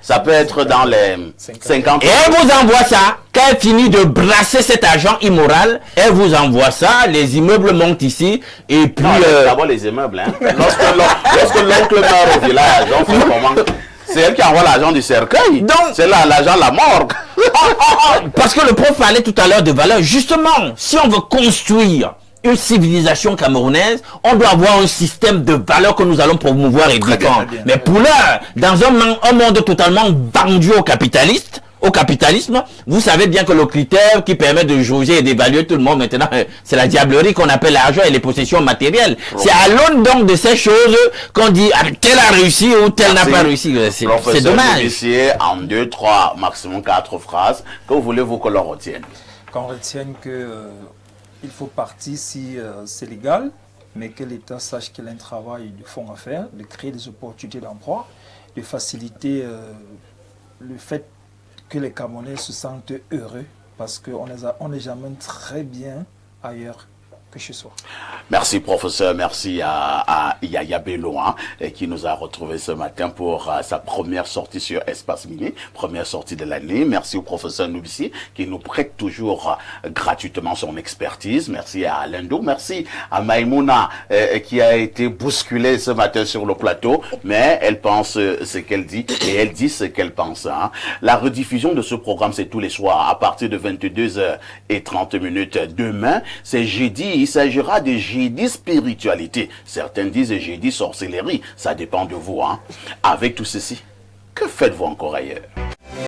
Ça peut être dans les 50 Et elle vous envoie ça. Quand elle finit de brasser cet argent immoral, elle vous envoie ça. Les immeubles montent ici. Et puis... d'abord les immeubles. Lorsque l'oncle meurt au village, on fait comment? C'est elle qui envoie l'argent du cercueil. C'est l'argent de la morgue. Parce que le prof parlait tout à l'heure de valeur. Justement, si on veut construire une civilisation camerounaise, on doit avoir un système de valeurs que nous allons promouvoir et défendre. Mais pour l'heure, dans un monde totalement vendu au capitalisme, vous savez bien que le critère qui permet de jauger et d'évaluer tout le monde maintenant, c'est la diablerie qu'on appelle l'argent et les possessions matérielles. C'est à l'aune donc de ces choses qu'on dit tel a réussi ou tel n'a pas réussi. C'est dommage. Professeur, en 2, 3, maximum 4 phrases, que voulez-vous que l'on retienne? Qu'on retienne que il faut partir si c'est légal, mais que l'État sache qu'il a un travail de fond à faire, de créer des opportunités d'emploi, de faciliter le fait que les Camerounais se sentent heureux parce qu'on les amène très bien ailleurs que chez soi. Merci professeur, merci à Yaya Bello qui nous a retrouvés ce matin pour sa première sortie sur Espace Mini, première sortie de l'année. Merci au professeur Noubissi qui nous prête toujours gratuitement son expertise. Merci à Lendo, merci à Maïmouna qui a été bousculée ce matin sur le plateau, mais elle pense ce qu'elle dit et elle dit ce qu'elle pense. La rediffusion de ce programme, c'est tous les soirs à partir de 22h30. Demain, c'est jeudi. Il s'agira de jeudi spiritualité. Certains disent jeudi sorcellerie. Ça dépend de vous. Avec tout ceci, que faites-vous encore ailleurs?